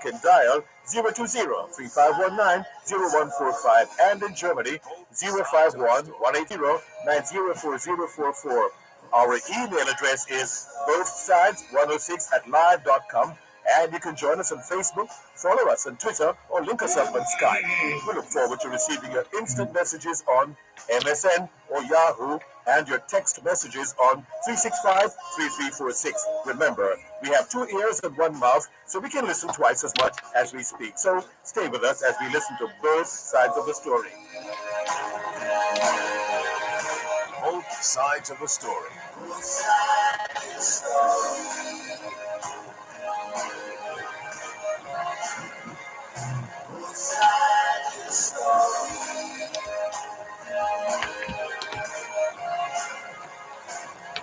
can dial 020-3519-0145 and in Germany 051-180-904044. Our email address is bothsides106@live.com, and you can join us on Facebook, follow us on Twitter, or link us up on Skype. We look forward to receiving your instant messages on MSN or Yahoo and your text messages on 365-3346. Remember, we have 2 ears and 1 mouth, so we can listen twice as much as we speak. So stay with us as we listen to both sides of the story. Both sides of the story. Both sides of the story. Both sides of the story.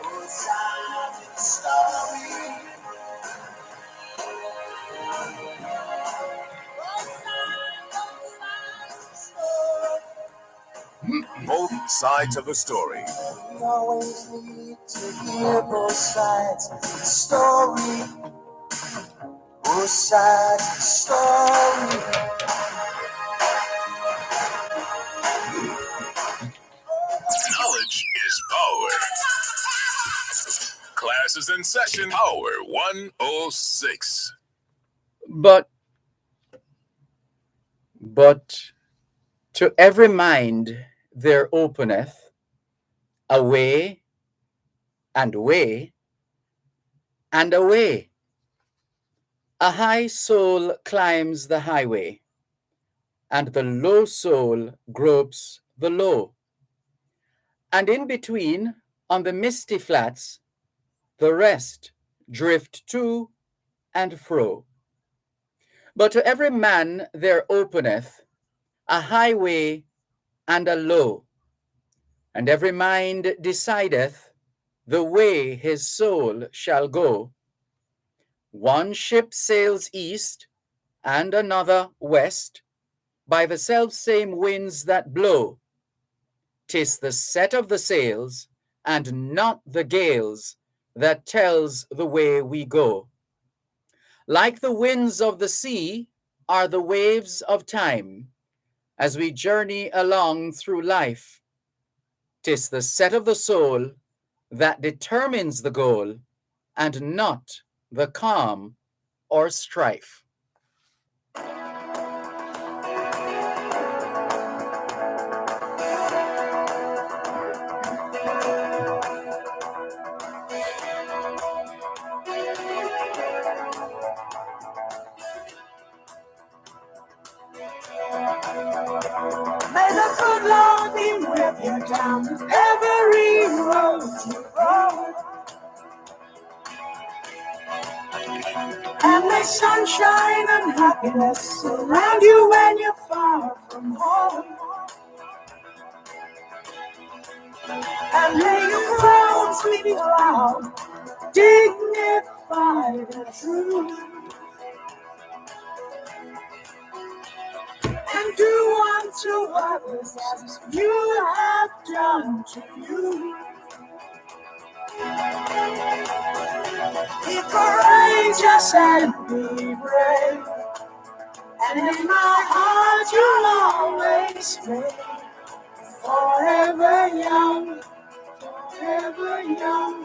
Both sides of the story. Both sides of the story. We always need to hear both sides of the story. Both sides of the story. Knowledge is power. Class is in session. Hour 106. But to every mind there openeth a way and way and a way. A high soul climbs the highway, and the low soul gropes the low. And in between, on the misty flats, the rest drift to and fro. But to every man there openeth a highway and a low, and every mind decideth the way his soul shall go. One ship sails east and another west by the selfsame winds that blow. 'Tis the set of the sails and not the gales that tells the way we go. Like the winds of the sea are the waves of time as we journey along through life. 'Tis the set of the soul that determines the goal and not the calm or strife. May the good Lord be with you down every road you go. And may sunshine and happiness surround you when you're far from home. And may your crowds be proud, dignified and true. And do unto others as you have done to you. Be courageous and be brave, and in my heart you'll always stay. Forever young, forever young,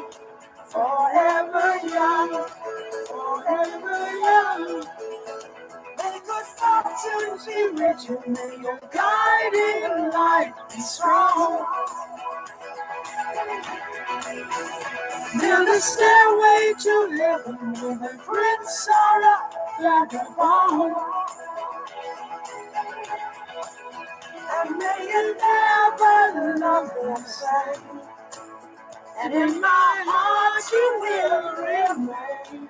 forever young, forever young. May good fortune be rich and may your guiding light be strong. Build a stairway to heaven with a prince or a vagabond. And may you never love the same. And in my heart you will remain.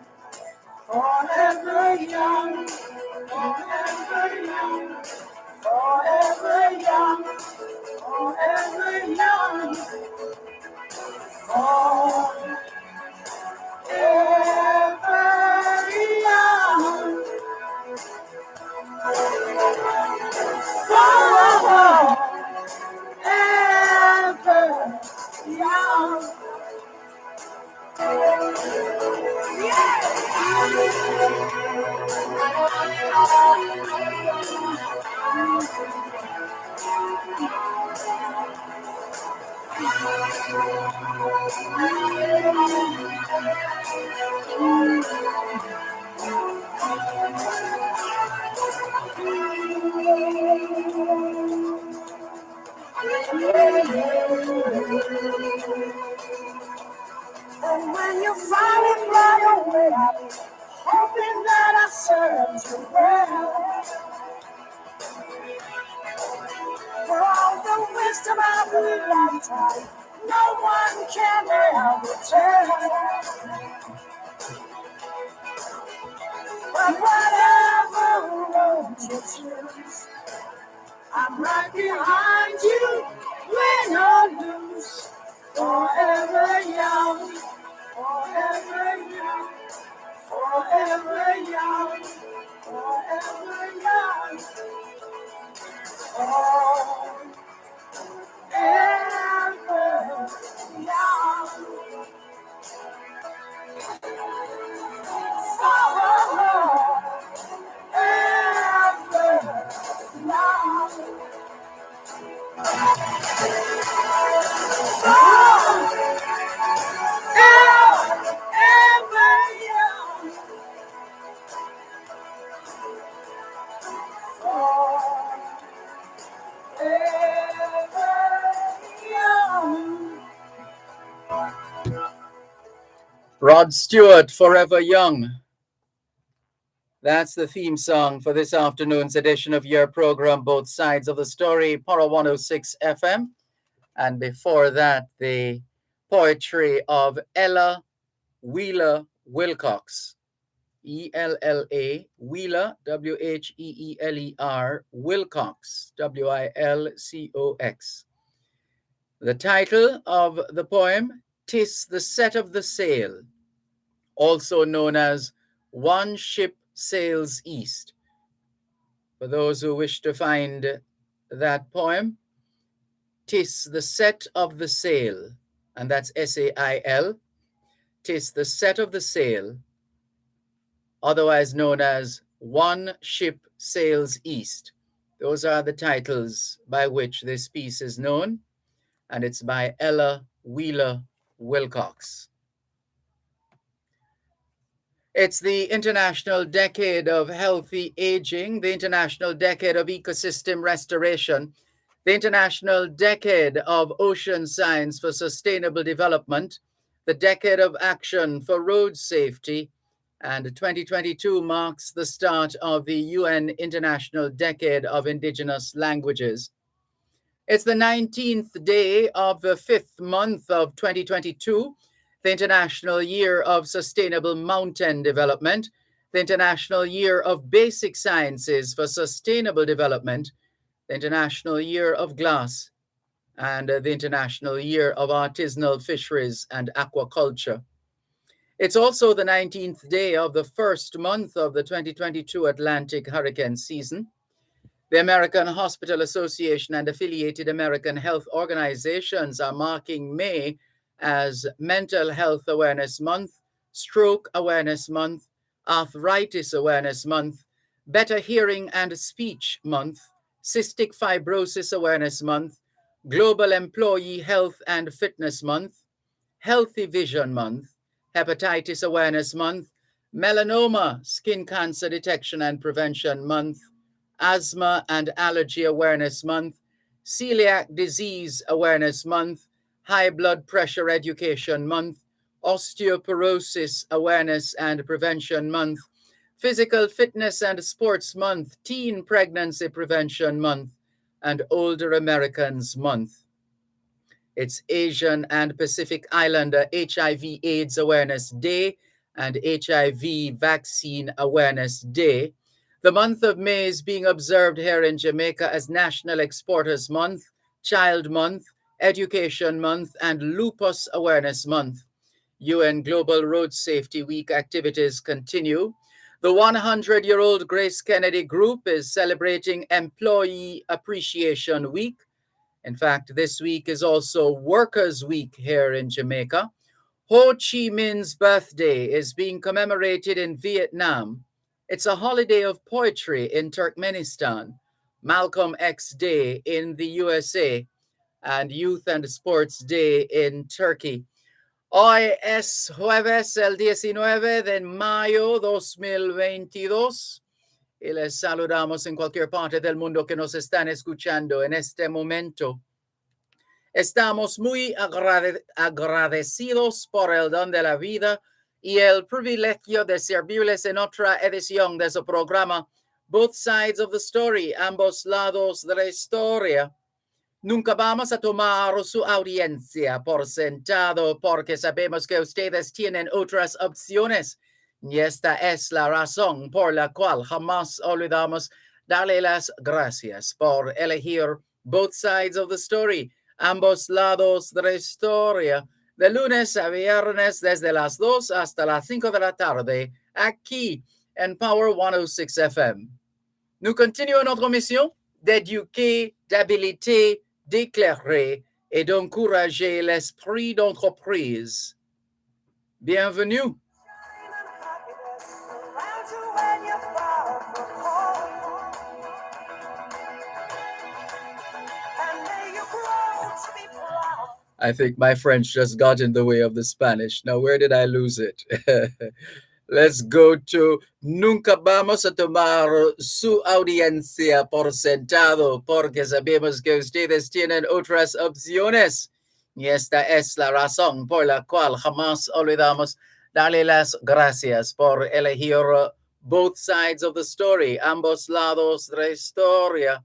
Forever young, forever young, forever young, forever young, forever young, forever young. Yeah. And when you finally fly away, hoping that I served you well. For all the wisdom of a lifetime, no one can ever tell. But whatever road you choose, I'm right behind you, win or lose. Forever young, forever young, forever young, forever young, forever young, Rod Stewart, Forever Young. That's the theme song for this afternoon's edition of your program, Both Sides of the Story, Para 106 FM. And before that, the poetry of Ella Wheeler Wilcox. E-L-L-A, Wheeler, W-H-E-E-L-E-R, Wilcox, W-I-L-C-O-X. The title of the poem, "'Tis the Set of the Sail," also known as One Ship Sails East. For those who wish to find that poem, "'Tis the Set of the Sail," and that's S-A-I-L, "'Tis the Set of the Sail," otherwise known as One Ship Sails East. Those are the titles by which this piece is known, and it's by Ella Wheeler Wilcox. It's the International Decade of Healthy Aging, the International Decade of Ecosystem Restoration, the International Decade of Ocean Science for Sustainable Development, the Decade of Action for Road Safety, and 2022 marks the start of the UN International Decade of Indigenous Languages. It's the 19th day of the 5th month of 2022, the International Year of Sustainable Mountain Development, the International Year of Basic Sciences for Sustainable Development, the International Year of Glass, and the International Year of Artisanal Fisheries and Aquaculture. It's also the 19th day of the first month of the 2022 Atlantic hurricane season. The American Hospital Association and affiliated American health organizations are marking May as Mental Health Awareness Month, Stroke Awareness Month, Arthritis Awareness Month, Better Hearing and Speech Month, Cystic Fibrosis Awareness Month, Global Employee Health and Fitness Month, Healthy Vision Month, Hepatitis Awareness Month, Melanoma Skin Cancer Detection and Prevention Month, Asthma and Allergy Awareness Month, Celiac Disease Awareness Month, High Blood Pressure Education Month, Osteoporosis Awareness and Prevention Month, Physical Fitness and Sports Month, Teen Pregnancy Prevention Month, and Older Americans Month. It's Asian and Pacific Islander HIV/AIDS Awareness Day and HIV Vaccine Awareness Day. The month of May is being observed here in Jamaica as National Exporters Month, Child Month, Education Month, and Lupus Awareness Month. UN Global Road Safety Week activities continue. The 100-year-old Grace Kennedy Group is celebrating Employee Appreciation Week. In fact, this week is also Workers' Week here in Jamaica. Ho Chi Minh's birthday is being commemorated in Vietnam. It's a holiday of poetry in Turkmenistan, Malcolm X Day in the USA, and Youth and Sports Day in Turkey. Hoy es jueves el 19 de mayo 2022 y les saludamos en cualquier parte del mundo que nos están escuchando en este momento. Estamos muy agradecidos por el don de la vida y el privilegio de servirles en otra edición de su programa Both Sides of the Story, ambos lados de la historia. Nunca vamos a tomar su audiencia por sentado porque sabemos que ustedes tienen otras opciones. Y esta es la razón por la cual jamás olvidamos darle las gracias por elegir Both Sides of the Story, ambos lados de la historia, de lunes a viernes desde las 2 hasta las 5 de la tarde, aquí en Power 106 FM. Nous continuons notre mission d'éduquer, d'habiliter, d'éclairer et d'encourager l'esprit d'entreprise. Bienvenue. I think my French just got in the way of the Spanish. Now, where did I lose it? Let's go to Nunca vamos a tomar su audiencia por sentado porque sabemos que ustedes tienen otras opciones. Y esta es la razón por la cual jamás olvidamos darle las gracias por elegir Both Sides of the Story, ambos lados de la historia.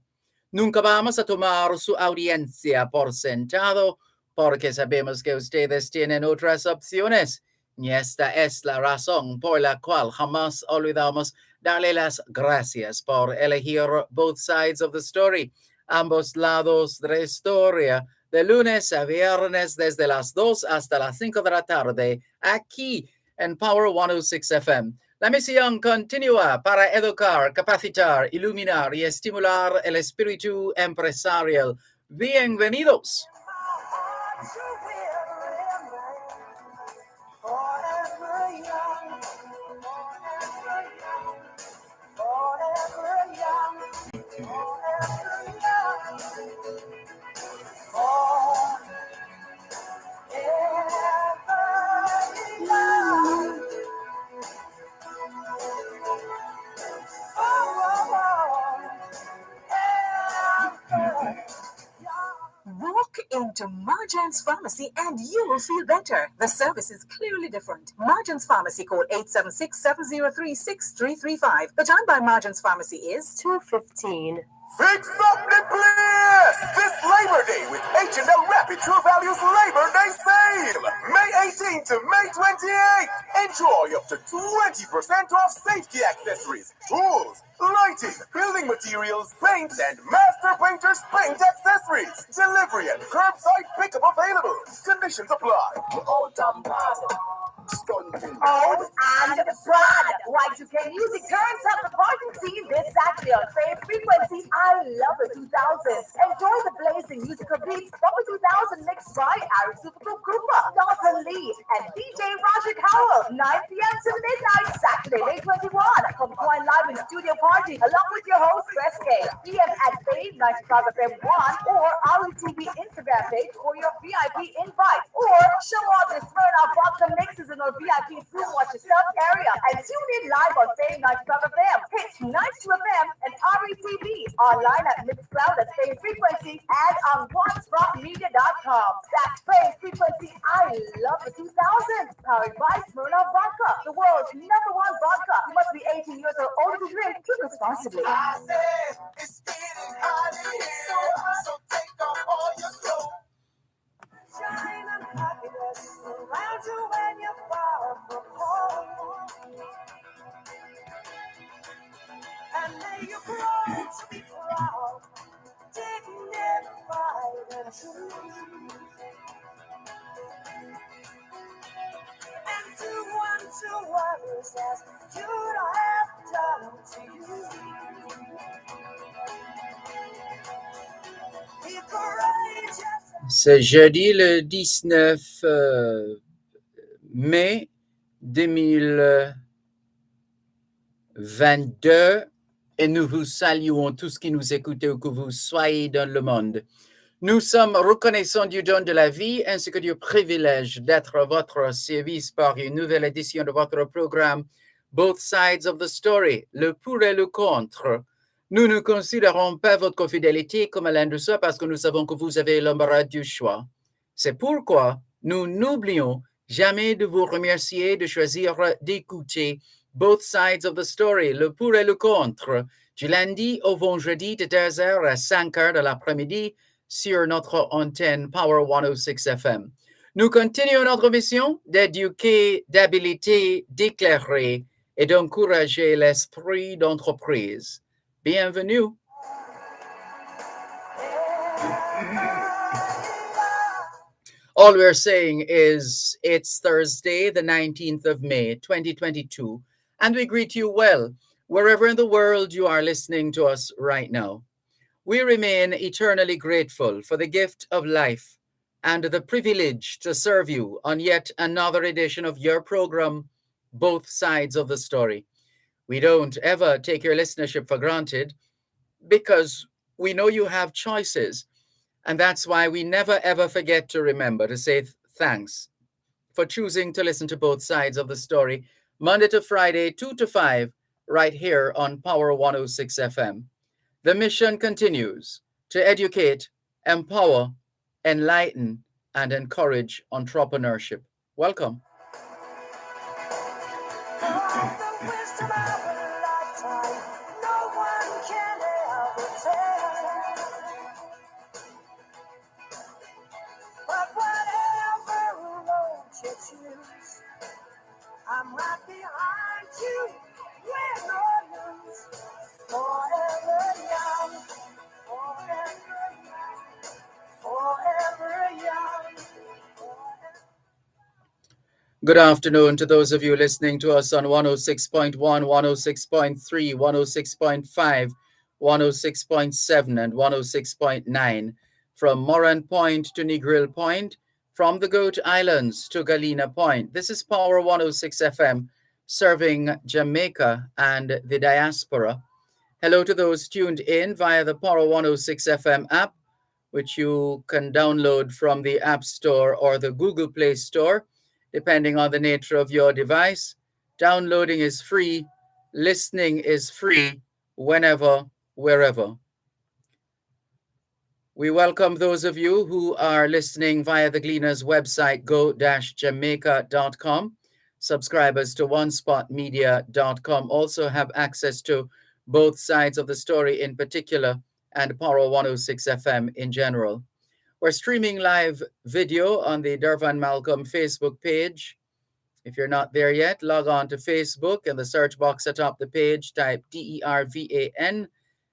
Nunca vamos a tomar su audiencia por sentado porque sabemos que ustedes tienen otras opciones. Y esta es la razón por la cual jamás olvidamos darle las gracias por elegir Both Sides of the Story, ambos lados de la historia, de lunes a viernes desde las 2 hasta las 5 de la tarde, aquí en Power 106 FM. La misión continúa para educar, capacitar, iluminar y estimular el espíritu empresarial. Bienvenidos. Walk into Marjan's Pharmacy and you will feel better. The service is clearly different. Marjan's Pharmacy, call 876-703-6335. The time by Marjan's Pharmacy is 2:15. Fix up the place this Labor Day with H&M Rapid True Values Labor Day Sale. May 18th to May 28th. Enjoy up to 20% off safety accessories, tools, lighting, building materials, paints, and Master Painter's paint accessories. Delivery and curbside pickup available. Conditions apply. Oh, and Brad, Y2K Music turns up the party scene this Saturday on Fame Frequency. I love the 2000s. Enjoy the blazing musical beats from the 2000 mixed by Ari Super Krupa, Jonathan Lee, and DJ Roger Cowell. 9 p.m. to midnight, Saturday, May 21. Come join live in studio party along with your host, Chris K. PM at Fame 95 FM 1 or Ari TV Instagram page for your VIP invite. Or show up the Smirnoff vodka mixes in our VIP food watch yourself area and tune in live on Fame 95 FM. Hits 92 FM and Ari TV online at Mixcloud at Fame Frequency and on OneSpotMedia.com. That's Fame Frequency. I love the 2000s. Powered by Smirnoff Vodka, the world's #1 vodka. You must be 18 years or older to drink. Drink responsibly. I said it's getting hot in here, so take off all your clothes. Shine and happiness around you when you're far from home. And may you grow to be proud, dignified and true. And do unto others as you don't have done to you. Be courageous. C'est jeudi le 19 mai 2022 22 et nous vous saluons tous qui nous écoutez où que vous soyez dans le monde. Nous sommes reconnaissants du don de la vie ainsi que du privilège d'être à votre service par une nouvelle édition de votre programme Both Sides of the Story, le pour et le contre. Nous ne considérons pas votre fidélité comme l'un de ceux parce que nous savons que vous avez l'embarras du choix. C'est pourquoi nous n'oublions jamais de vous remercier de choisir d'écouter Both Sides of the Story, le pour et le contre, du lundi au vendredi de 2h à 5h de l'après-midi sur notre antenne Power 106 FM. Nous continuons notre mission d'éduquer, d'habiliter, d'éclairer et d'encourager l'esprit d'entreprise. Bienvenue. All we're saying is it's Thursday, the 19th of May, 2022, and we greet you well, wherever in the world you are listening to us right now. We remain eternally grateful for the gift of life and the privilege to serve you on yet another edition of your program, Both Sides of the Story. We don't ever take your listenership for granted because we know you have choices. And that's why we never ever forget to remember to say thanks for choosing to listen to Both Sides of the Story, Monday to Friday, 2 to 5, right here on Power 106 FM. The mission continues to educate, empower, enlighten, and encourage entrepreneurship. Welcome. I'm right behind you, win or lose, forever young, forever young, forever young. Good afternoon to those of you listening to us on 106.1, 106.3, 106.5, 106.7, and 106.9 from Moran Point to Negril Point, from the Goat Islands to Galena Point. This is Power 106 FM, serving Jamaica and the diaspora. Hello to those tuned in via the Power 106 FM app, which you can download from the App Store or the Google Play Store, depending on the nature of your device. Downloading is free, listening is free, whenever, wherever. We welcome those of you who are listening via the Gleaner's website, go-jamaica.com. Subscribers to onespotmedia.com also have access to Both Sides of the Story in particular and Power 106 FM in general. We're streaming live video on the Dervan Malcolm Facebook page. If you're not there yet, log on to Facebook. In the search box atop the page, type DERVAN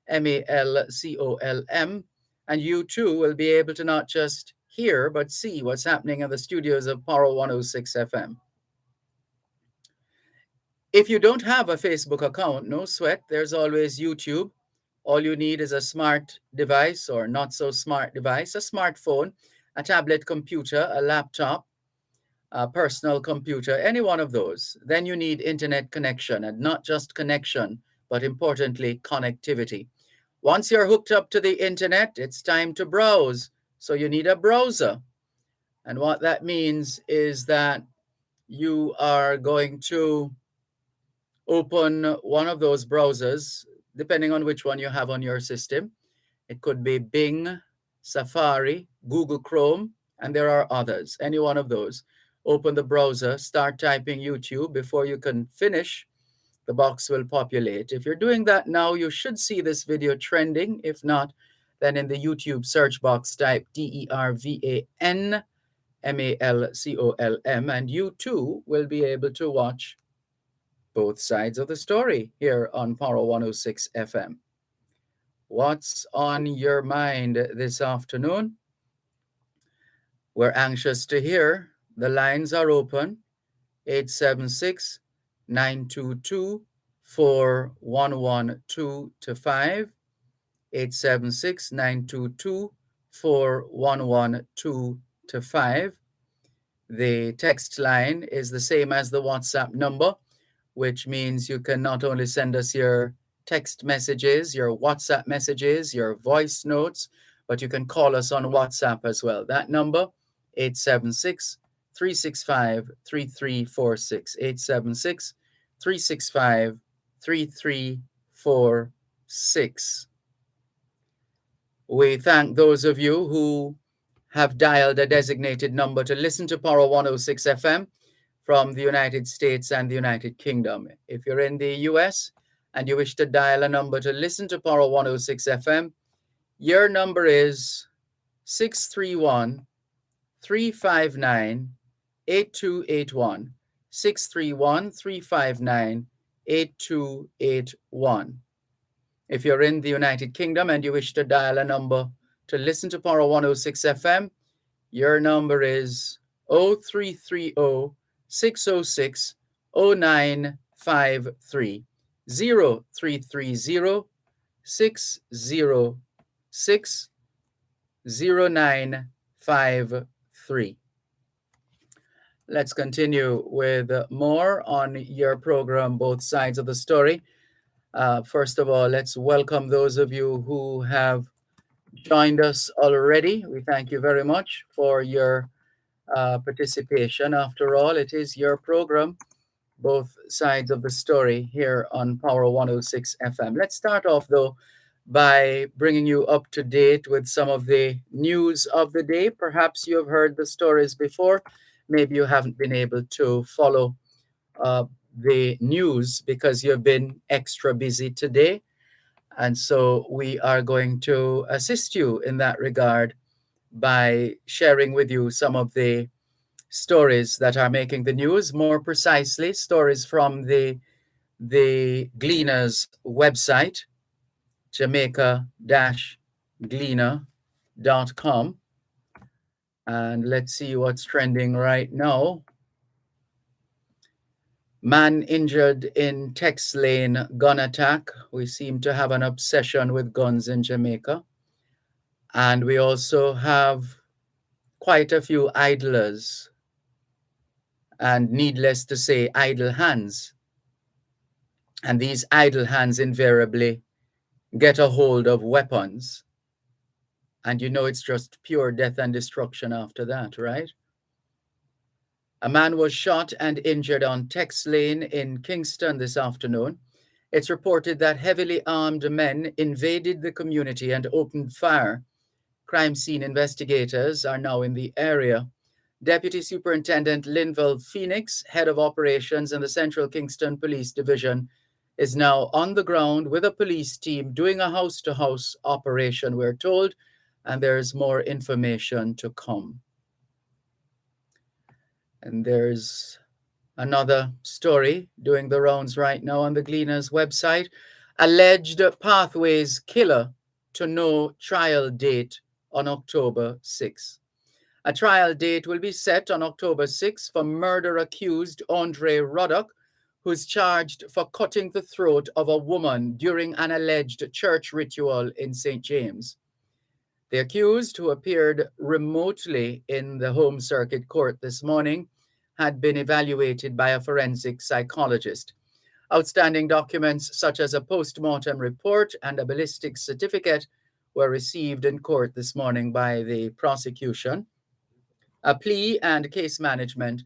MALCOLM, and you too will be able to not just hear, but see what's happening in the studios of Power 106 FM. If you don't have a Facebook account, no sweat, there's always YouTube. All you need is a smart device or not so smart device, a smartphone, a tablet computer, a laptop, a personal computer, any one of those. Then you need internet connection, and not just connection, but importantly, connectivity. Once you're hooked up to the internet, it's time to browse. So you need a browser. And what that means is that you are going to open one of those browsers, depending on which one you have on your system. It could be Bing, Safari, Google Chrome, and there are others. Any one of those. Open the browser, start typing YouTube. Before you can finish, the box will populate. If you're doing that now, you should see this video trending. If not, then in the YouTube search box, type DERVAN MALCOLM, and you too will be able to watch Both Sides of the Story here on Power 106 FM. What's on your mind this afternoon? We're anxious to hear. The lines are open. 876-922-4112-5. 876-922-4112-5. The text line is the same as the WhatsApp number, which means you can not only send us your text messages, your WhatsApp messages, your voice notes, but you can call us on WhatsApp as well. That number, 876-365-3346, 876-365-3346. We thank those of you who have dialed a designated number to listen to Power 106 FM from the United States and the United Kingdom. If you're in the US and you wish to dial a number to listen to Power 106 FM, your number is 631-359-8281. 631-359-8281. If you're in the United Kingdom and you wish to dial a number to listen to Power 106 FM, your number is 0330-606-0953. 0330-606-0953. Let's continue with more on your program, Both Sides of the Story. First of all, let's welcome those of you who have joined us already. We thank you very much for your participation. After all, it is your program, Both Sides of the Story, here on Power 106 FM. Let's start off, though, by bringing you up to date with some of the news of the day. Perhaps you have heard the stories before. Maybe you haven't been able to follow the news because you've been extra busy today. And so we are going to assist you in that regard by sharing with you some of the stories that are making the news, more precisely, stories from the Gleaner's website, jamaica-gleaner.com. And let's see what's trending right now. Man injured in Tex Lane gun attack. We seem to have an obsession with guns in Jamaica. And we also have quite a few idlers, and needless to say, idle hands. And these idle hands invariably get a hold of weapons. And you know it's just pure death and destruction after that, right? A man was shot and injured on Tex Lane in Kingston this afternoon. It's reported that heavily armed men invaded the community and opened fire. Crime scene investigators are now in the area. Deputy Superintendent Linville Phoenix, head of operations in the Central Kingston Police Division, is now on the ground with a police team doing a house-to-house operation, we're told, and there's more information to come. And there's another story doing the rounds right now on the Gleaner's website. Alleged Pathways killer to no trial date on October 6. A trial date will be set on October 6 for murder accused Andre Ruddock, who's charged for cutting the throat of a woman during an alleged church ritual in St. James. The accused, who appeared remotely in the Home Circuit Court this morning, had been evaluated by a forensic psychologist. Outstanding documents such as a post-mortem report and a ballistic certificate were received in court this morning by the prosecution. A plea and case management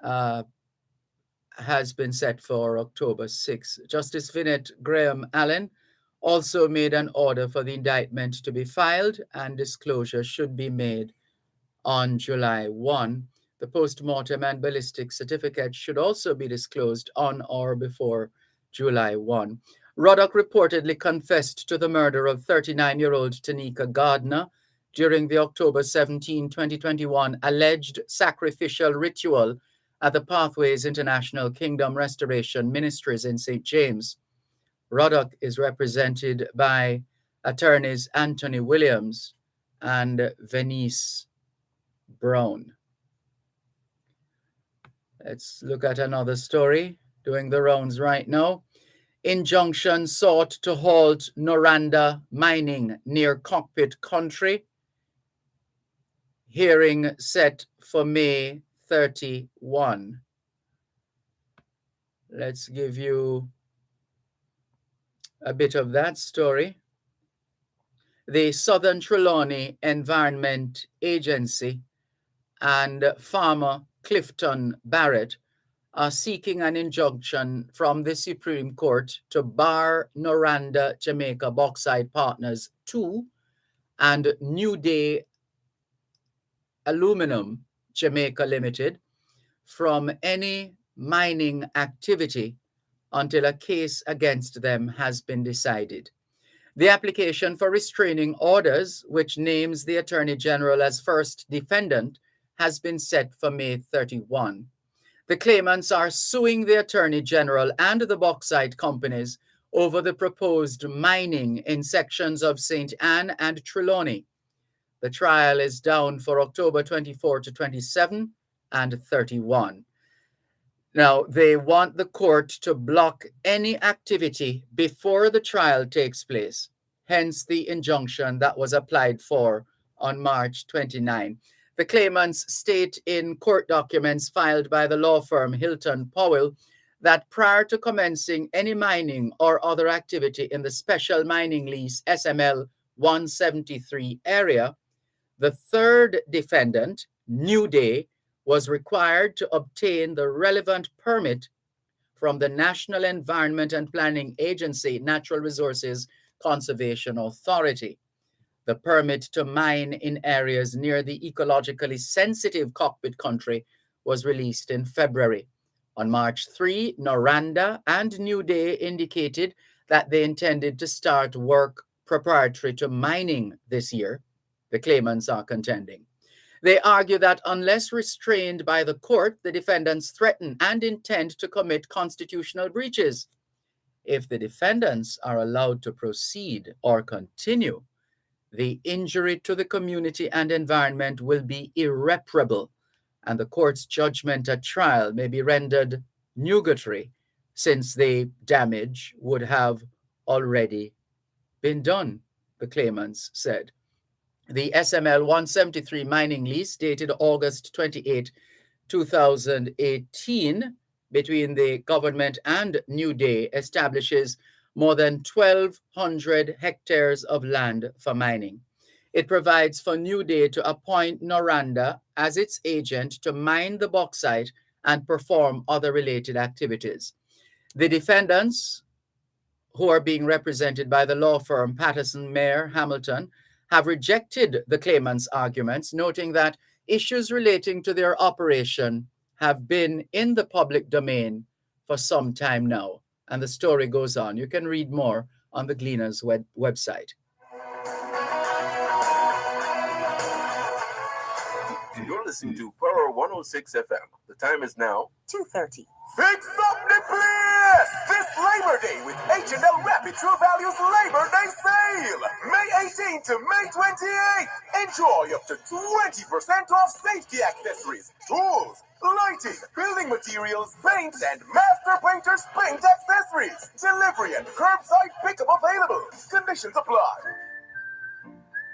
has been set for October 6. Justice Vinnet Graham Allen also made an order for the indictment to be filed, and disclosure should be made on July 1. The post-mortem and ballistic certificate should also be disclosed on or before July 1. Ruddock reportedly confessed to the murder of 39-year-old Tanika Gardner during the October 17, 2021 alleged sacrificial ritual at the Pathways International Kingdom Restoration Ministries in St. James. Ruddock is represented by attorneys Anthony Williams and Venice Brown. Let's look at another story doing the rounds right now. Injunction sought to halt Noranda mining near Cockpit Country. Hearing set for May 31. Let's give you a bit of that story. The Southern Trelawney Environment Agency and farmer Clifton Barrett are seeking an injunction from the Supreme Court to bar Noranda Jamaica Bauxite Partners 2 and New Day Aluminum Jamaica Limited from any mining activity until a case against them has been decided. The application for restraining orders, which names the Attorney General as first defendant, has been set for May 31. The claimants are suing the Attorney General and the bauxite companies over the proposed mining in sections of St. Anne and Trelawney. The trial is down for October 24 to 27 and 31. Now, they want the court to block any activity before the trial takes place, hence the injunction that was applied for on March 29. The claimants state in court documents filed by the law firm Hilton Powell that prior to commencing any mining or other activity in the Special Mining Lease SML 173 area, the third defendant, New Day, was required to obtain the relevant permit from the National Environment and Planning Agency Natural Resources Conservation Authority. The permit to mine in areas near the ecologically sensitive cockpit country was released in February. On March 3, Noranda and New Day indicated that they intended to start work preparatory to mining this year, the claimants are contending. They argue that unless restrained by the court, the defendants threaten and intend to commit constitutional breaches. If the defendants are allowed to proceed or continue, the injury to the community and environment will be irreparable, and the court's judgment at trial may be rendered nugatory since the damage would have already been done, the claimants said. The SML 173 mining lease dated August 28, 2018, between the government and New Day establishes more than 1,200 hectares of land for mining. It provides for New Day to appoint Noranda as its agent to mine the bauxite and perform other related activities. The defendants, who are being represented by the law firm Patterson Mayer Hamilton, have rejected the claimants' arguments, noting that issues relating to their operation have been in the public domain for some time now. And the story goes on. You can read more on the Gleaner's website. You're listening to Power 106 FM. The time is now 2:30. Fix up the place this Labor Day with H&L Rapid True Values Labor Day Sale. May 18th to May 28th. Enjoy up to 20% off safety accessories, tools, lighting, building materials, paints, and Master Painter's paint accessories. Delivery and curbside pickup available. Conditions apply.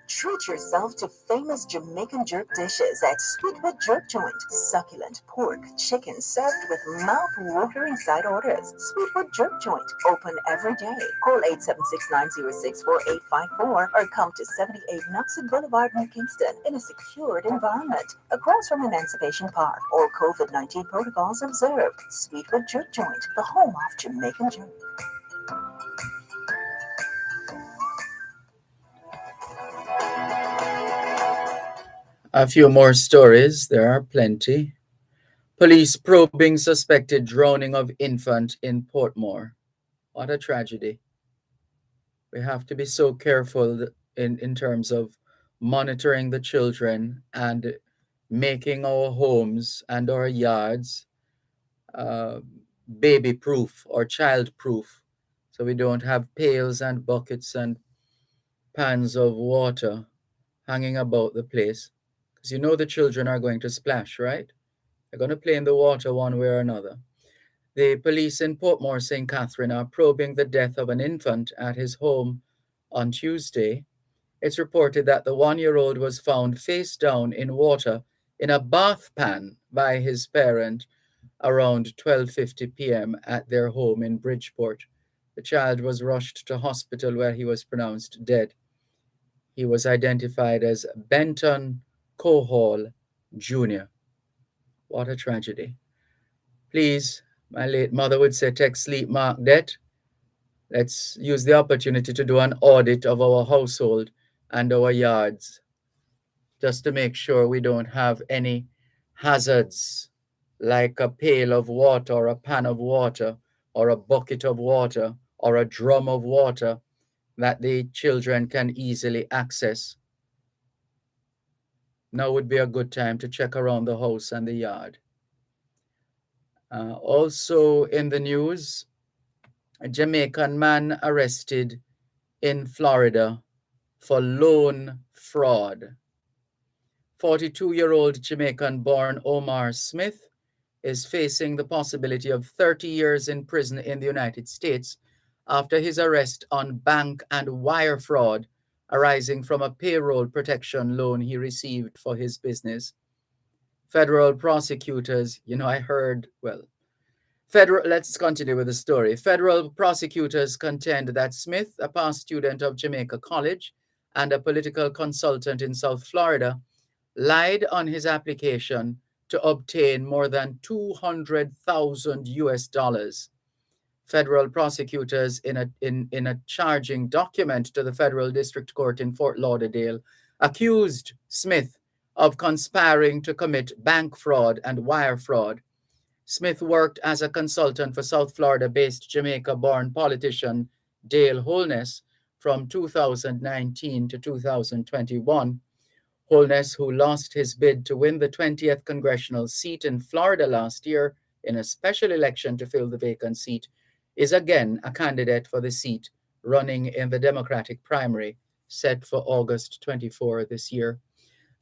Treat yourself to famous Jamaican jerk dishes at Sweetwood Jerk Joint. Succulent pork, chicken served with mouth-watering side orders. Sweetwood Jerk Joint, open every day. Call 876-906-4854 or come to 78 Knoxville Boulevard in Kingston in a secured environment. Across from Emancipation Park, all COVID-19 protocols observed. Sweetwood Jerk Joint, the home of Jamaican jerk. A few more stories. There are plenty. Police probing suspected drowning of infant in Portmore. What a tragedy. We have to be so careful in terms of monitoring the children and making our homes and our yards baby proof or child proof, so we don't have pails and buckets and pans of water hanging about the place, because you know the children are going to splash, right? They're going to play in the water one way or another. The police in Portmore, St. Catherine, are probing the death of an infant at his home on Tuesday. It's reported that the 1-year-old was found face down in water in a bath pan by his parent around 12:50 p.m. at their home in Bridgeport. The child was rushed to hospital where he was pronounced dead. He was identified as Benton Cohall Jr. What a tragedy. Please, my late mother would say, take sleep, mark death. Let's use the opportunity to do an audit of our household and our yards just to make sure we don't have any hazards like a pail of water or a pan of water or a bucket of water or a drum of water that the children can easily access. Now would be a good time to check around the house and the yard. Also in the news, a Jamaican man arrested in Florida for loan fraud. 42-year-old Jamaican-born Omar Smith is facing the possibility of 30 years in prison in the United States after his arrest on bank and wire fraud arising from a payroll protection loan he received for his business. Federal prosecutors, let's continue with the story. Federal prosecutors contend that Smith, a past student of Jamaica College and a political consultant in South Florida, lied on his application to obtain more than 200,000 US dollars. Federal prosecutors in a charging document to the Federal District Court in Fort Lauderdale accused Smith of conspiring to commit bank fraud and wire fraud. Smith worked as a consultant for South Florida-based Jamaica-born politician Dale Holness from 2019 to 2021. Holness, who lost his bid to win the 20th congressional seat in Florida last year in a special election to fill the vacant seat, is again a candidate for the seat running in the Democratic primary set for August 24 this year.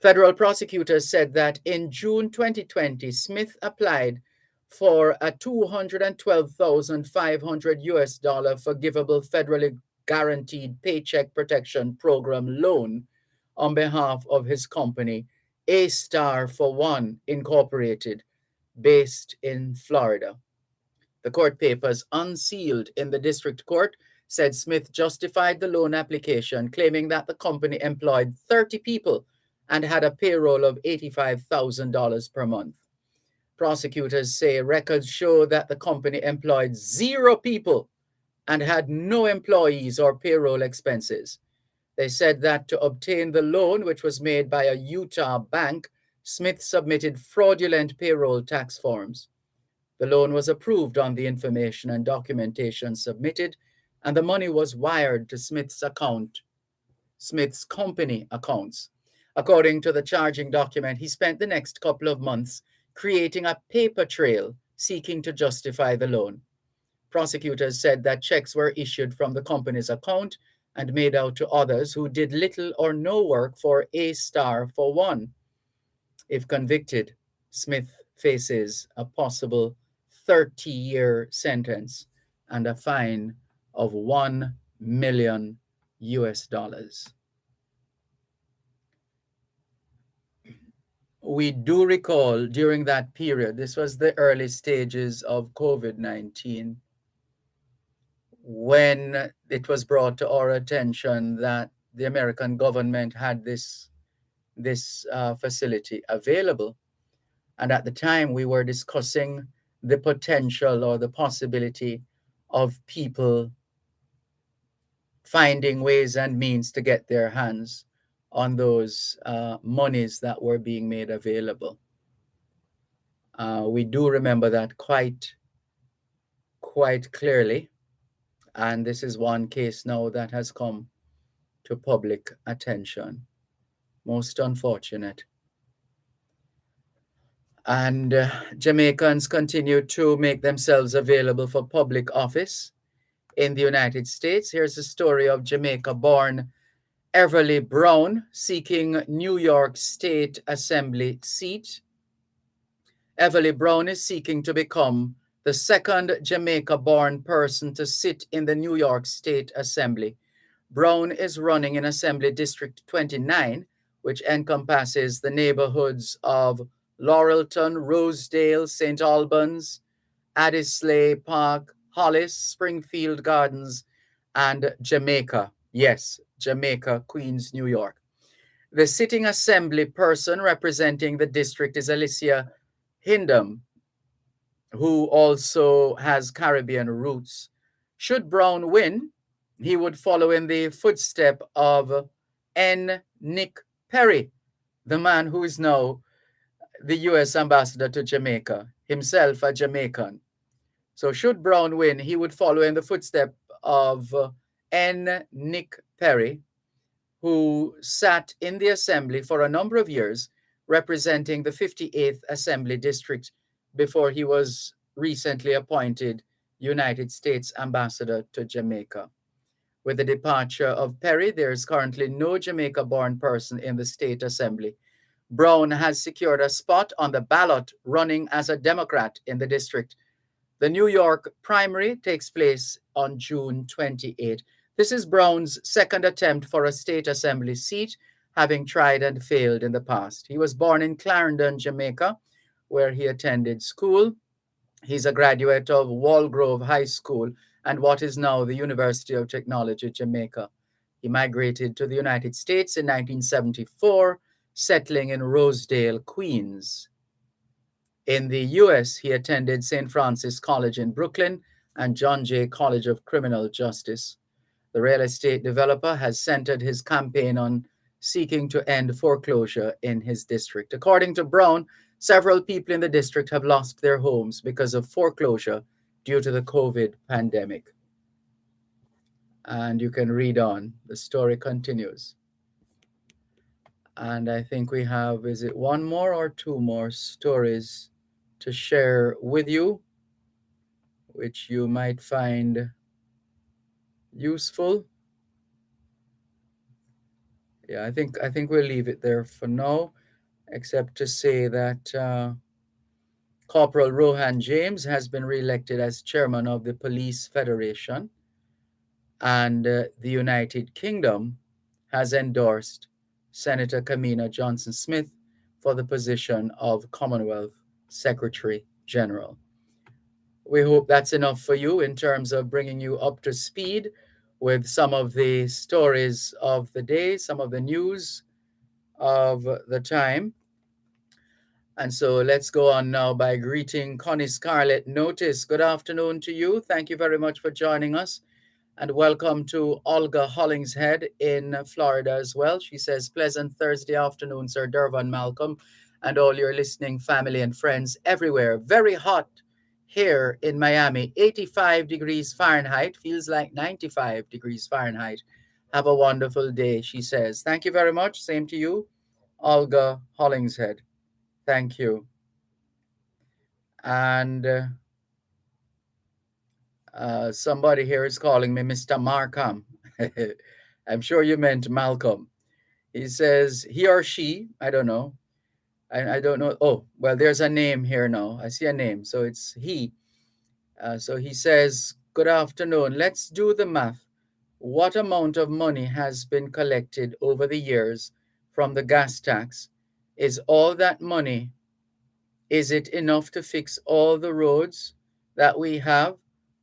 Federal prosecutors said that in June 2020, Smith applied for a $212,500 US forgivable federally guaranteed Paycheck Protection Program loan on behalf of his company, A Star for One Incorporated, based in Florida. The court papers unsealed in the district court said Smith justified the loan application, claiming that the company employed 30 people and had a payroll of $85,000 per month. Prosecutors say records show that the company employed 0 people and had no employees or payroll expenses. They said that to obtain the loan, which was made by a Utah bank, Smith submitted fraudulent payroll tax forms. The loan was approved on the information and documentation submitted, and the money was wired to Smith's company accounts. According to the charging document, he spent the next couple of months creating a paper trail seeking to justify the loan. Prosecutors said that checks were issued from the company's account and made out to others who did little or no work for A Star for One. If convicted, Smith faces a possible 30-year sentence and a fine of $1 million US. We do recall during that period, this was the early stages of COVID-19, when it was brought to our attention that the American government had this facility available. And at the time, we were discussing the potential or the possibility of people finding ways and means to get their hands on those monies that were being made available. We do remember that quite clearly. And this is one case now that has come to public attention. Most unfortunate. And Jamaicans continue to make themselves available for public office in the United States. Here's the story of Jamaica-born Everly Brown seeking New York State Assembly seat. Everly Brown is seeking to become the second Jamaica-born person to sit in the New York State Assembly. Brown is running in Assembly District 29, which encompasses the neighborhoods of Laurelton, Rosedale, St. Albans, Addisley Park, Hollis, Springfield Gardens, and Jamaica. Yes, Jamaica, Queens, New York. The sitting assembly person representing the district is Alicia Hindham, who also has Caribbean roots. Should Brown win, he would follow in the footstep of N. Nick Perry, the man who is now the U.S. ambassador to Jamaica, himself a Jamaican. So should Brown win, he would follow in the footstep of N. Nick Perry, who sat in the assembly for a number of years, representing the 58th Assembly District before he was recently appointed United States ambassador to Jamaica. With the departure of Perry, there is currently no Jamaica-born person in the state assembly. Brown has secured a spot on the ballot running as a Democrat in the district. The New York primary takes place on June 28. This is Brown's second attempt for a state assembly seat, having tried and failed in the past. He was born in Clarendon, Jamaica, where he attended school. He's a graduate of Walgrove High School and what is now the University of Technology, Jamaica. He migrated to the United States in 1974, settling in Rosedale, Queens. In the US, he attended St. Francis College in Brooklyn and John Jay College of Criminal Justice. The real estate developer has centered his campaign on seeking to end foreclosure in his district. According to Brown, several people in the district have lost their homes because of foreclosure due to the COVID pandemic. And you can read on. The story continues. And I think we have, is it one more or two more stories to share with you, which you might find useful? Yeah, I think we'll leave it there for now, except to say that Corporal Rohan James has been re-elected as chairman of the Police Federation, and the United Kingdom has endorsed Senator Kamina Johnson-Smith for the position of Commonwealth Secretary General. We hope that's enough for you in terms of bringing you up to speed with some of the stories of the day, some of the news of the time. And so let's go on now by greeting Connie Scarlett Notice. Good afternoon to you. Thank you very much for joining us. And welcome to Olga Hollingshead in Florida as well. She says, pleasant Thursday afternoon, Sir Dervan, Malcolm, and all your listening family and friends everywhere. Very hot here in Miami, 85 degrees Fahrenheit, feels like 95 degrees Fahrenheit. Have a wonderful day, she says. Thank you very much. Same to you, Olga Hollingshead. Thank you. And somebody here is calling me Mr. Markham. I'm sure you meant Malcolm. He says he or she, I don't know. I don't know. Oh, well, there's a name here now. I see a name. So it's he. So he says, good afternoon. Let's do the math. What amount of money has been collected over the years from the gas tax? Is all that money, is it enough to fix all the roads that we have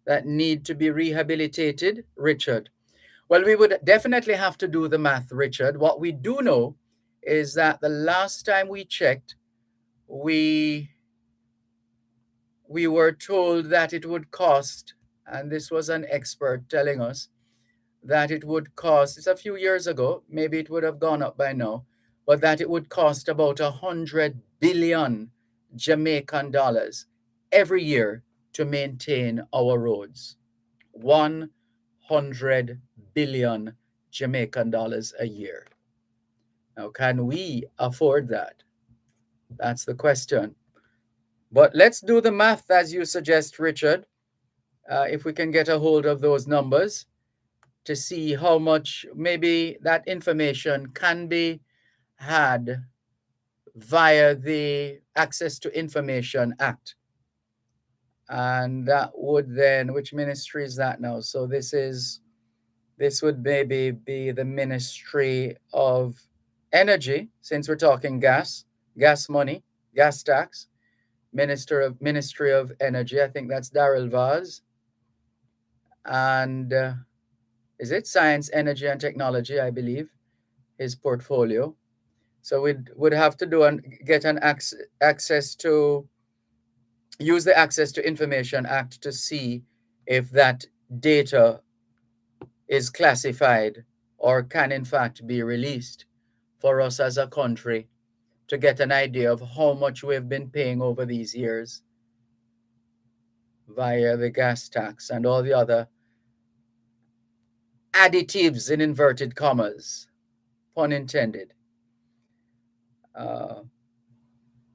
that need to be rehabilitated? Richard. Well, we would definitely have to do the math, Richard. What we do know is that the last time we checked, we were told that it would cost, and this was an expert telling us, that it would cost, it's a few years ago, maybe it would have gone up by now, but that it would cost about 100 billion Jamaican dollars every year to maintain our roads. 100 billion Jamaican dollars a year. Now, can we afford that? That's the question. But let's do the math as you suggest, Richard, if we can get a hold of those numbers to see how much maybe that information can be had via the Access to Information Act. And that would then, which ministry is that now? So this would maybe be the Ministry of Energy, since we're talking gas money. gas tax, Ministry of Energy. I think that's Daryl Vaz. And is it Science, Energy, and Technology? I believe his portfolio. So we would have to do and get an access to use the Access to Information Act to see if that data is classified or can in fact be released for us as a country to get an idea of how much we've been paying over these years via the gas tax and all the other additives in inverted commas, pun intended. Uh,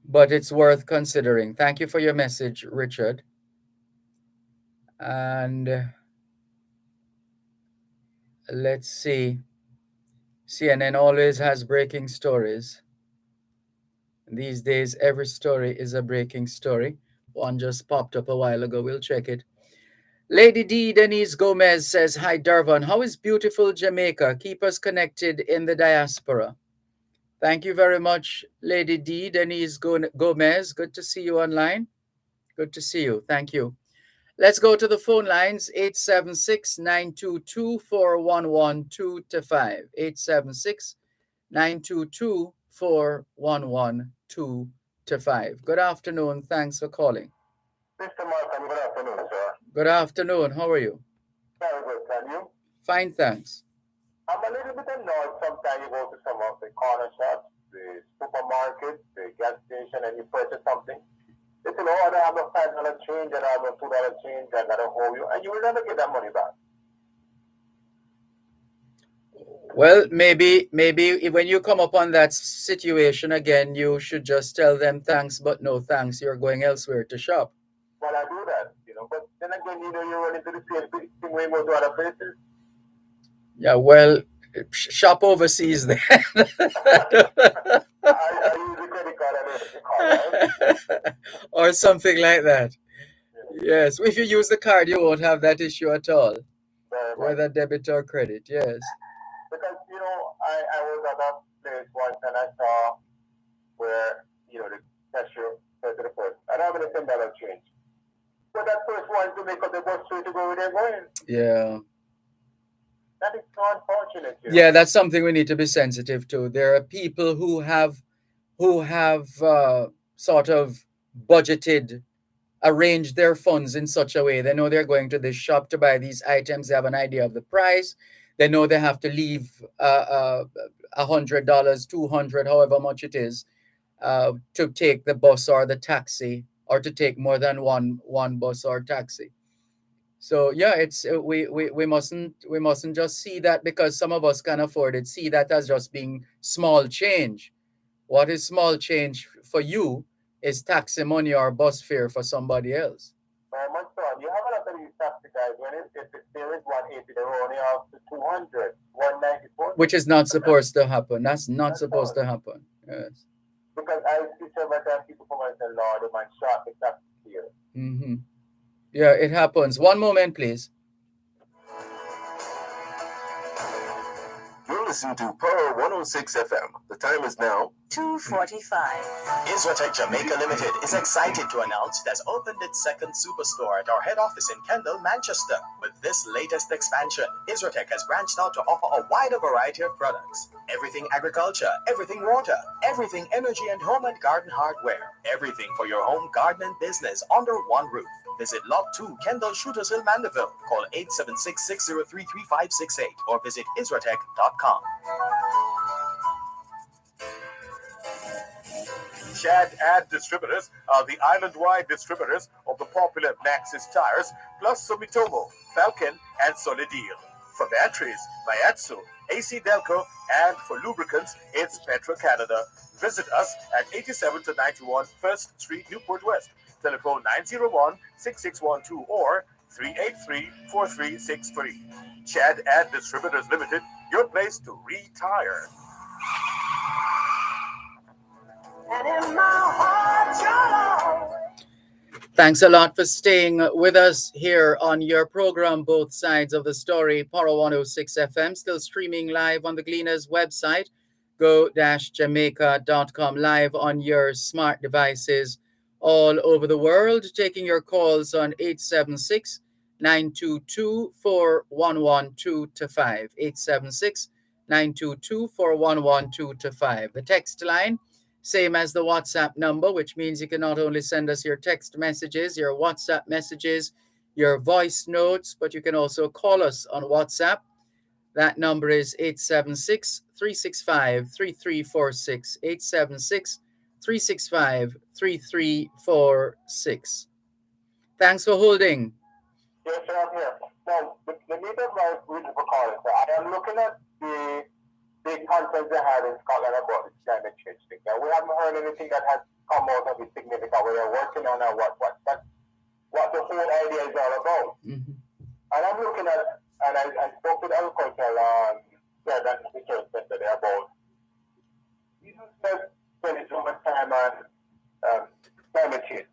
but it's worth considering. Thank you for your message, Richard. And let's see. CNN always has breaking stories. These days, every story is a breaking story. One just popped up a while ago. We'll check it. Lady D. Denise Gomez says, Hi, Dervan. How is beautiful Jamaica? Keep us connected in the diaspora. Thank you very much, Lady D. Denise Gomez. Good to see you online. Good to see you. Thank you. Let's go to the phone lines, 876-922-4112-5. 876-922-4112-5. Good afternoon. Thanks for calling. Mr. Markham, good afternoon, sir. Good afternoon. How are you? Very good, can you? Fine, thanks. I'm a little bit annoyed sometimes you go to some of the corner shops, the supermarket, the gas station, and you purchase something. They say, oh, I have a $5 change and I have a $2 change, I gotta owe you, and you will never get that money back. Well, maybe when you come upon that situation again, you should just tell them thanks, but no thanks. You're going elsewhere to shop. Well, I do that, but then again, you run into the same thing when you go to other places. Yeah, well, shop overseas then. I use the credit card and the card, right? Or something like that. Yes, if you use the card, you won't have that issue at all, whether debit or credit. Yes. Because I was at a place once and I saw where the cashier said to the person, "I don't have any $10 change." But that person wanted to make up the bus straight to go where they're going. Yeah. That is so unfortunate. Yeah, that's something we need to be sensitive to. There are people who have sort of budgeted, arranged their funds in such a way. They know they're going to this shop to buy these items. They have an idea of the price. They know they have to leave $100, $200, however much it is, to take the bus or the taxi, or to take more than one bus or taxi. So yeah, it's we mustn't just see that because some of us can afford it. See that as just being small change. What is small change for you is taxi money or bus fare for somebody else. My son, you have a lot of these taxi guys when if there is 180, they're only off to 200, 194. Which is not supposed to happen. That's not supposed to happen. Yes. Because I see several times people come and say, Lord, they might shop the taxi here. Mm-hmm. Yeah, it happens. One moment, please. You're listening to Pearl 106 FM. The time is now 2:45. Isratech Jamaica Limited is excited to announce it has opened its second superstore at our head office in Kendal, Manchester. With this latest expansion, Isratech has branched out to offer a wider variety of products. Everything agriculture, everything water, everything energy and home and garden hardware, everything for your home, garden and business under one roof. Visit Lot 2, Kendal, Shooters Hill, Mandeville. Call 876-603-3568 or visit Isratech.com. Chad Ad Distributors are the island-wide distributors of the popular Maxxis tires, plus Sumitomo, Falcon, and Solidil. For batteries, Mayatsu, AC Delco, and for lubricants, it's Petro-Canada. Visit us at 87 to 91 First Street, Newport West. Telephone 901-6612 or 383-4363. Chad Ad Distributors Limited, your place to retire. And in my heart, you'll Thanks a lot for staying with us here on your program, Both Sides of the Story, Paro 106 FM, still streaming live on the Gleaners website, go-jamaica.com, live on your smart devices all over the world, taking your calls on 876-922-4112 to 5. 876-922-4112 to 5. The text line, same as the WhatsApp number, which means you can not only send us your text messages, your WhatsApp messages, your voice notes, but you can also call us on WhatsApp. That number is 876-365-3346. 876-365-3346. Thanks for holding. Yes, sir, I'm here. Now, the need of my reason for calling, sir, I am looking at the big conference they had in Scotland about this climate change thing. Now, we haven't heard anything that has come out of it significant. We are working on what the whole idea is all about. Mm-hmm. And I'm looking at, and I spoke to the agricultural Dervan research center there about, you know, spending so much time on climate change.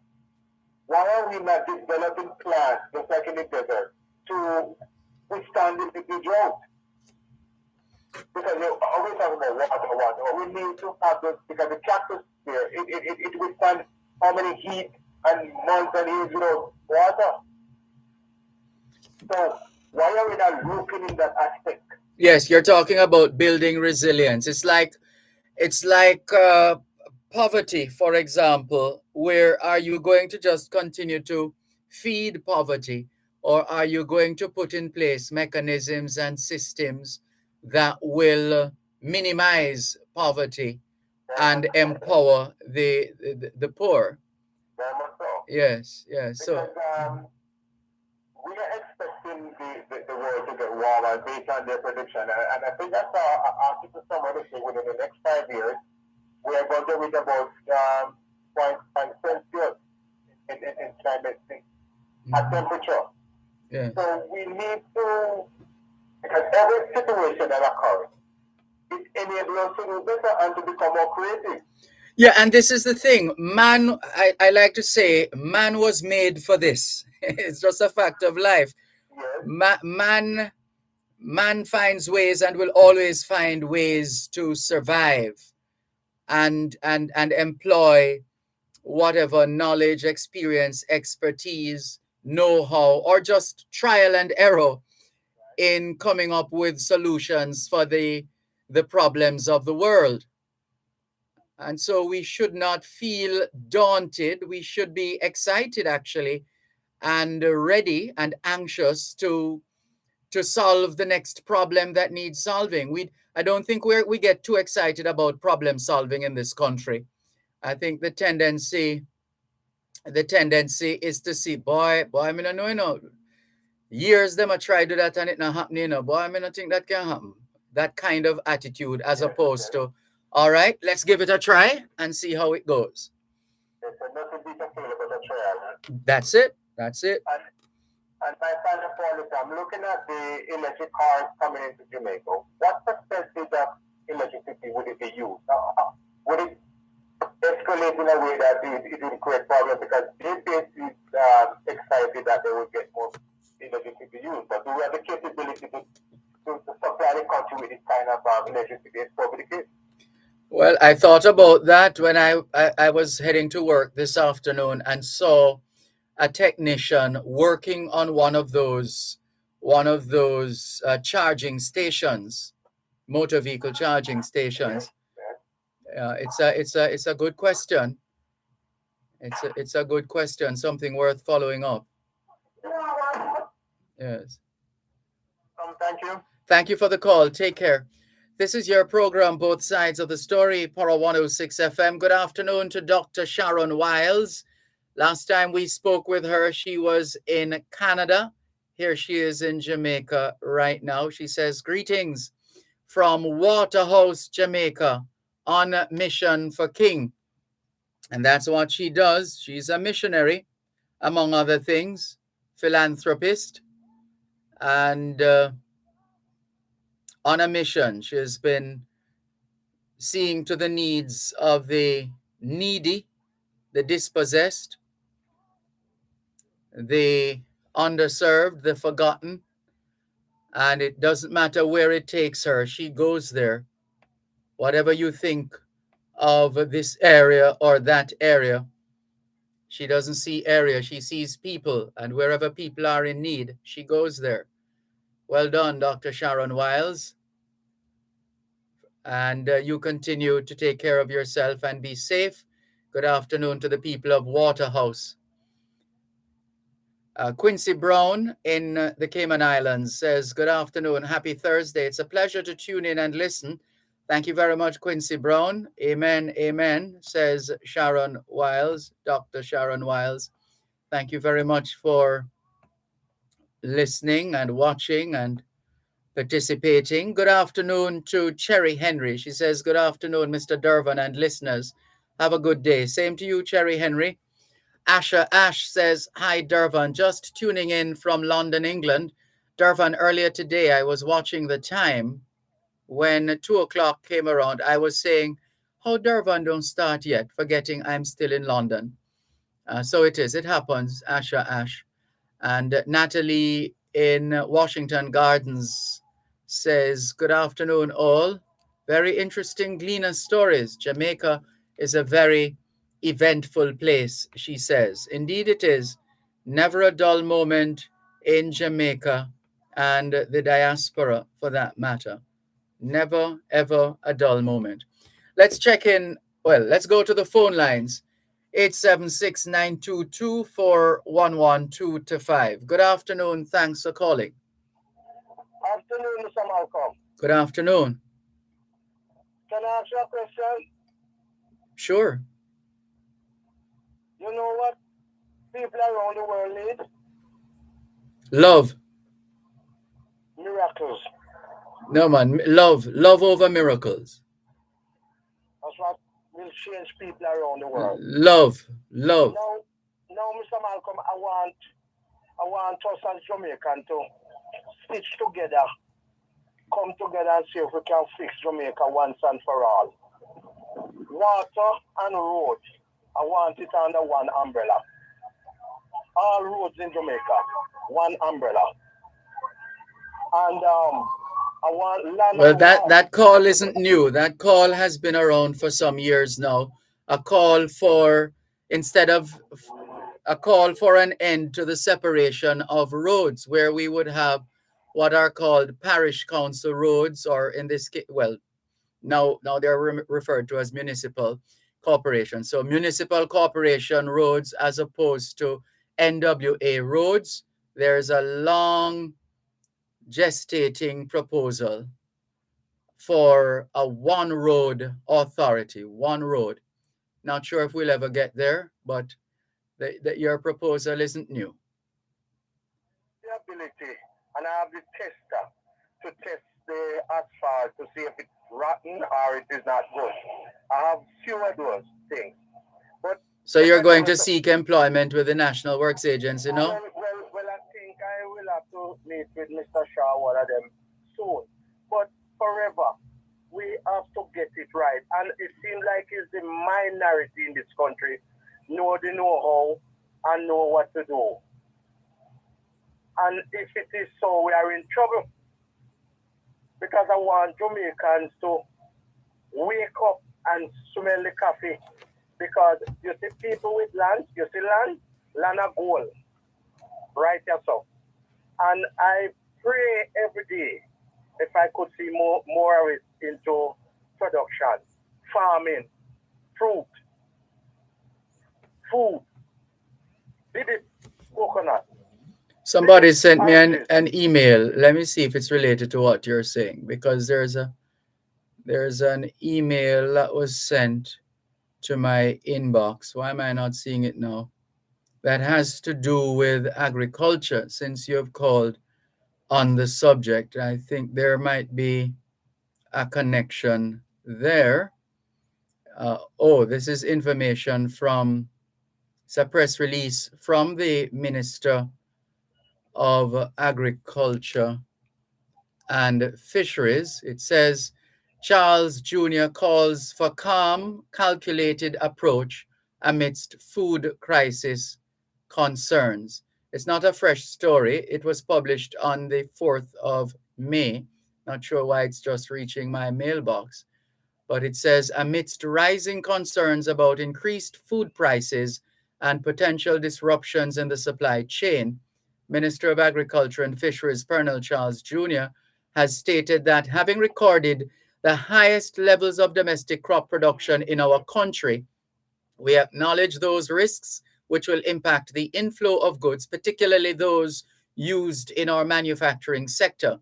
Why are we not developing plants, just like in the desert, to withstand the drought? Because you always talk about water. We need to have those, because the cactus there, it withstands how many heat and months and years without water. So why are we not looking in that aspect? Yes, you're talking about building resilience. It's like poverty, for example. Where are you going to just continue to feed poverty, or are you going to put in place mechanisms and systems that will minimize poverty and empower the poor? Very much so. Yes. Because So we are expecting the world to get warmer based on their prediction. And I think that's our article somewhere to say within the next 5 years, we are going to reach about 0.5 Celsius in climate at temperature. yeah. So we need to, because every situation that occurs, it enables us to do better and to become more creative. Yeah, and this is the thing. Man, I like to say, man was made for this. It's just a fact of life. Yes. Man finds ways and will always find ways to survive and employ whatever knowledge, experience, expertise, know-how, or just trial and error in coming up with solutions for the problems of the world. And so we should not feel daunted. We should be excited, actually, and ready and anxious to solve the next problem that needs solving. I don't think we get too excited about problem solving in this country. I think the tendency is to see, boy, I mean, I know, years them I try to do that and it not happening, boy, I mean, I think that can happen. That kind of attitude, as opposed to, all right, let's give it a try and see how it goes. That's it. And my final point is, I'm looking at the electric cars coming into Jamaica. What percentage of electricity would it be used? Would it escalate in a way that it would create problems? Because they is excited that they will get more electricity used. But do we have the capability to supply the country with this kind of electricity? It's probably the case. Well, I thought about that when I was heading to work this afternoon and saw a technician working on one of those charging stations, motor vehicle charging stations. It's a good question. It's a good question, something worth following up. Yes. Thank you. Thank you for the call. Take care. This is your program, Both Sides of the Story, Para 106 FM. Good afternoon to Dr. Sharon Wiles. Last time we spoke with her, she was in Canada. Here she is in Jamaica right now. She says, greetings from Waterhouse, Jamaica, on a mission for King. And that's what she does. She's a missionary, among other things, philanthropist, and on a mission. She has been seeing to the needs of the needy, the dispossessed, the underserved, the forgotten. And it doesn't matter where it takes her, she goes there Whatever you think of this area or that area, she doesn't see area, she sees people. And wherever people are in need, she goes there. Well done, Dr. Sharon Wiles. And you continue to take care of yourself and be safe. Good afternoon to the people of Waterhouse. Quincy Brown in the Cayman Islands says, good afternoon, happy Thursday. It's a pleasure to tune in and listen. Thank you very much, Quincy Brown. Amen, amen, says Sharon Wiles, Dr. Sharon Wiles. Thank you very much for listening and watching and participating. Good afternoon to Cherry Henry. She says, good afternoon, Mr. Dervan and listeners. Have a good day. Same to you, Cherry Henry. Asha Ash says, hi, Dervan. Just tuning in from London, England. Dervan, earlier today, I was watching the time. When 2 o'clock came around, I was saying, how Dervan don't start yet, forgetting I'm still in London. So it is. It happens, Asha Ash. And Natalie in Washington Gardens says, good afternoon, all. Very interesting Gleaner stories. Jamaica is a very eventful place, she says. Indeed, it is. Never a dull moment in Jamaica and the diaspora for that matter. Never, ever a dull moment. Let's check in. Well, let's go to the phone lines. 876-922-4112 Good afternoon. Thanks for calling. Afternoon, Mr. Malcolm. Good afternoon. Can I ask you a question? Sure. You know what people around the world need? Love. Miracles. No, man. Love. Love over miracles. That's what will change people around the world. Love. Love. Now, Mr. Malcolm, I want us as Jamaicans to stitch together, come together and see if we can fix Jamaica once and for all. Water and road, I want it under one umbrella. All roads in Jamaica, one umbrella. And I want land. Well, that call isn't new. That call has been around for some years now. A call for, instead of a call for an end to the separation of roads, where we would have what are called parish council roads, or in this case, well, now they're referred to as municipal corporations. So municipal corporation roads as opposed to NWA roads. There's a long gestating proposal for a one road authority, one road. Not sure if we'll ever get there, but your proposal isn't new. The ability, and I have the tester to test the asphalt to see if it's rotten or it is not good. I have few of those things. But so you're going to seek employment with the National Works Agency, no? Well, I think I will have to meet with Mr. Shaw, one of them, soon. But forever, we have to get it right. And it seems like it's the minority in this country know the know-how and know what to do. And if it is so, we are in trouble. Because I want Jamaicans to wake up and smell the coffee. Because you see people with land, you see land of gold. Right yourself. And I pray every day if I could see more of it into production, farming, fruit, food, baby coconut. Somebody sent me an email. Let me see if it's related to what you're saying, because there's an email that was sent to my inbox. Why am I not seeing it now? That has to do with agriculture. Since you have called on the subject, I think there might be a connection there. This is information from, it's a press release from the Minister of Agriculture and Fisheries. It says, Charles Jr. calls for calm, calculated approach amidst food crisis concerns. It's not a fresh story. It was published on the 4th of May. Not sure why it's just reaching my mailbox. But it says, amidst rising concerns about increased food prices and potential disruptions in the supply chain, Minister of Agriculture and Fisheries Pernell Charles Jr. has stated that having recorded the highest levels of domestic crop production in our country, we acknowledge those risks which will impact the inflow of goods, particularly those used in our manufacturing sector.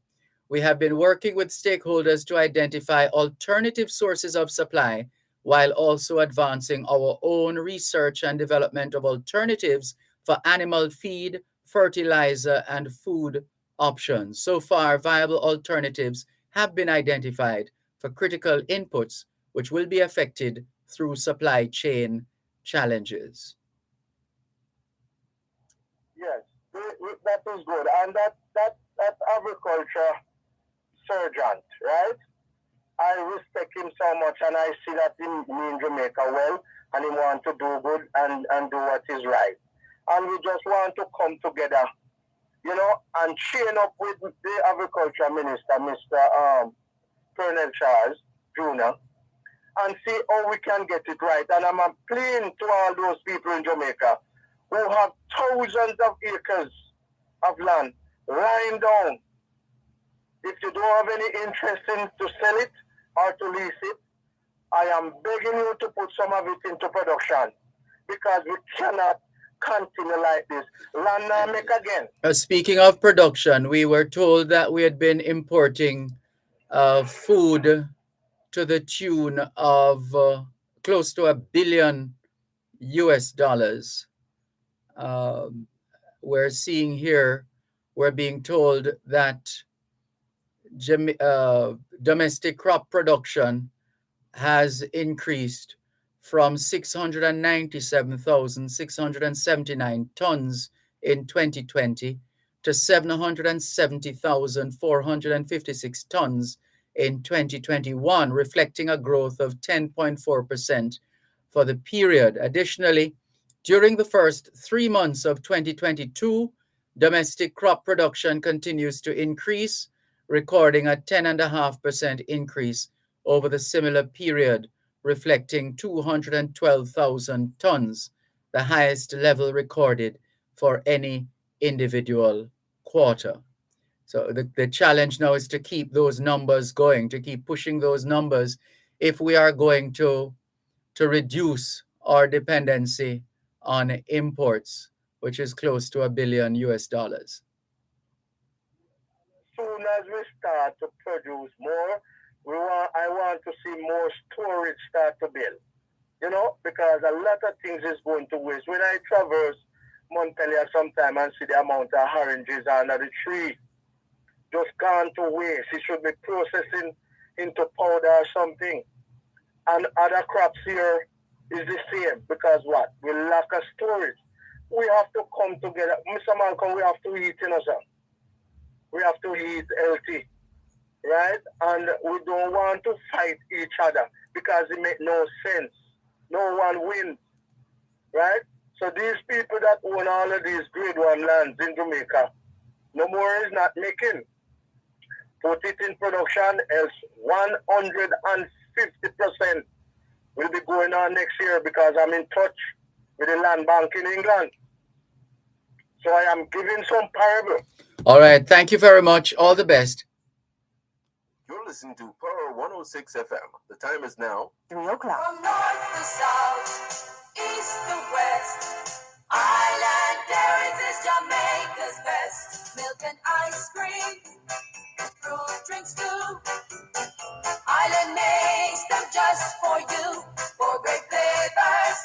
We have been working with stakeholders to identify alternative sources of supply while also advancing our own research and development of alternatives for animal feed, fertilizer, and food options. So far, viable alternatives have been identified for critical inputs, which will be affected through supply chain challenges. Yes, that is good. And that agriculture sergeant, right? I respect him so much, and I see that he mean Jamaica well, and he want to do good and do what is right. And we just want to come together, and chain up with the agriculture minister, Mr. Pernell Charles Jr., and see how we can get it right. And I'm appealing to all those people in Jamaica who have thousands of acres of land lying down. If you don't have any interest in to sell it or to lease it, I am begging you to put some of it into production, because we cannot continue like this. Land now make again. Speaking of production, we were told that we had been importing food to the tune of close to $1 billion US. We're seeing here, we're being told that domestic crop production has increased from 697,679 tons in 2020 to 770,456 tons in 2021, reflecting a growth of 10.4% for the period. Additionally, during the first 3 months of 2022, domestic crop production continues to increase, recording a 10.5% increase over the similar period, reflecting 212,000 tons, the highest level recorded for any individual quarter. So the challenge now is to keep those numbers going, to keep pushing those numbers if we are going to reduce our dependency on imports, which is close to $1 billion US. Soon as we start to produce more, I want to see more storage start to build. Because a lot of things is going to waste. When I traverse Montpellier sometime and see the amount of oranges under the tree, just gone to waste. It should be processing into powder or something. And other crops here is the same, because what? We lack of storage. We have to come together. Mr. Malcolm, we have to eat, sir. We have to eat healthy, right? And we don't want to fight each other, because it makes no sense. No one wins, right? So these people that own all of these grade one lands in Jamaica, no more is not making. Put it in production, else 150% will be going on next year, because I'm in touch with the land bank in England. So I am giving some parable. All right. Thank you very much. All the best. You're listening to Pearl 106 FM. The time is now 3 o'clock. From north to south, east to west, Island Dairies is Jamaica's best. Milk and ice cream, fruit drinks too. Island makes them just for you, for great flavors,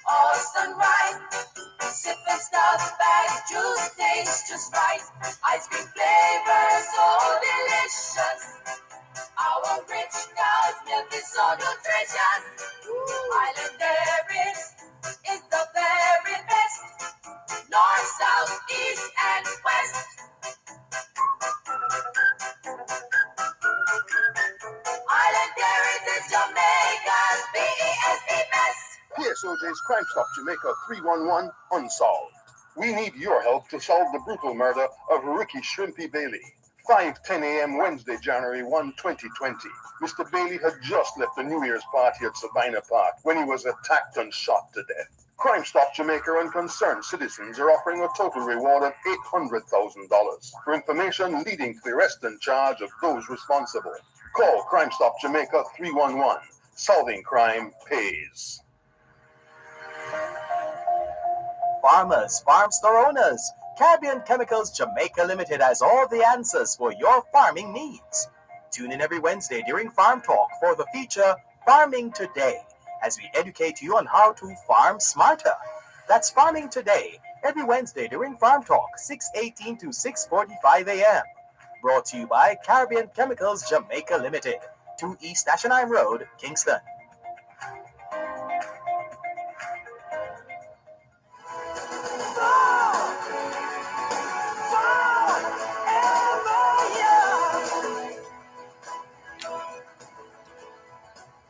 all sunrise. Sip and stuff bag juice tastes just right. Ice cream flavors so delicious. Our rich cow's milk is so nutritious. Island Dairies is the very best. North, south, east, and west. Island Dairies is Jamaica's BEST best. PSOJ's Crime Stop Jamaica 311 unsolved. We need your help to solve the brutal murder of Ricky Shrimpy Bailey. 5:10 a.m. Wednesday, January 1, 2020. Mr. Bailey had just left a New Year's party at Sabina Park when he was attacked and shot to death. Crime Stop Jamaica and concerned citizens are offering a total reward of $800,000 for information leading to the arrest and charge of those responsible. Call Crime Stop Jamaica 311. Solving crime pays. Farmers, farm store owners, Caribbean Chemicals Jamaica Limited has all the answers for your farming needs. Tune in every Wednesday during Farm Talk for the feature Farming Today, as we educate you on how to farm smarter. That's Farming Today, every Wednesday during Farm Talk, 6:18 to 6:45 a.m. Brought to you by Caribbean Chemicals Jamaica Limited, 2 East Ashenheim Road, Kingston.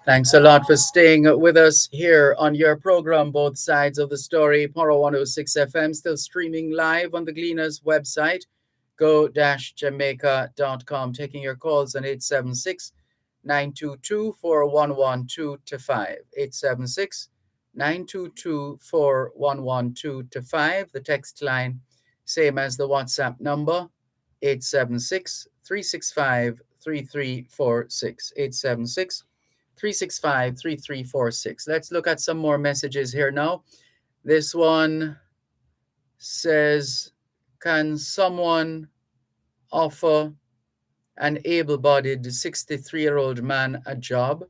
Thanks a lot for staying with us here on your program, Both Sides of the Story, Poro 106 FM, still streaming live on the Gleaners website, go-jamaica.com, taking your calls on 876-922-4112-5, 876-922-4112-5, the text line, same as the WhatsApp number, 876-365-3346, 876-365-3346. Let's look at some more messages here now. This one says, can someone offer an able-bodied 63-year-old man a job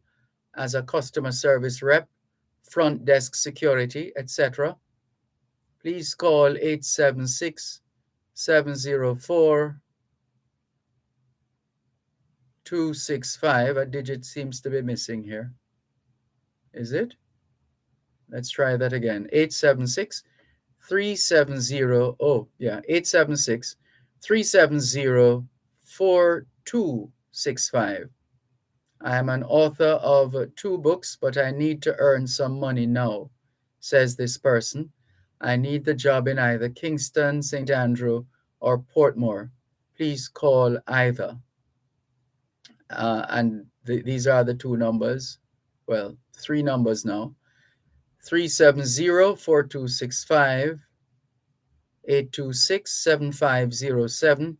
as a customer service rep, front desk security, etc.? Please call 876-704-265. A digit seems to be missing here. Is it? Let's try that again. 876-370, 876-370-4265. I am an author of 2 books, but I need to earn some money now, says this person. I need the job in either Kingston, St. Andrew, or Portmore. Please call either. And these are the 2 numbers. Well, 3 numbers now. 370-4265, 826-7507,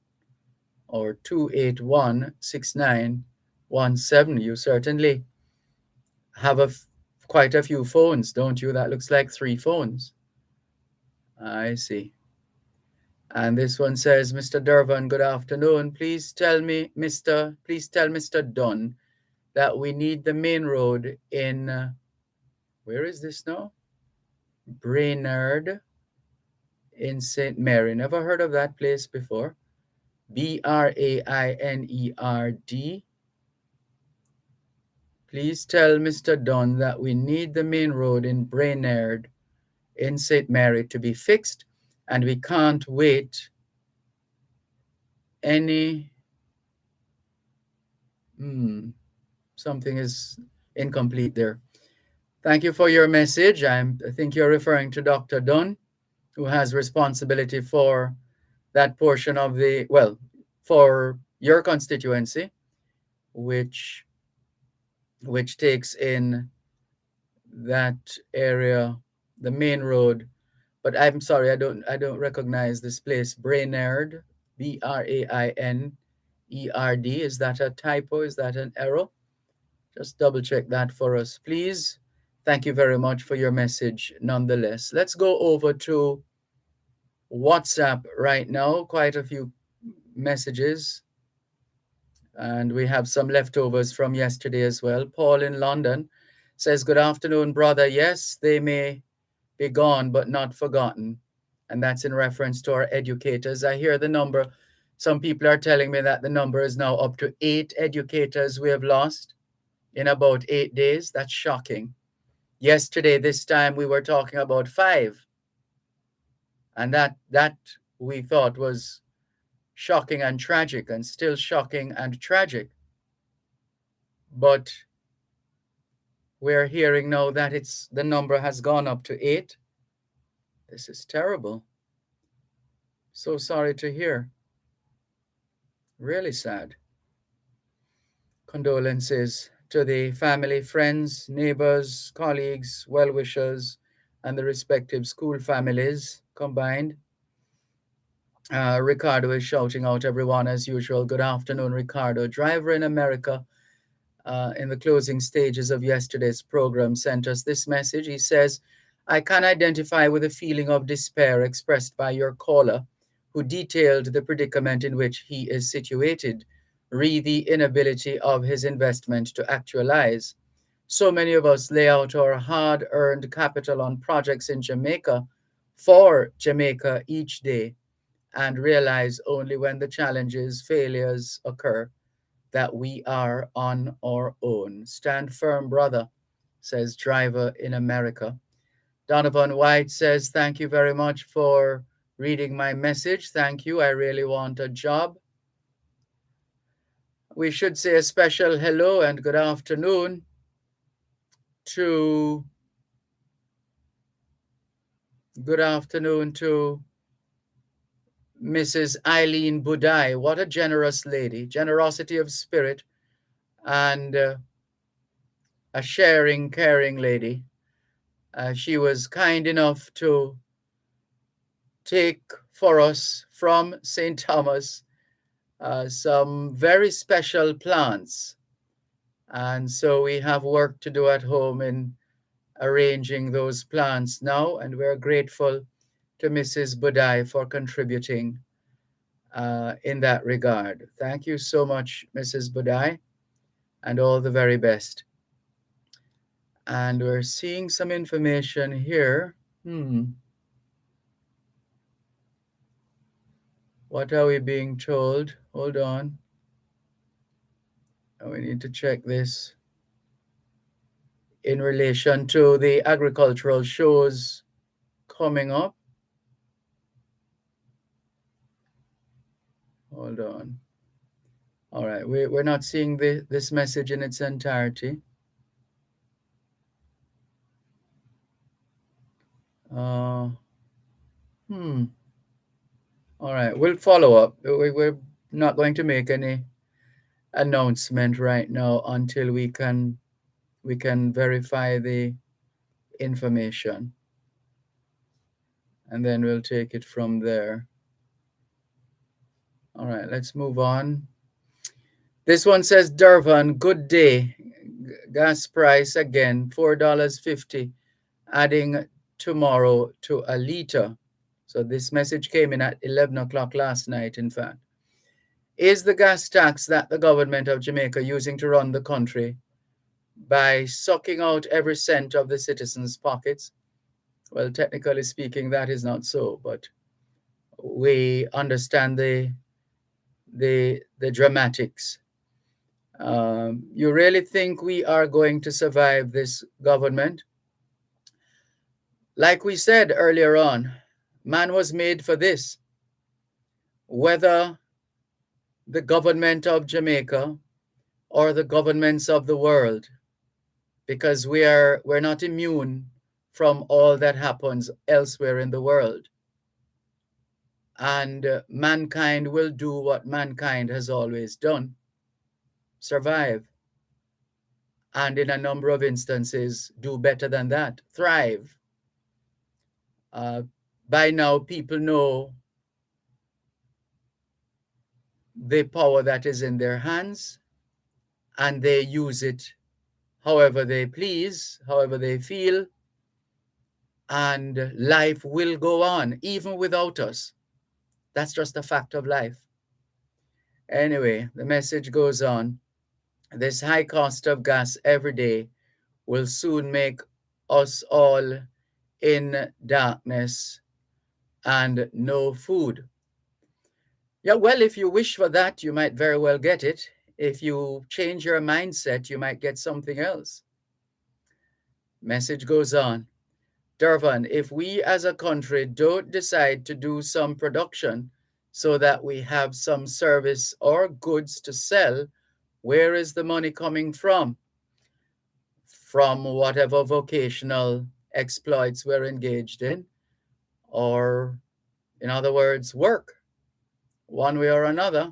or 281-6917. You certainly have quite a few phones, don't you? That looks like 3 phones. I see. And this one says, Mr. Dervan, good afternoon. Please tell Mr. Dunn that we need the main road in, where is this now? Brainerd in St. Mary. Never heard of that place before. Brainerd. Please tell Mr. Dunn that we need the main road in Brainerd in St. Mary to be fixed, and we can't wait any... something is incomplete there. Thank you for your message. I think you're referring to Dr. Dunn, who has responsibility for that portion of the, well, for your constituency, which takes in that area, the main road. But I'm sorry, I don't recognize this place. Brainerd, Brainerd. Is that a typo? Is that an error? Just double check that for us, please. Thank you very much for your message nonetheless. Let's go over to WhatsApp right now. Quite a few messages. And we have some leftovers from yesterday as well. Paul in London says, good afternoon, brother. Yes, they may be gone, but not forgotten. And that's in reference to our educators. I hear the number. Some people are telling me that the number is now up to 8 educators we have lost in about 8 days. That's shocking. Yesterday, this time, we were talking about 5. And that we thought was shocking and tragic, and still shocking and tragic. But we're hearing now that the number has gone up to 8. This is terrible. So sorry to hear. Really sad. Condolences to the family, friends, neighbors, colleagues, well wishers, and the respective school families combined. Ricardo is shouting out everyone as usual. Good afternoon, Ricardo. Driver in America, in the closing stages of yesterday's program, sent us this message. He says, I can identify with the feeling of despair expressed by your caller, who detailed the predicament in which he is situated, re the inability of his investment to actualize. So many of us lay out our hard earned capital on projects in Jamaica for Jamaica each day and realize only when the challenges, failures occur that we are on our own. Stand firm, brother, says Driver in America. Donovan White says, thank you very much for reading my message. Thank you. I really want a job. We should say a special hello and good afternoon to Mrs. Eileen Budai. What a generous lady, generosity of spirit, and a sharing, caring lady. She was kind enough to take for us from St. Thomas some very special plants. And so we have work to do at home in arranging those plants now. And we're grateful to Mrs. Budai for contributing in that regard. Thank you so much, Mrs. Budai, and all the very best. And we're seeing some information here. What are we being told? Hold on. We need to check this in relation to the agricultural shows coming up. Hold on. All right, we're not seeing this message in its entirety. All right, we'll follow up. We're not going to make any announcement right now until we can verify the information, and then we'll take it from there. All right, let's move on. This one says, Dervan, good day. Gas price again, $4.50, adding tomorrow to a liter. So this message came in at 11 o'clock last night, in fact. Is the gas tax that the government of Jamaica using to run the country by sucking out every cent of the citizens' pockets? Well, technically speaking, that is not so, but we understand the dramatics. You really think we are going to survive this government? Like we said earlier on, man was made for this. Whether the government of Jamaica or the governments of the world, because we're not immune from all that happens elsewhere in the world. And mankind will do what mankind has always done: survive. And in a number of instances, do better than that, thrive. By now, people know the power that is in their hands, and they use it however they please, however they feel, and life will go on, even without us. That's just a fact of life. Anyway, the message goes on. This high cost of gas every day will soon make us all in darkness and no food. Yeah, well, if you wish for that, you might very well get it. If you change your mindset, you might get something else. Message goes on. Dervan, if we as a country don't decide to do some production so that we have some service or goods to sell, where is the money coming from? From whatever vocational exploits we're engaged in, or in other words, work, one way or another.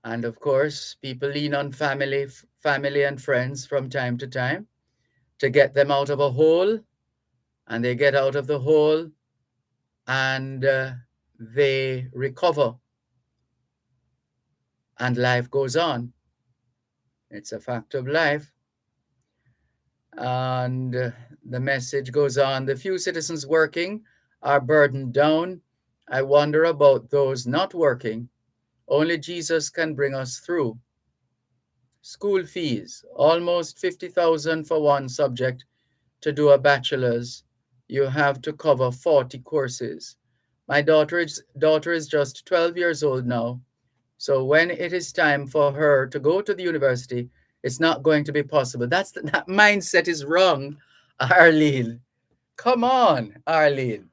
And of course, people lean on family and friends from time to time to get them out of a hole, and they get out of the hole and they recover, and life goes on. It's a fact of life. And the message goes on: the few citizens working are burdened down. I wonder about those not working. Only Jesus can bring us through. School fees, almost 50,000 for one subject. To do a bachelor's, you have to cover 40 courses. My daughter is just 12 years old now. So when it is time for her to go to the university, it's not going to be possible. That mindset is wrong, Arlene. Come on, Arlene.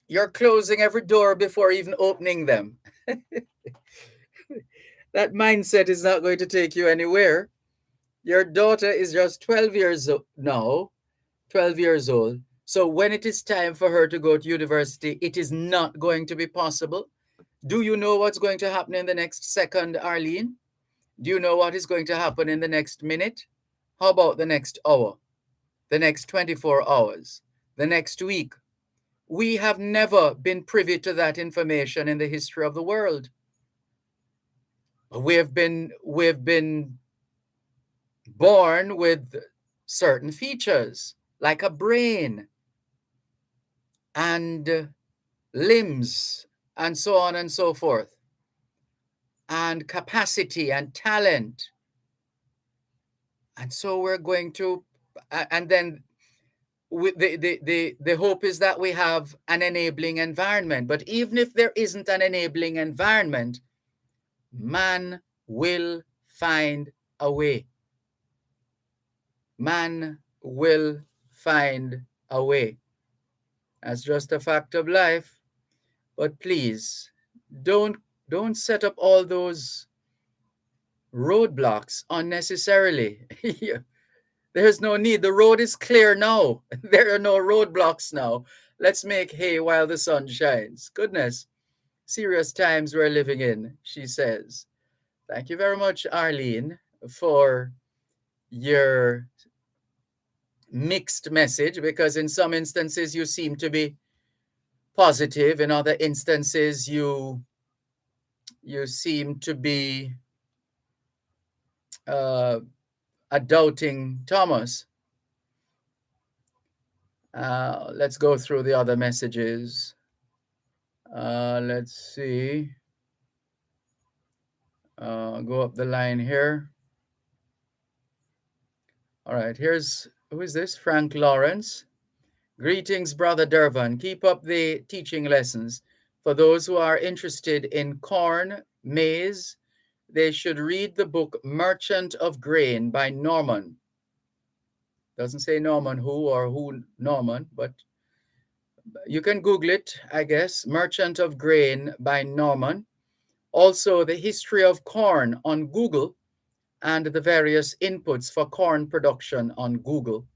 You're closing every door before even opening them. That mindset is not going to take you anywhere. Your daughter is just 12 years old now, 12 years old. So when it is time for her to go to university, it is not going to be possible. Do you know what's going to happen in the next second, Arlene? Do you know what is going to happen in the next minute? How about the next hour? The next 24 hours? The next week? We have never been privy to that information in the history of the world. We've been born with certain features, like a brain and limbs and so on and so forth, and capacity and talent. And so we're going to, and then the hope is that we have an enabling environment. But even if there isn't an enabling environment, man will find a way. Man will find a way. That's just a fact of life. But please, don't set up all those roadblocks unnecessarily. There's no need. The road is clear now. There are no roadblocks now. Let's make hay while the sun shines. Goodness, serious times we're living in, she says. Thank you very much, Arlene, for your mixed message, because in some instances you seem to be positive. In other instances, you seem to be a doubting Thomas. Let's go through the other messages. Let's see. Go up the line here. All right, who is this? Frank Lawrence. Greetings, Brother Dervan. Keep up the teaching lessons. For those who are interested in corn, maize, they should read the book Merchant of Grain by Norman. Doesn't say Norman who or who Norman, but you can Google it, I guess. Merchant of Grain by Norman. Also, the history of corn on Google and the various inputs for corn production on Google.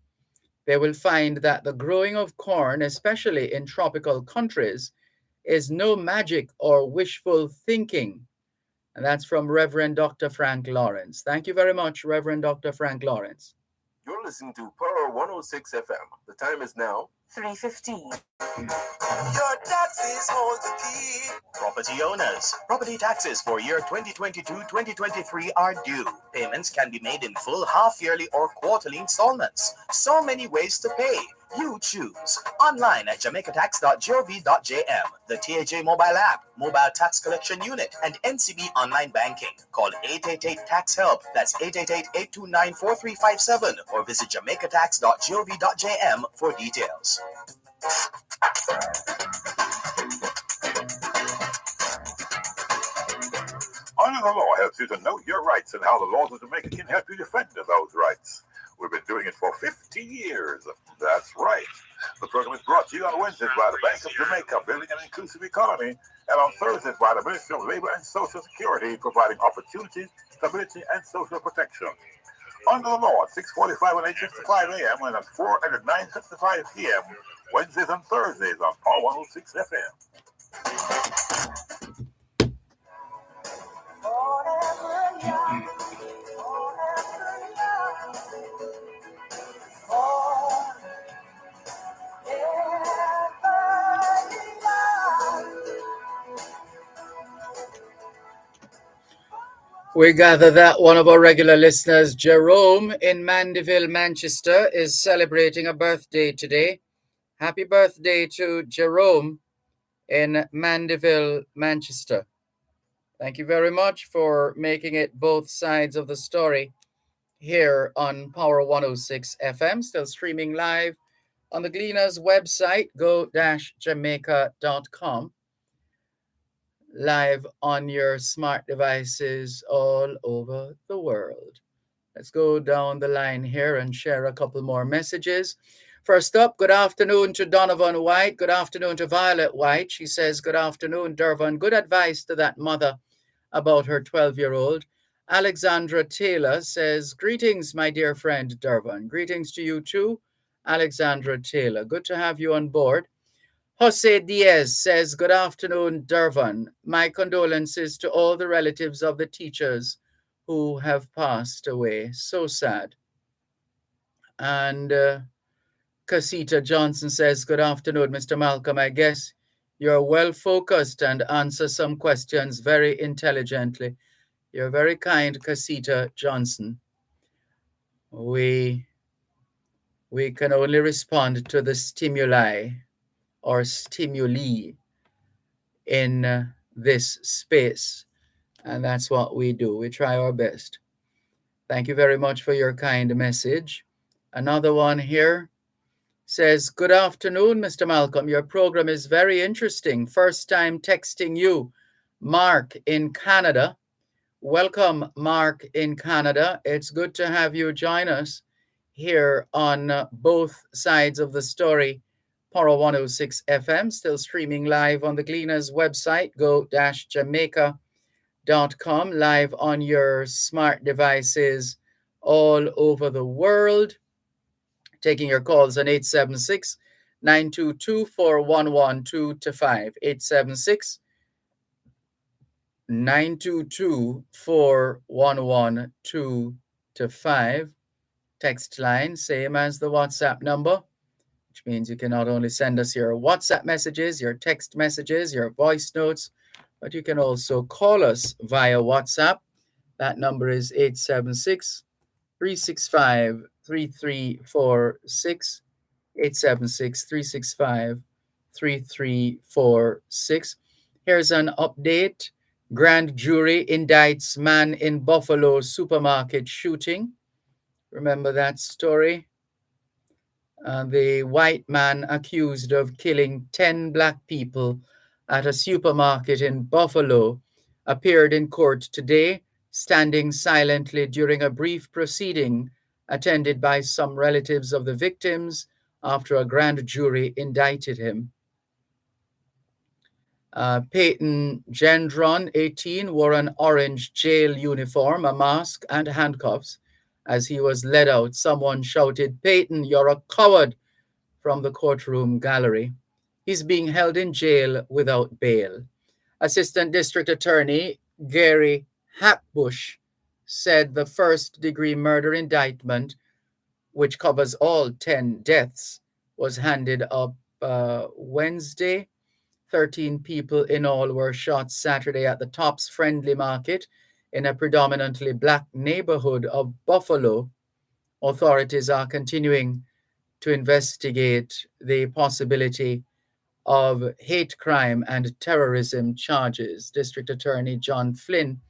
They will find that the growing of corn, especially in tropical countries, is no magic or wishful thinking. And that's from Reverend Dr. Frank Lawrence. Thank you very much, Reverend Dr. Frank Lawrence. You're listening to Pearl 106 FM. The time is now 3:15. Your taxes hold the key. Property owners, property taxes for year 2022-2023 are due. Payments can be made in full, half-yearly or quarterly installments. So many ways to pay. You choose. Online at jamaicatax.gov.jm, the TAJ mobile app, mobile tax collection unit, and NCB online banking. Call 888-TAX-HELP. That's 888-829-4357, or visit jamaicatax.gov.jm for details. Under the Law helps you to know your rights and how the laws of Jamaica can help you defend those rights. We've been doing it for 50 years. That's right. The program is brought to you on Wednesdays by the Bank of Jamaica, Building an Inclusive Economy, and on Thursdays by the Ministry of Labor and Social Security, providing opportunity, stability, and social protection. Under the Law at 6:45 and 8:55 a.m. and at 4 and at 9:55 p.m. Wednesdays and Thursdays on Power 106 FM. We gather that one of our regular listeners, Jerome in Mandeville, Manchester, is celebrating a birthday today. Happy birthday to Jerome in Mandeville, Manchester. Thank you very much for making it both sides of the story here on Power 106 FM, still streaming live on the Gleaners website, go-jamaica.com, live on your smart devices all over the world. Let's go down the line here and share a couple more messages. First up, good afternoon to Donovan White. Good afternoon to Violet White. She says, good afternoon, Dervan. Good advice to that mother about her 12-year-old. Alexandra Taylor says, greetings, my dear friend Dervan. Greetings to you too, Alexandra Taylor. Good to have you on board. Jose Diaz says, good afternoon, Dervan. My condolences to all the relatives of the teachers who have passed away. So sad. And Casita Johnson says, good afternoon, Mr. Malcolm. I guess you're well focused and answer some questions very intelligently. You're very kind, Casita Johnson. We can only respond to the stimuli or stimuli in this space. And that's what we do. We try our best. Thank you very much for your kind message. Another one here says, good afternoon, Mr. Malcolm. Your program is very interesting. First time texting you, Mark in Canada. Welcome, Mark in Canada. It's good to have you join us here on both sides of the story. Power 106 FM, still streaming live on the Gleaners website, go-jamaica.com, live on your smart devices all over the world. Taking your calls on 876-922-4112-5, 876-922-4112-5. Text line, same as the WhatsApp number, which means you can not only send us your WhatsApp messages, your text messages, your voice notes, but you can also call us via WhatsApp. That number is 876-365-3346, 876-365-3346. Here's an update. Grand jury indicts man in Buffalo supermarket shooting. Remember that story? The white man accused of killing 10 black people at a supermarket in Buffalo appeared in court today, standing silently during a brief proceeding attended by some relatives of the victims after a grand jury indicted him. Peyton Gendron, 18, wore an orange jail uniform, a mask, and handcuffs. As he was led out, someone shouted, "Peyton, you're a coward," from the courtroom gallery. He's being held in jail without bail. Assistant District Attorney Gary Hackbush said the first-degree murder indictment, which covers all 10 deaths, was handed up Wednesday. 13 people in all were shot Saturday at the Tops Friendly Market in a predominantly black neighborhood of Buffalo. Authorities are continuing to investigate the possibility of hate crime and terrorism charges. District Attorney John Flynn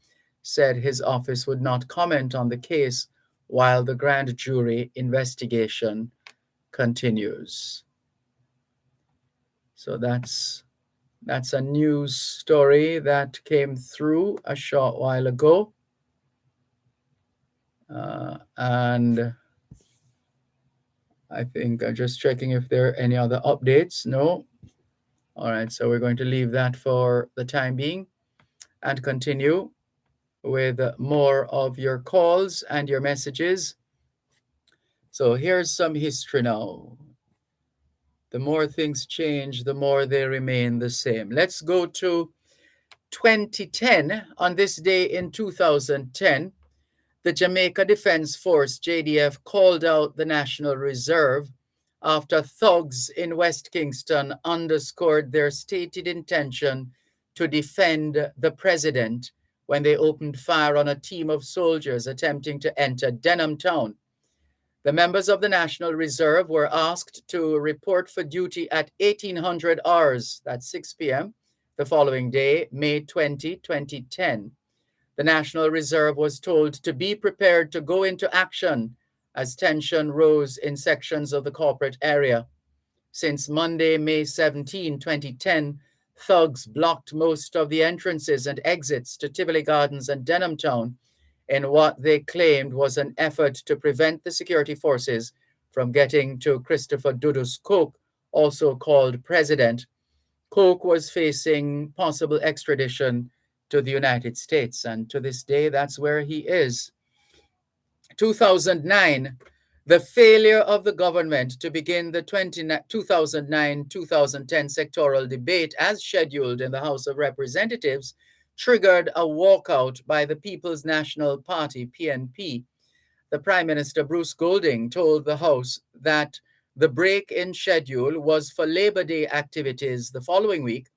said his office would not comment on the case while the grand jury investigation continues. So that's a news story that came through a short while ago. And I think I'm just checking if there are any other updates. No. All right, so we're going to leave that for the time being and continue with more of your calls and your messages. So here's some history now. The more things change, the more they remain the same. Let's go to 2010. On this day in 2010, the Jamaica Defense Force, JDF, called out the National Reserve after thugs in West Kingston underscored their stated intention to defend the president when they opened fire on a team of soldiers attempting to enter Denham Town. The members of the National Reserve were asked to report for duty at 1800 hours, that's 6 p.m., the following day, May 20, 2010. The National Reserve was told to be prepared to go into action as tension rose in sections of the corporate area. Since Monday, May 17, 2010, thugs blocked most of the entrances and exits to Tivoli Gardens and Denham Town in what they claimed was an effort to prevent the security forces from getting to Christopher Dudus Coke, also called President. Coke was facing possible extradition to the United States, and to this day, that's where he is. 2009, the failure of the government to begin the 2009-2010 sectoral debate as scheduled in the House of Representatives triggered a walkout by the People's National Party, PNP. The Prime Minister, Bruce Golding, told the House that the break in schedule was for Labor Day activities the following week,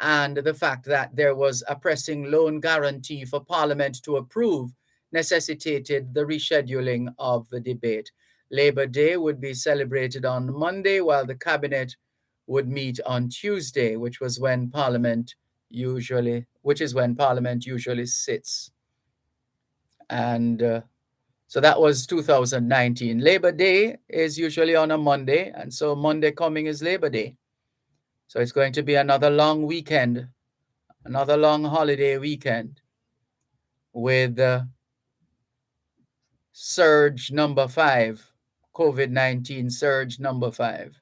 and the fact that there was a pressing loan guarantee for Parliament to approve necessitated the rescheduling of the debate. Labor Day would be celebrated on Monday, while the Cabinet would meet on Tuesday, which is when Parliament usually sits. And so that was 2019. Labor Day is usually on a Monday, and so Monday coming is Labor Day. So it's going to be another long weekend, another long holiday weekend with surge number 5, COVID-19 surge number 5.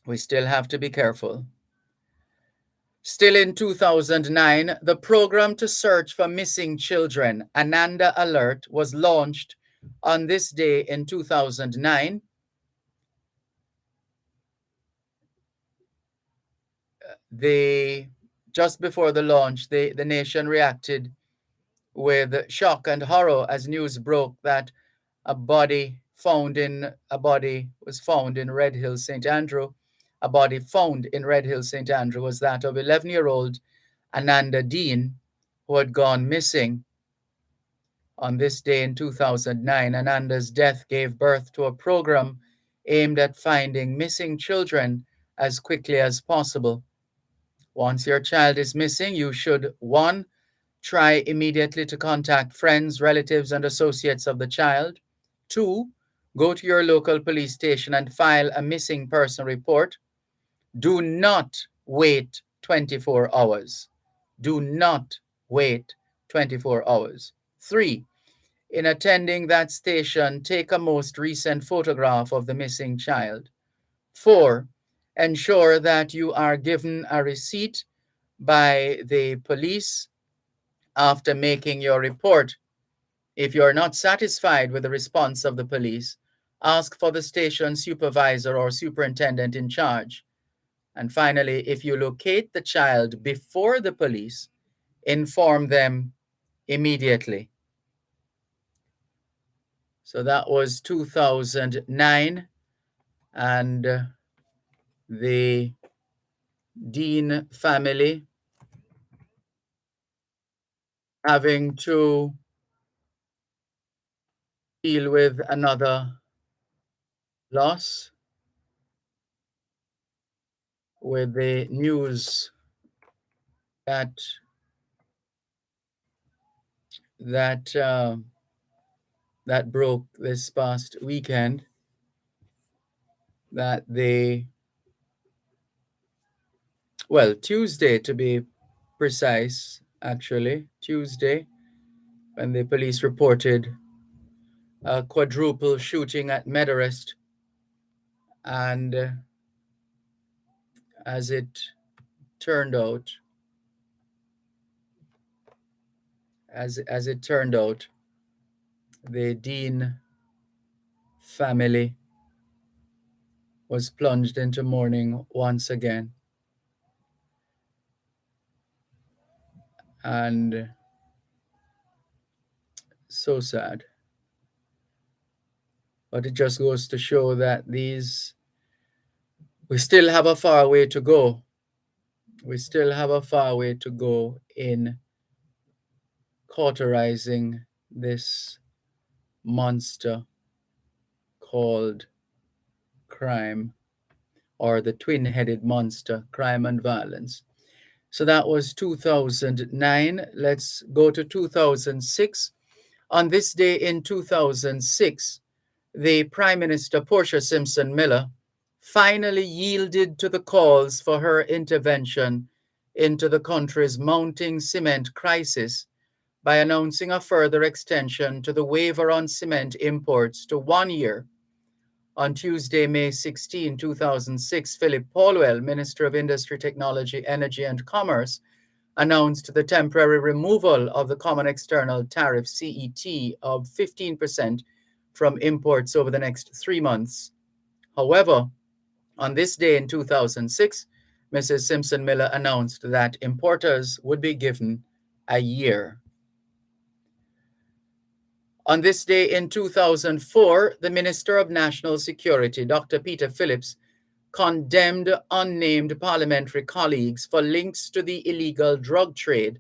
We still have to be careful. Still in 2009, the program to search for missing children, Ananda Alert, was launched on this day in 2009. Just before the launch, the nation reacted with shock and horror as news broke that a body was found in Red Hill, St. Andrew. A body found in Red Hill, St. Andrew was that of 11-year-old Ananda Dean, who had gone missing. On this day in 2009, Ananda's death gave birth to a program aimed at finding missing children as quickly as possible. Once your child is missing, you should, 1, try immediately to contact friends, relatives, and associates of the child. 2, go to your local police station and file a missing person report. Do not wait 24 hours. Do not wait 24 hours. 3, in attending that station, take a most recent photograph of the missing child. 4, ensure that you are given a receipt by the police after making your report. If you are not satisfied with the response of the police, ask for the station supervisor or superintendent in charge. And finally, if you locate the child before the police, inform them immediately. So that was 2009, and the Dean family having to deal with another loss with the news that broke this past weekend, that Tuesday to be precise, actually, Tuesday, when the police reported a quadruple shooting at Medarest, and as it turned out, the Dean family was plunged into mourning once again. And so sad. But it just goes to show that we still have a far way to go. We still have a far way to go in cauterizing this monster called crime, or the twin-headed monster, crime and violence. So that was 2009. Let's go to 2006. On this day in 2006, the Prime Minister, Portia Simpson Miller, finally yielded to the calls for her intervention into the country's mounting cement crisis by announcing a further extension to the waiver on cement imports to 1 year. On Tuesday, May 16, 2006, Philip Paulwell, Minister of Industry, Technology, Energy and Commerce, announced the temporary removal of the Common External Tariff CET of 15% from imports over the next 3 months. However, on this day in 2006, Mrs. Simpson Miller announced that importers would be given a year. On this day in 2004, the Minister of National Security, Dr. Peter Phillips, condemned unnamed parliamentary colleagues for links to the illegal drug trade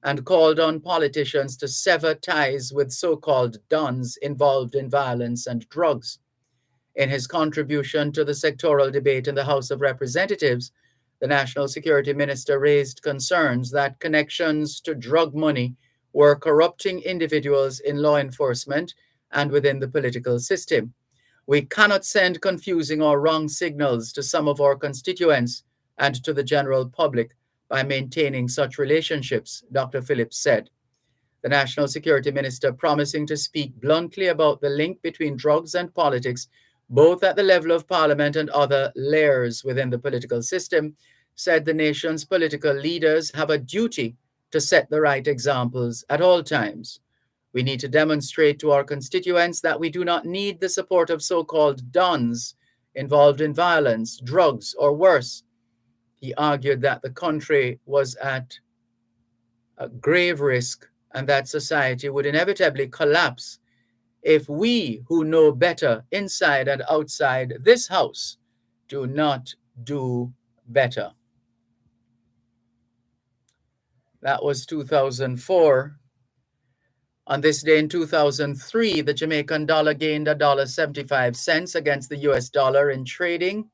and called on politicians to sever ties with so-called dons involved in violence and drugs. In his contribution to the sectoral debate in the House of Representatives, the National Security Minister raised concerns that connections to drug money were corrupting individuals in law enforcement and within the political system. We cannot send confusing or wrong signals to some of our constituents and to the general public by maintaining such relationships, Dr. Phillips said. The National Security Minister, promising to speak bluntly about the link between drugs and politics, both at the level of Parliament and other layers within the political system, said the nation's political leaders have a duty to set the right examples at all times. We need to demonstrate to our constituents that we do not need the support of so-called dons involved in violence, drugs, or worse. He argued that the country was at a grave risk and that society would inevitably collapse if we who know better inside and outside this house do not do better. That was 2004. On this day in 2003, the Jamaican dollar gained $1.75 against the US dollar in trading.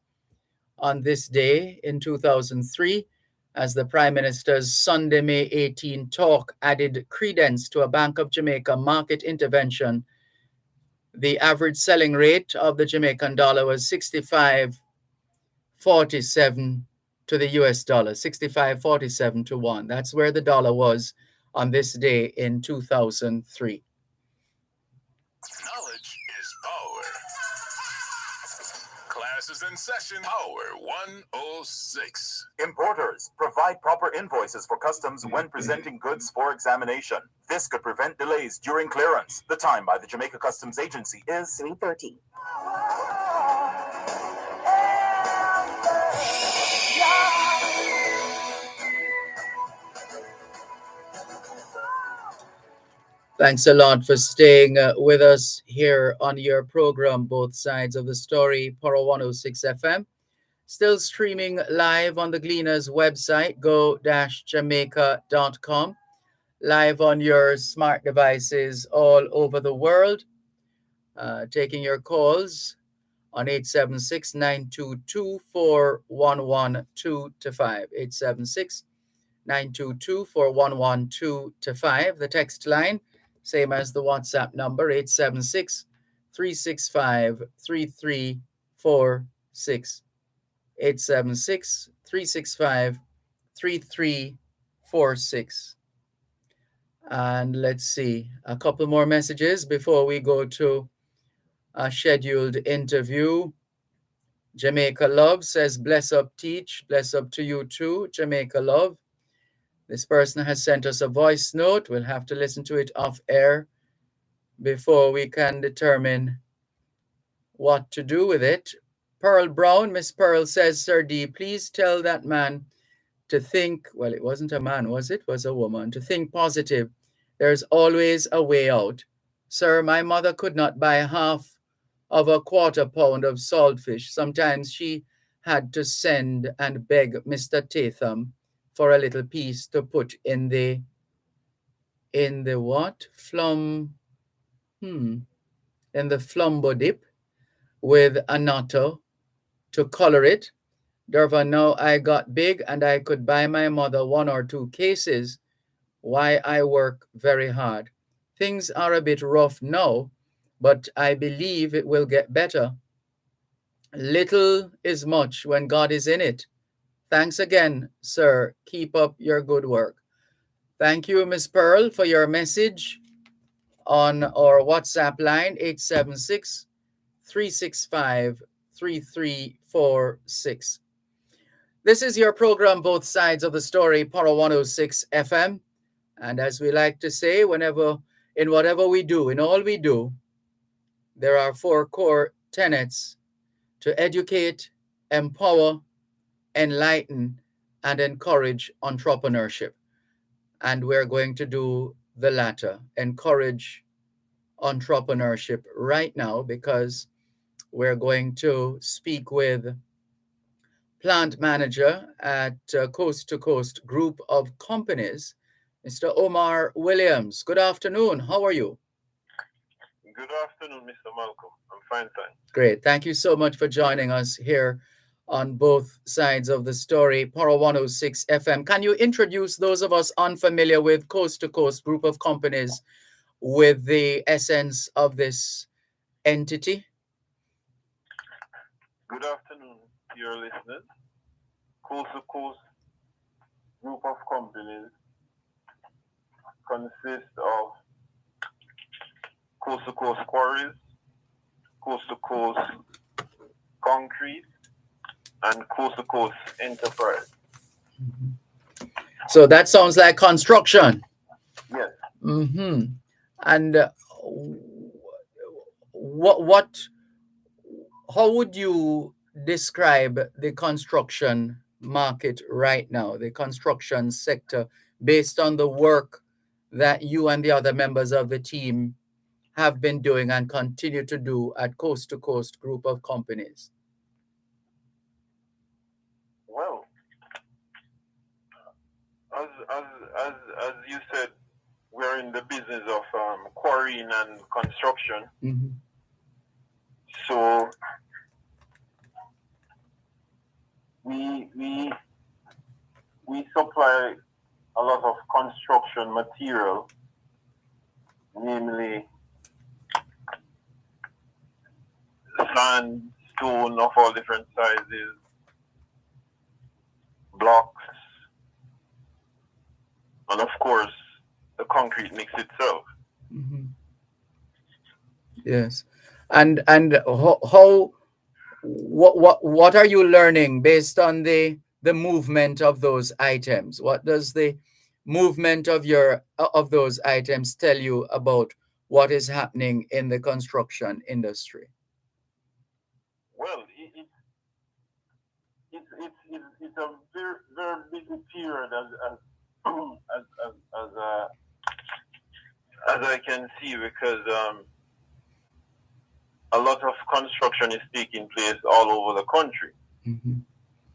On this day in 2003, as the Prime Minister's Sunday, May 18 talk added credence to a Bank of Jamaica market intervention, the average selling rate of the Jamaican dollar was 65.47 to the US dollar, 65.47 to 1. That's where the dollar was on this day in 2003. Knowledge is power. Class is in session. Power 106. Importers, provide proper invoices for customs when presenting goods for examination. This could prevent delays during clearance. The time by the Jamaica Customs Agency is 3:30. Thanks a lot for staying with us here on your program, Both Sides of the Story, Power 106 FM. Still streaming live on the Gleaners website, go-jamaica.com. Live on your smart devices all over the world. Taking your calls on 876-922-4112-5. 876-922-4112-5. The text line, same as the WhatsApp number, 876-365-3346. 876-365-3346. And let's see, a couple more messages before we go to a scheduled interview. Jamaica Love says, bless up, teach. Bless up to you too, Jamaica Love. This person has sent us a voice note. We'll have to listen to it off air before we can determine what to do with it. Pearl Brown, Miss Pearl says, Sir D, please tell that man to think, well, it wasn't a man, was it? It was a woman. To think positive. There's always a way out. Sir, my mother could not buy half of a quarter pound of saltfish. Sometimes she had to send and beg Mr. Tatham for a little piece to put in the in the what? In the flumbo dip with annatto to color it. Dervan, now I got big and I could buy my mother 1 or 2 cases. Why I work very hard. Things are a bit rough now, but I believe it will get better. Little is much when God is in it. Thanks again, sir. Keep up your good work. Thank you, Miss Pearl, for your message on our WhatsApp line 876 365 3346. This is your program, Both Sides of the Story, Power 106 FM. And as we like to say, in whatever we do, in all we do, there are 4 core tenets: to educate, empower, enlighten, and encourage entrepreneurship. And we're going to do the latter, encourage entrepreneurship right now, because we're going to speak with plant manager at Coast to Coast Group of Companies, Mr. Omar Williams. Good afternoon. How are you? Good afternoon, Mr. Malcolm. I'm fine, thanks. Great. Thank you so much for joining us here on Both Sides of the Story, Power 106 FM. Can you introduce those of us unfamiliar with Coast to Coast Group of Companies with the essence of this entity? Good afternoon, dear listeners. Coast to Coast Group of Companies consists of Coast to Coast Quarries, Coast to Coast Concrete, and Coast to Coast Enterprise. So that sounds like construction. Yes. Mm-hmm. And how would you describe the construction market right now, the construction sector, based on the work that you and the other members of the team have been doing and continue to do at Coast to Coast Group of Companies? Well, as you said, we're in the business of quarrying and construction. Mm-hmm. So we supply a lot of construction material, namely sand, stone of all different sizes, blocks, and of course the concrete mix itself. Mm-hmm. Yes. And what are you learning based on the movement of those items? What does the movement of those items tell you about what is happening in the construction industry? Well, it's a very, very busy period as I can see, because a lot of construction is taking place all over the country. Mm-hmm.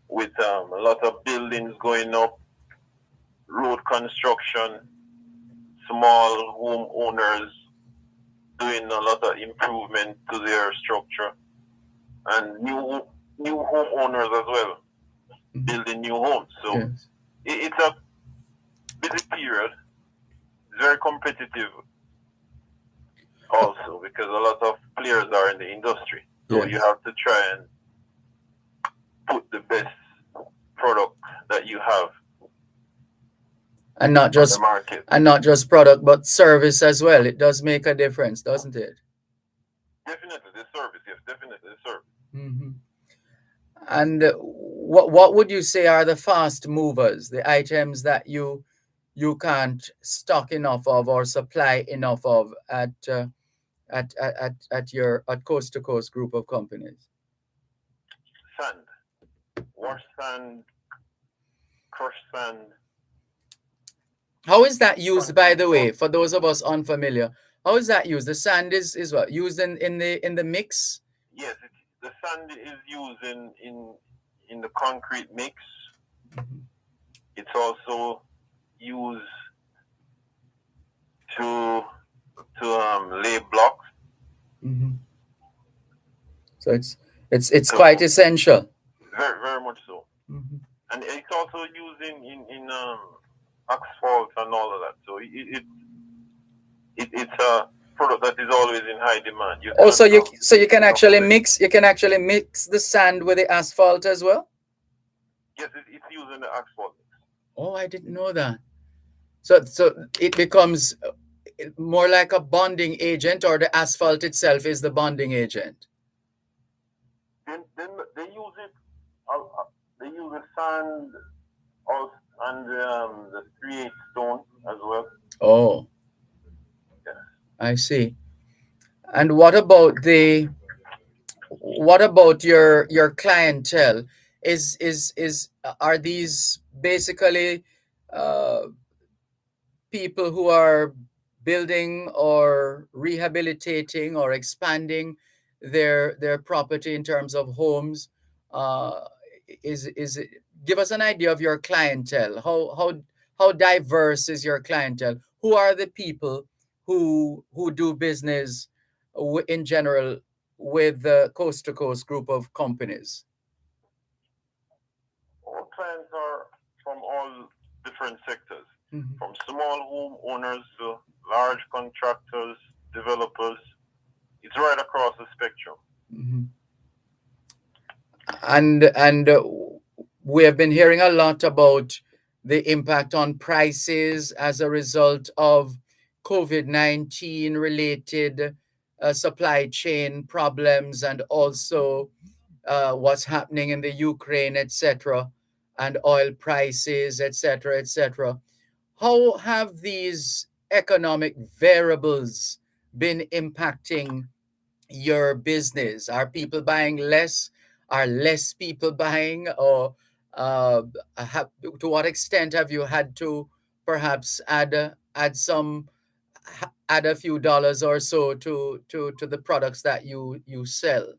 With a lot of buildings going up, road construction, small homeowners doing a lot of improvement to their structure, and new homeowners as well, Mm-hmm. building new homes. So Yes. it's a busy period, very competitive also, because a lot of players are in the industry. So Yes. you have to try and put the best product that you have And not on just the market. product, but service as well. It does make a difference, doesn't it? Definitely the service, yes, definitely the service. Mm-hmm. And what would you say are the fast movers, the items that you can't stock enough of or supply enough of at Coast to Coast Group of Companies? Sand, wash sand, crushed sand. How is that used, by the way, for those of us unfamiliar? How is that used? The sand is what, used in the mix? Yes, the sand is used in the concrete mix. Mm-hmm. It's also used to lay blocks. Mm-hmm. So it's So quite essential. very much so. Mm-hmm. And it's also used in asphalt and all of that. So it's a product that is always in high demand. You Also, can't you can enough of actually it. mix the sand with the asphalt as well. Yes, it's used in the asphalt. Oh, I didn't know that. So it becomes more like a bonding agent, or the asphalt itself is the bonding agent. Then they use it. They use the sand also, and the 3/8 stone as well. Oh, Yeah. I see. And what about your clientele? Is Are these basically uh, people who are building or rehabilitating or expanding their property in terms of homes? Uh, Give us an idea of your clientele. How diverse is your clientele? Who are the people who do business in general with the coast to coast group of companies? Our clients are from all different sectors, Mhm. from small home owners to large contractors, developers. It's right across the spectrum. Mhm. And we have been hearing a lot about the impact on prices as a result of COVID-19 related supply chain problems, and also what's happening in the Ukraine, etc., and oil prices, etc., etc. How have these economic variables been impacting your business? Are people buying less? Are less people buying? Or uh, to what extent have you had to perhaps add a few dollars or so to the products that you sell?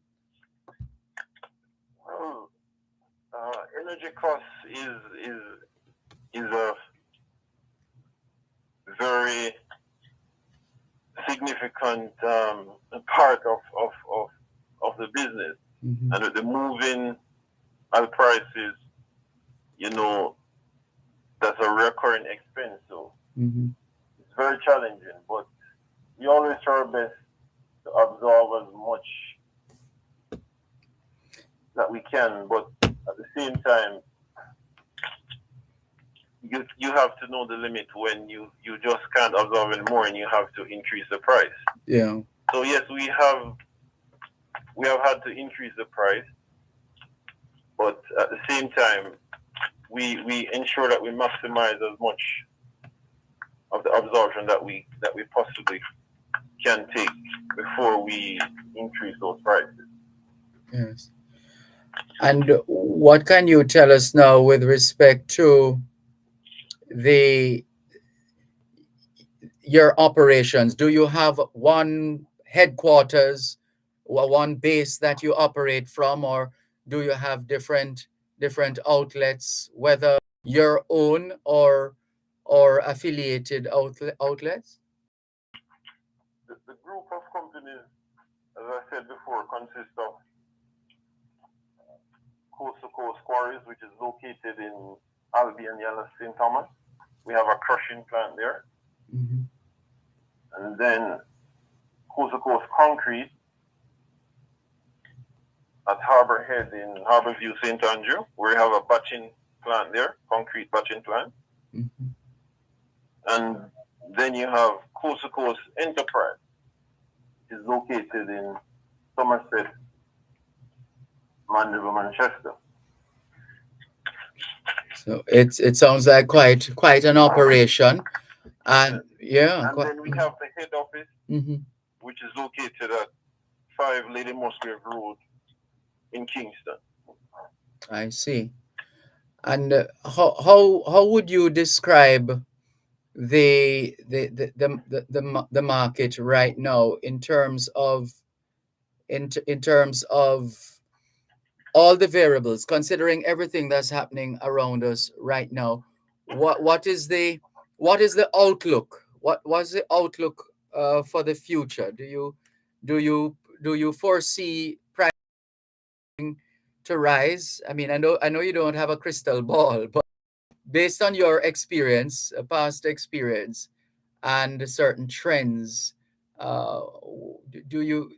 Well, energy costs is a very significant part of the business, Mhm. and with the moving oil prices, you know, that's a recurring expense. So Mhm. it's very challenging, but we always try our best to absorb as much that we can. But at the same time, you have to know the limit when you just can't absorb anymore, and you have to increase the price. Yeah. So yes, we have had to increase the price, but at the same time, we ensure that we maximize as much of the absorption that we possibly can take before we increase those prices. Yes. And what can you tell us now with respect to the your operations? Do you have one headquarters, one base that you operate from, or do you have different outlets, whether your own or affiliated outlets? The group of companies, as I said before, consists of Coast to Coast Quarries, which is located in Albion, Yellow, St. Thomas. We have a crushing plant there. Mhm. And then Coast to Coast Concrete at Harbour Head in Harbourview, St. Andrew. We have a batching plant there, concrete batching plant. Mhm. And then you have Coast to Coast Enterprise, which is located in Somerset, Mandeville, Manchester. So it sounds like quite an operation, and yeah, And then we have the head office, Mhm. which is located at 5 Lady Musgrave Road in Kingston. I see. And how would you describe the market right now in terms of in terms of all the variables, considering everything that's happening around us right now? What is the outlook? what was the outlook for the future? Do you foresee price to rise? I mean, I know you don't have a crystal ball, but based on your experience, past experience, and certain trends, uh, do you,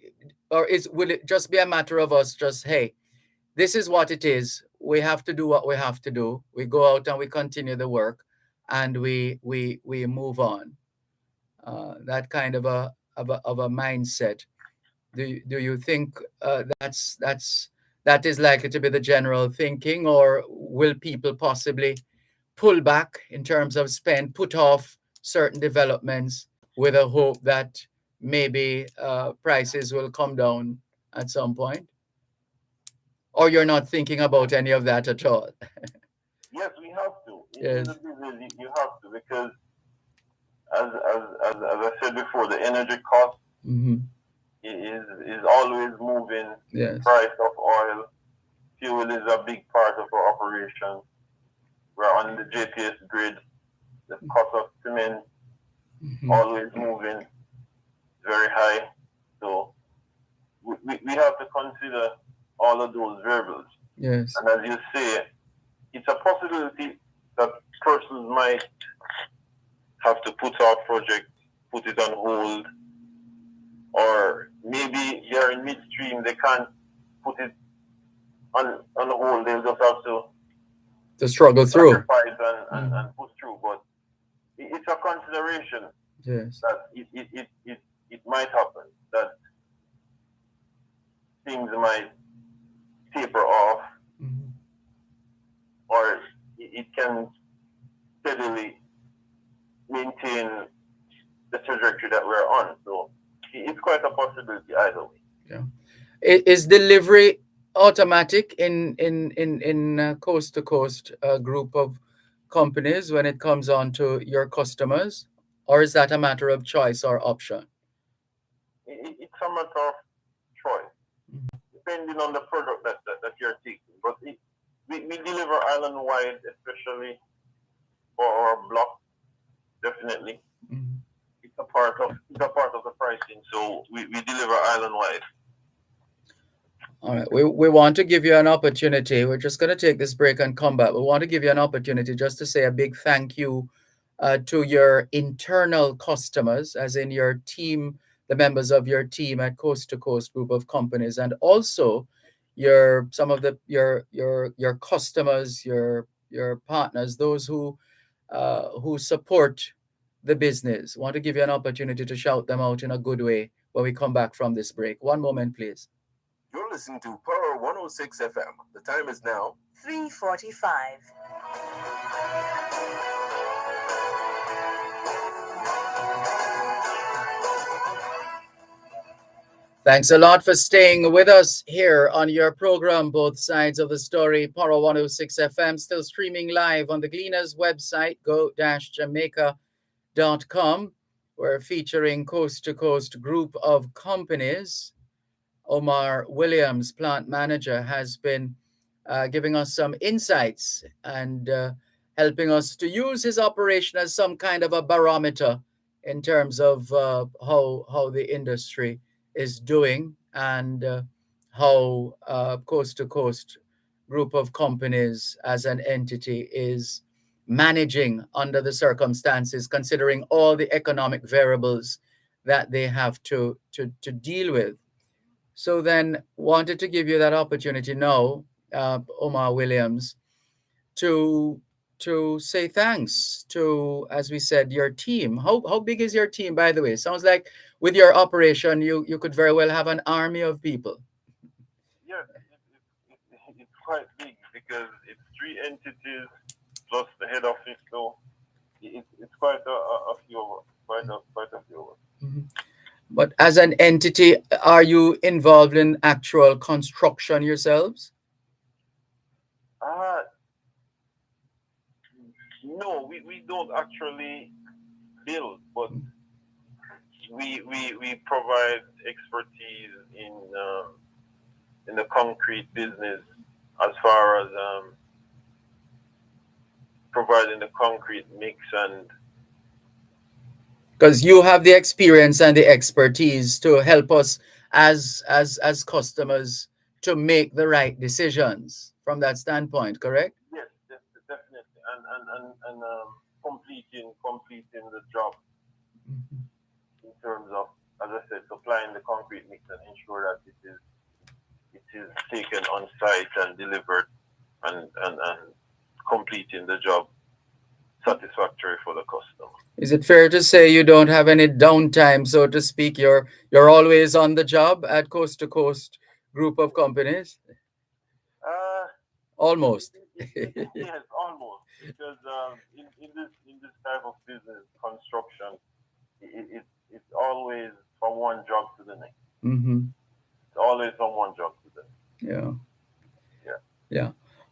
or will it just be a matter of us just, hey, this is what it is. We have to do what we have to do. We go out and we continue the work, and we move on. That kind of a mindset. Do you think that is likely to be the general thinking, or will people possibly pull back in terms of spend, put off certain developments with a hope that maybe prices will come down at some point? Or you're not thinking about any of that at all? Yes, we have to. In the Yes. business, you have to, because as I said before, the energy cost Hmm. is always moving. Yes. Price of oil, fuel is a big part of our operation. We're on the JPS grid. The cost of cement Hmm. always moving, very high. So we have to consider all of those variables. Yes. And as you say, it's a possibility that persons might have to put off project, put it on hold, or maybe you're in midstream, they can't put it on hold, they'll just have To struggle through. sacrifice and push through. But it's a consideration Yes. that it might happen, that things might taper off, Mhm. or it can steadily maintain the trajectory that we're on. So it's quite a possibility either way. Yeah. Is delivery automatic in coast to coast group of companies when it comes on to your customers, or is that a matter of choice or option? It's a matter of choice, depending on the product that you're taking. But we deliver island wide, especially for our block, definitely. Mhm. It's a part of the pricing. So we deliver island wide. All right. We want to give you an opportunity. We're just going to take this break and come back. We want to give you an opportunity just to say a big thank you to your internal customers, as in your team, the members of your team at Coast to Coast Group of Companies, and also some of your customers, your partners, those who support the business. Want to give you an opportunity to shout them out in a good way when we come back from this break. One moment, please. You're listening to Power 106 FM. The time is now 3:45. Thanks a lot for staying with us here on your program, Both Sides of the Story, Paro 106 FM, still streaming live on the Gleaners website, go-jamaica.com. We're featuring Coast to Coast Group of Companies. Omar Williams, plant manager, has been giving us some insights and helping us to use his operation as some kind of a barometer in terms of how the industry is doing, and how Coast to Coast Group of Companies as an entity is managing under the circumstances, considering all the economic variables that they have to deal with. So then, wanted to give you that opportunity now, Omar Williams, to say thanks to, as we said, your team. How big is your team, by the way? Sounds like with your operation, you could very well have an army of people. Yes, it's quite big, because it's three entities plus the head office. So it's quite a few of us, quite a few of us. Mhm. But as an entity, are you involved in actual construction yourselves? Uh, no, we don't actually build, but we provide expertise in the concrete business, as far as providing the concrete mix and because you have the experience and the expertise to help us as customers to make the right decisions from that standpoint, correct? Yes, definitely, and completing the job in terms of, as I said, supplying the concrete mix and ensure that it is taken on site and delivered and completing the job satisfactory for the customer. Is it fair to say you don't have any downtime, so to speak? You're always on the job at Coast to Coast group of companies? Uh, Almost. yes, almost, because in this type of business, construction, it's always from one job to the next. Mm-hmm. It's always from one job to the next. Yeah. Yeah. Yeah.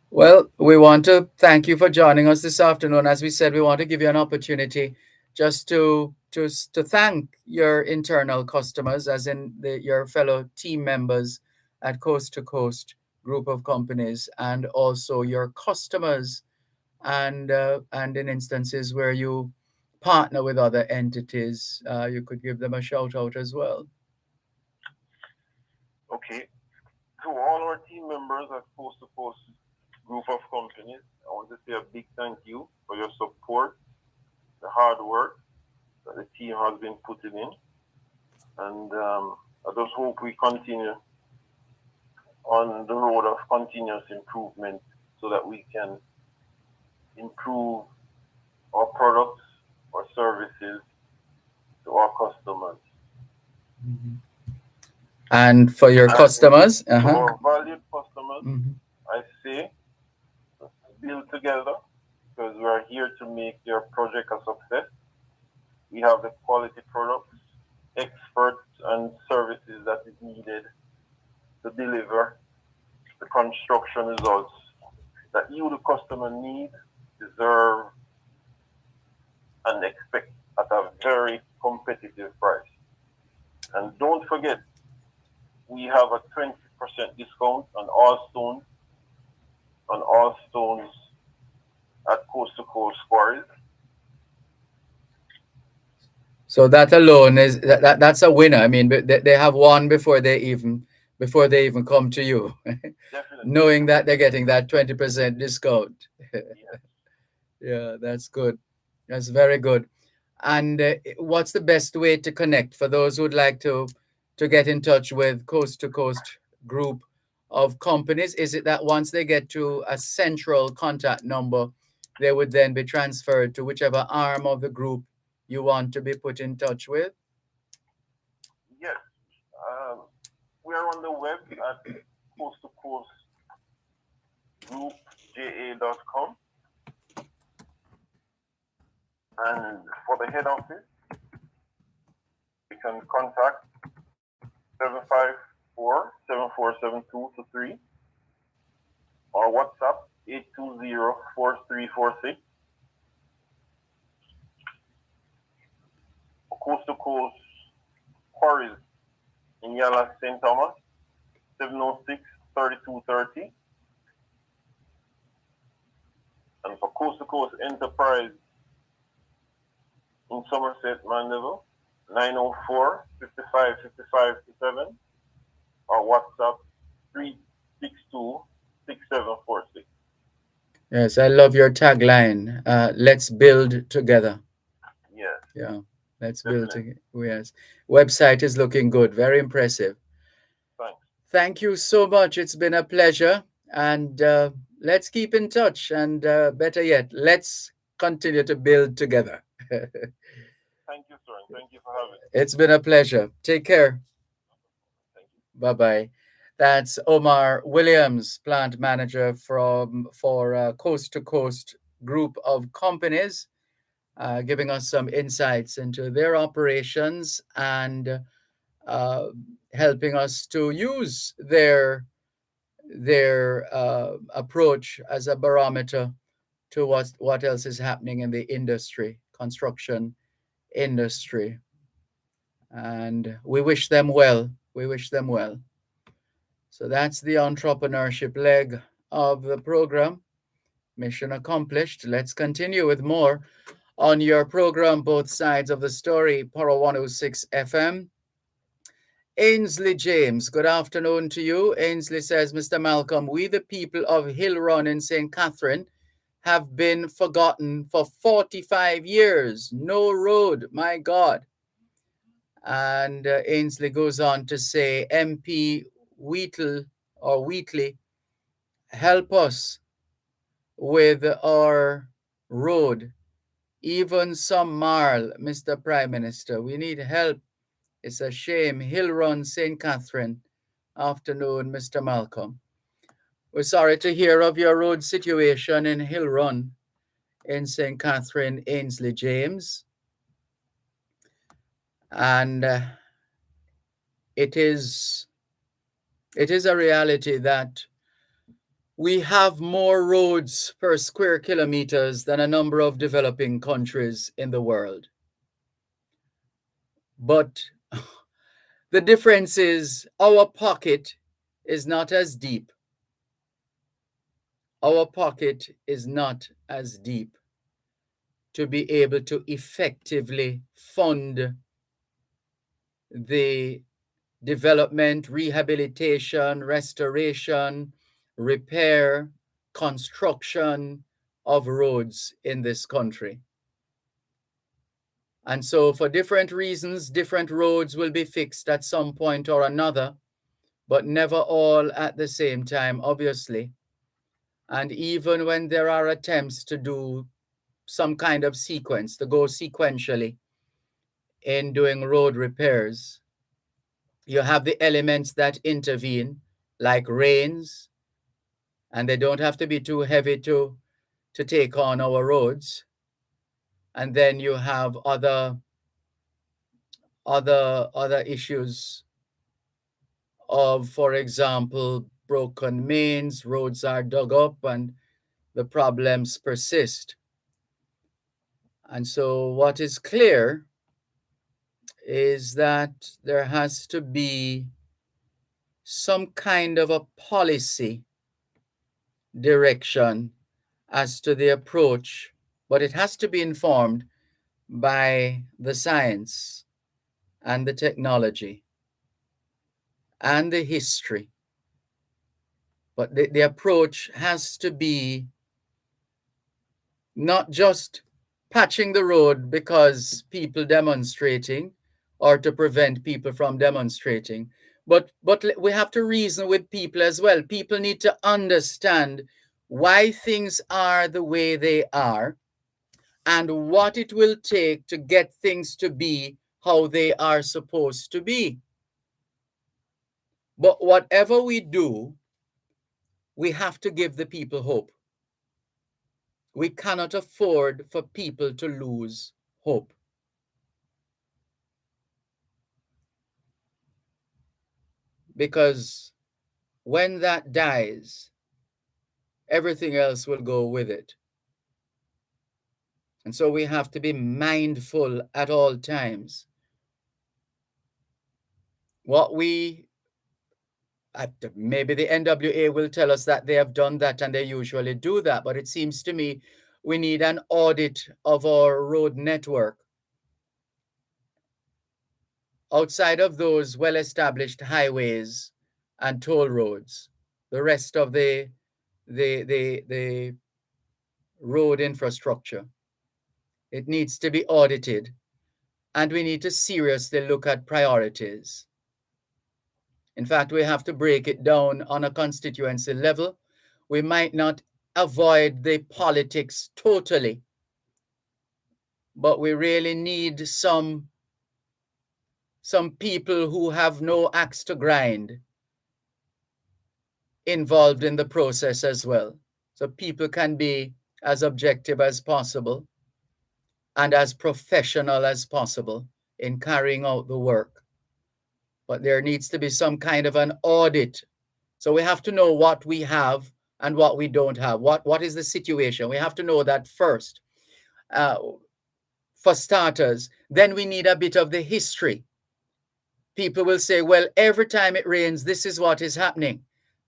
Well, we want to thank you for joining us this afternoon. As we said, we want to give you an opportunity just to thank your internal customers, as in your fellow team members at Coast to Coast group of companies, and also your customers, and in instances where you partner with other entities, you could give them a shout out as well. Okay. To all our team members at Coast to Coast group of companies, I want to say a big thank you for your support, the hard work that the team has been putting in, and I just hope we continue on the road of continuous improvement so that we can improve our products or services to our customers. And for your customers, To our valued customers, Mhm. I say, let's build together, because we are here to make your project a success. We have the quality products, experts, and services that is needed to deliver the construction results that you, the customer, need, deserve, and expect at a very competitive price. And don't forget, we have a 20% discount on all stones at Coast to Coast Quarries. So that alone that's a winner. I mean, they have won before they even come to you, Definitely. knowing that they're getting that 20% discount. Yes. Yeah, that's good. That's very good. And what's the best way to connect for those who'd like to get in touch with Coast to Coast group of companies? Is it that once they get to a central contact number, they would then be transferred to whichever arm of the group you want to be put in touch with? Yes. We are on the web at Coast to Coast groupja.com. And for the head office, you can contact 754-747223 or WhatsApp 820-4346. Coast to Coast Quarries in Yala, St. Thomas, 706-3230. And for Coast to Coast Enterprise in Somerset, Mandeville, 904-55-55-7 or WhatsApp 362-6746. Yes, I love your tagline. Let's build together. Yes. Yeah, let's build together. Yes, website is looking good. Very impressive. Thanks. Thank you so much. It's been a pleasure, and let's keep in touch. And better yet, let's continue to build together. Thank you, sir, and thank you for having me. It's been a pleasure. Take care. Thank you. Bye bye. That's Omar Williams, plant manager for Coast to Coast group of companies, giving us some insights into their operations and uh, helping us to use their approach as a barometer to what else is happening in the industry, construction industry. And we wish them well. We wish them well. So that's the entrepreneurship leg of the program. Mission accomplished. Let's continue with more on your program, Both Sides of the Story, Poro 106 FM. Ainsley James, good afternoon to you. Ainsley says, Mr. Malcolm, we the people of Hill Run in St. Catherine have been forgotten for 45 years. No road, my God. And Ainsley goes on to say, MP Wheatley, help us with our road. Even some marl, Mr. Prime Minister. We need help. It's a shame. Hill Run, St. Catherine. Afternoon, Mr. Malcolm. We're sorry to hear of your road situation in Hill Run in St. Catherine, Ainsley James. And it is a reality that we have more roads per square kilometers than a number of developing countries in the world. But the difference is our pocket is not as deep. Our pocket is not as deep to be able to effectively fund the development, rehabilitation, restoration, repair, construction of roads in this country. And so for different reasons, different roads will be fixed at some point or another, but never all at the same time, obviously. And even when there are attempts to do some kind of sequence, to go sequentially in doing road repairs, you have the elements that intervene, like rains, and they don't have to be too heavy to take on our roads. And then you have other issues of, for example, broken mains, roads are dug up, and the problems persist. And so what is clear is that there has to be some kind of a policy direction as to the approach, but it has to be informed by the science and the technology and the history. But the approach has to be not just patching the road because people demonstrating or to prevent people from demonstrating, but we have to reason with people as well. People need to understand why things are the way they are and what it will take to get things to be how they are supposed to be. But whatever we do, we have to give the people hope. We cannot afford for people to lose hope. Because when that dies, everything else will go with it. And so we have to be mindful at all times. Maybe the NWA will tell us that they have done that and they usually do that, but it seems to me we need an audit of our road network. Outside of those well-established highways and toll roads, the rest of the road infrastructure, it needs to be audited, and we need to seriously look at priorities. In fact, we have to break it down on a constituency level. We might not avoid the politics totally, but we really need some people who have no axe to grind involved in the process as well. So people can be as objective as possible and as professional as possible in carrying out the work. But there needs to be some kind of an audit. So we have to know what we have and what we don't have. What is the situation? We have to know that first. For starters, then we need a bit of the history. People will say, well, every time it rains, this is what is happening.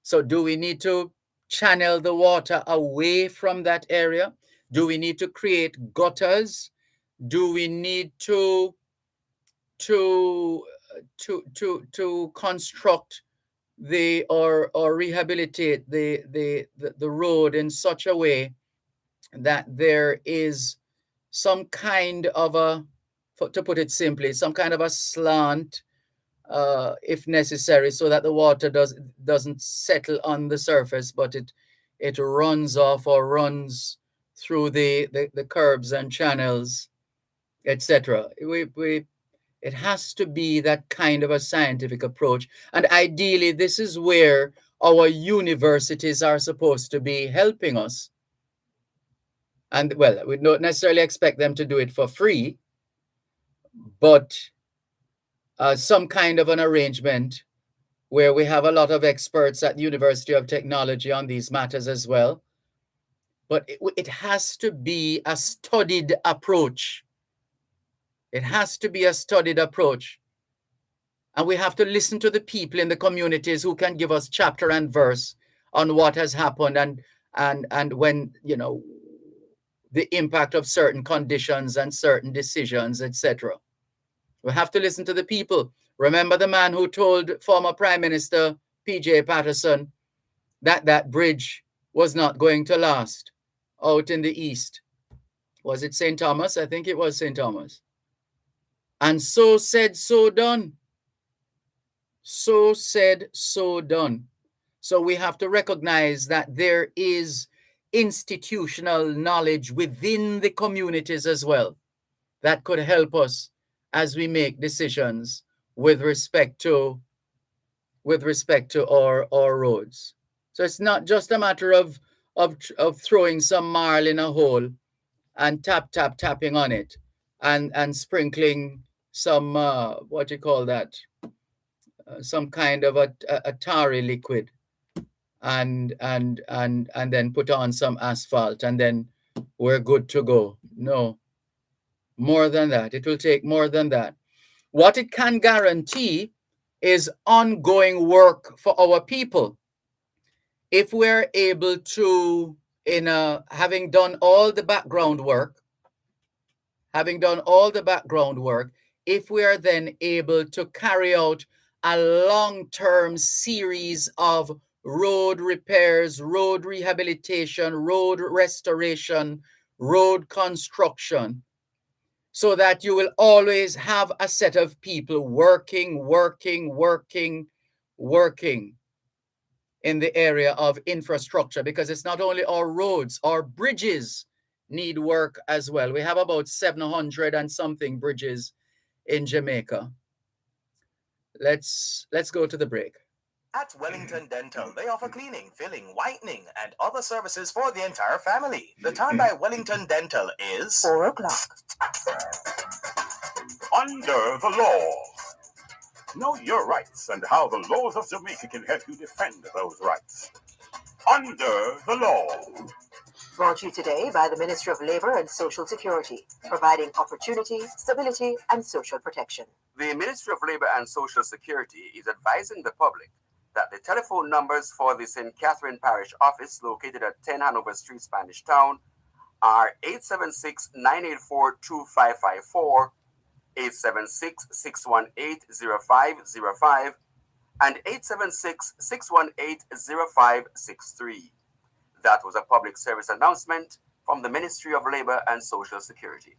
So do we need to channel the water away from that area? Do we need to create gutters Do we need to construct or rehabilitate the road in such a way that there is some kind of to put it simply, some kind of a slant, if necessary, so that the water doesn't settle on the surface, but it runs off or runs through the curbs and channels, etc. It has to be that kind of a scientific approach. And ideally, this is where our universities are supposed to be helping us. And well, we don't necessarily expect them to do it for free, but some kind of an arrangement where we have a lot of experts at the University of Technology on these matters as well. But it has to be a studied approach. It has to be a studied approach. And we have to listen to the people in the communities who can give us chapter and verse on what has happened and when, you know, the impact of certain conditions and certain decisions, etc. We have to listen to the people. Remember the man who told former Prime Minister P.J. Patterson that that bridge was not going to last out in the east. Was it St. Thomas? I think it was St. Thomas. And so said, so done. So said, so done. So we have to recognize that there is institutional knowledge within the communities as well that could help us as we make decisions with respect to our roads. So it's not just a matter of throwing some marl in a hole and tapping on it and sprinkling some what do you call that, some kind of a tarry liquid and then put on some asphalt and then we're good to go. No, more than that. It will take more than that. What it can guarantee is ongoing work for our people. If we're able to, having done all the background work, if we are then able to carry out a long-term series of road repairs, road rehabilitation, road restoration, road construction, so that you will always have a set of people working in the area of infrastructure, because it's not only our roads, our bridges need work as well. We have about 700 and something bridges in Jamaica. Let's go to the break. At Wellington Dental, they offer cleaning, filling, whitening, and other services for the entire family. The time by Wellington Dental is 4 o'clock. Under the law. Know your rights and how the laws of Jamaica can help you defend those rights. Under the law. Brought to you today by the Ministry of Labor and Social Security, providing opportunity, stability, and social protection. The Ministry of Labor and Social Security is advising the public that the telephone numbers for the St. Catherine Parish Office, located at 10 Hanover Street, Spanish Town, are 876-984-2554, 876-618-0505, and 876-618-0563. That was a public service announcement from the Ministry of Labor and Social Security.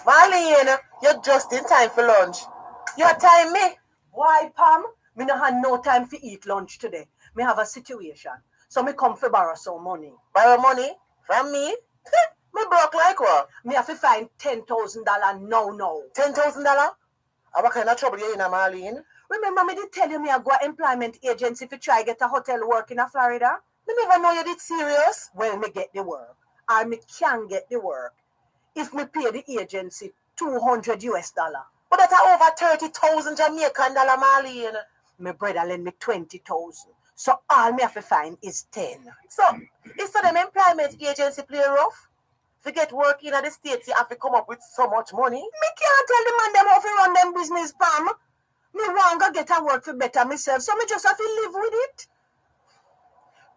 Marlene, you're just in time for lunch. Your time, me? Why, Pam? Me no have no time to eat lunch today. Me have a situation. So me come for borrow some money. Borrow money? From me? Me broke like what? Me have to find $10,000 now. $10,000? What kind of trouble you in, Marlene? Remember me did tell you me I go to employment agency to try get a hotel work in Florida? Me never know you did serious. Well, me get the work. Or me can get the work if me pay the agency $200 US. But that's over 30,000 Jamaican dollar, Marlene. My brother lend me 20,000. So all me have to find is 10. So, instead of them employment agency play rough, to get work in the States, you have to come up with so much money. Me can't tell the man them how to run them business, Pam. Me want to get a work for better myself, so me just have to live with it.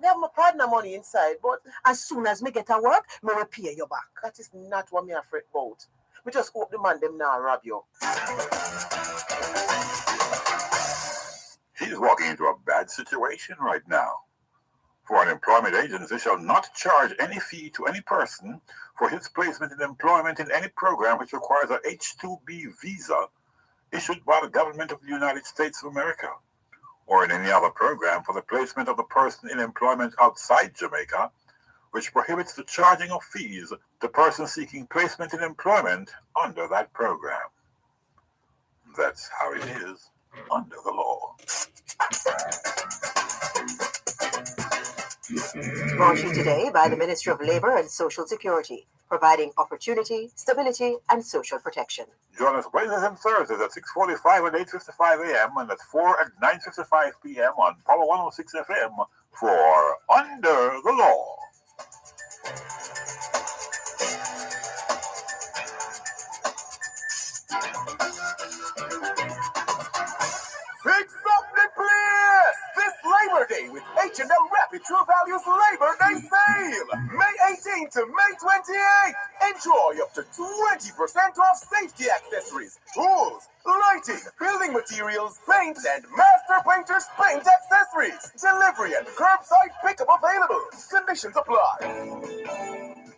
Me have my partner money inside, but As soon as me get a work, me will pay you back. that is not what me afraid about. Me just hope the man them now rob you. He's walking into a bad situation right now. For an employment agency shall not charge any fee to any person for his placement in employment in any program which requires a H-2B visa issued by the government of the United States of America, or in any other program for the placement of the person in employment outside Jamaica, which prohibits the charging of fees to persons seeking placement in employment under that program. That's how it is under the law. Brought to you today by the Ministry of Labor and Social Security, providing opportunity, stability, and social protection. Join us Wednesdays and Thursdays at 6:45 and 8:55 a.m. and at 4 and 9:55 p.m. on Power 106 FM for Under the Law. Fix up the place this Labor Day with H&L Rapid True Values Labor Day Sale. May 18th to May 28th. Enjoy up to 20% off safety accessories, tools, lighting, building materials, paints, and Master Painter's paint accessories. Delivery and curbside pickup available. Conditions apply.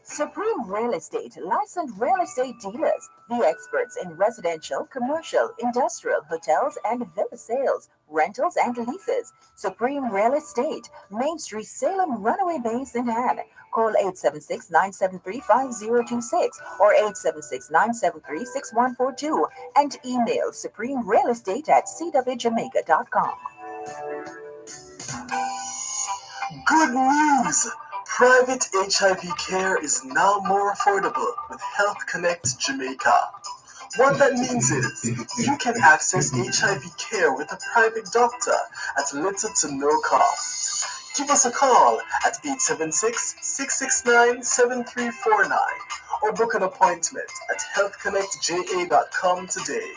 Supreme Real Estate, licensed real estate dealers, the experts in residential, commercial, industrial, hotels, and villa sales, rentals, and leases. Supreme Real Estate, Main Street, Salem, Runaway Bay, St. Anne. Call 876-973-5026 or 876-973-6142 and email supremerealestate@cwjamaica.com. Good news! Private HIV care is now more affordable with Health Connect Jamaica. What that means is you can access HIV care with a private doctor at little to no cost. Give us a call at 876-669-7349 or book an appointment at healthconnectja.com today.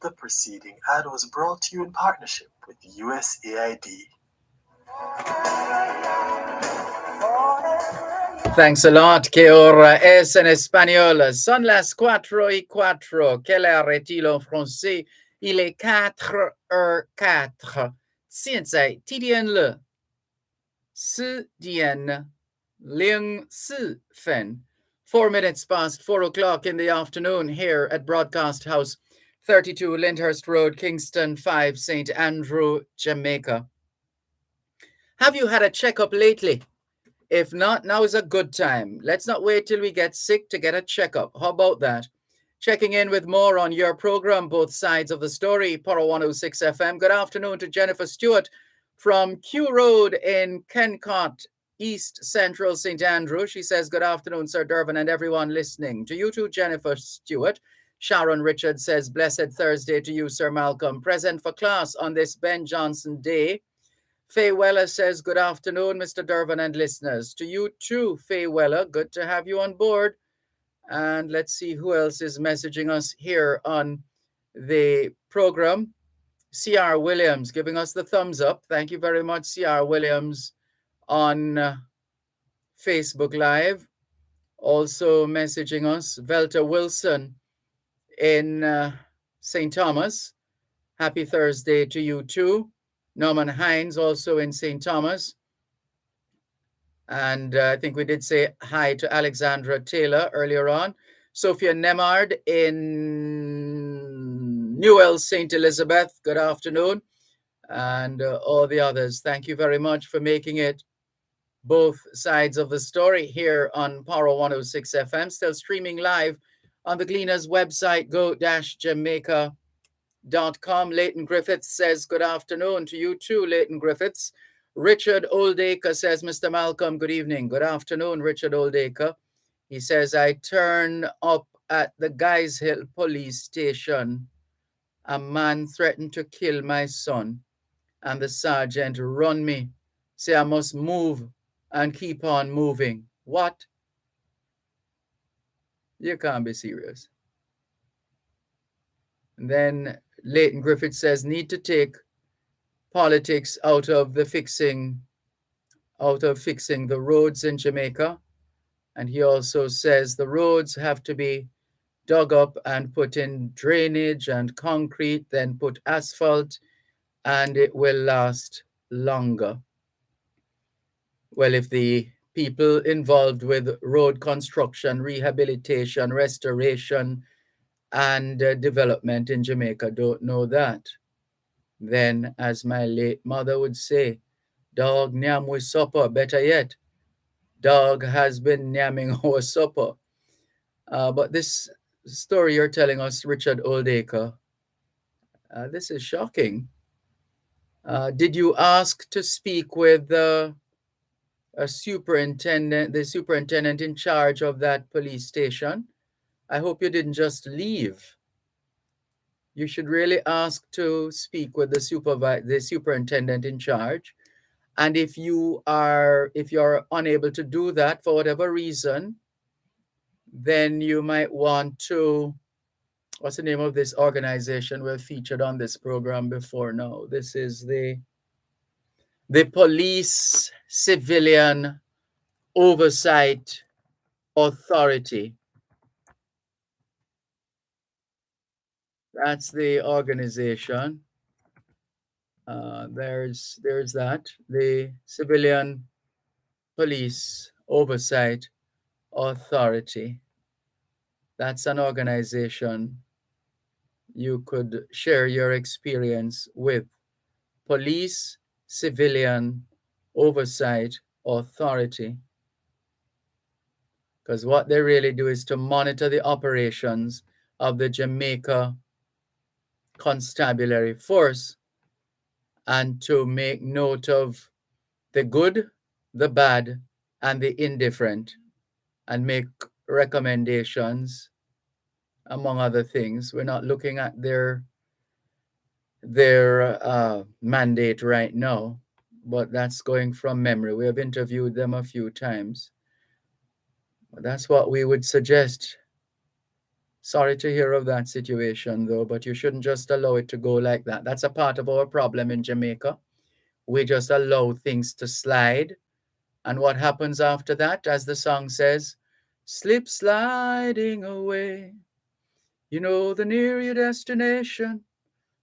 The preceding ad was brought to you in partnership with USAID. Thanks a lot, que ahora es en español. Son las 4:04. Quelle heure est-il en français? Il est 4:04. 现在几点了？4点04分. 4 minutes past 4 o'clock in the afternoon here at Broadcast House, 32 Lyndhurst Road, Kingston 5, St. Andrew, Jamaica. Have you had a checkup lately? If not, now is a good time. Let's not wait till we get sick to get a checkup. How about that? Checking in with more on your program, both sides of the story, Power 106 FM. Good afternoon to Jennifer Stewart from Q Road in Kencott, East Central St. Andrew. She says, good afternoon, Sir Dervan and everyone listening. To you too, Jennifer Stewart. Sharon Richard says, blessed Thursday to you, Sir Malcolm. Present for class on this Ben Johnson Day. Faye Weller says, good afternoon, Mr. Dervan and listeners. To you too, Faye Weller. Good to have you on board. And let's see who else is messaging us here on the program. C.R. Williams giving us the thumbs up. Thank you very much, C.R. Williams on Facebook Live. Also messaging us, Velta Wilson in St. Thomas. Happy Thursday to you too. Norman Hines also in St. Thomas. And I think we did say hi to Alexandra Taylor earlier on. Sophia Nemard in Newell, St. Elizabeth. Good afternoon. And all the others. Thank you very much for making it both sides of the story here on Power 106 FM. Still streaming live on the Gleaners website, go-jamaica.com. Leighton Griffiths says, good afternoon to you too, Leighton Griffiths. Richard Oldacre says, Mr. Malcolm, good evening. Good afternoon, Richard Oldacre. He says, I turn up at the Guys Hill police station. A man threatened to kill my son, and the sergeant run me. Say I must move and keep on moving. What? You can't be serious. And then Leighton Griffith says, need to take politics out of the fixing out of fixing the roads in Jamaica. And he also says the roads have to be dug up and put in drainage and concrete, then put asphalt, and it will last longer. Well, if the people involved with road construction, rehabilitation, restoration, and development in Jamaica don't know that, then, as my late mother would say, dog nyam we supper. Better yet, dog has been nyamming our supper. But this story you're telling us, Richard Oldacre, this is shocking. Did you ask to speak with a superintendent, the superintendent in charge of that police station? I hope you didn't just leave. You should really ask to speak with the superintendent in charge. And if you're unable to do that for whatever reason, then you might want to, what's the name of this organization we've featured on this program before now? This is the Police Civilian Oversight Authority. That's the organization. There's that, the Civilian Police Oversight Authority. That's an organization you could share your experience with. Police Civilian Oversight Authority. Because what they really do is to monitor the operations of the Jamaica Constabulary Force and to make note of the good, the bad, and the indifferent, and make recommendations, among other things. We're not looking at their mandate right now, but that's going from memory. We have interviewed them a few times. But that's what we would suggest. Sorry to hear of that situation, though, but you shouldn't just allow it to go like that. That's a part of our problem in Jamaica. We just allow things to slide. And what happens after that, as the song says, slip sliding away. You know, the nearer your destination,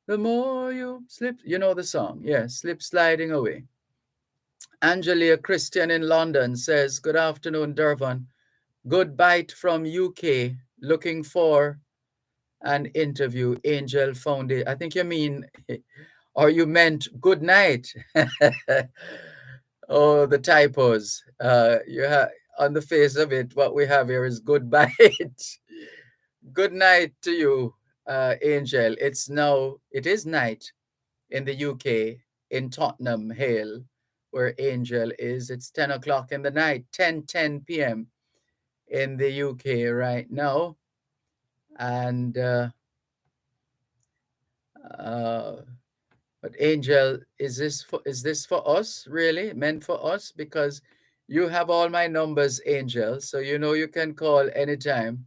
the more you slip. You know the song, yes, slip sliding away. Angelia Christian in London says, good afternoon, Dervan. Good bite from UK. Looking for an interview. Angel Foundation. I think you mean, or you meant good night. Oh, the typos. On the face of it, what we have here is good bite. Good night to you, Angel. It is night in the UK, in Tottenham Hale, where Angel is. It's 10 o'clock in the night, 10 p.m. in the UK right now. And but Angel, is this for us, really? Meant for us? Because you have all my numbers, Angel, so you know you can call anytime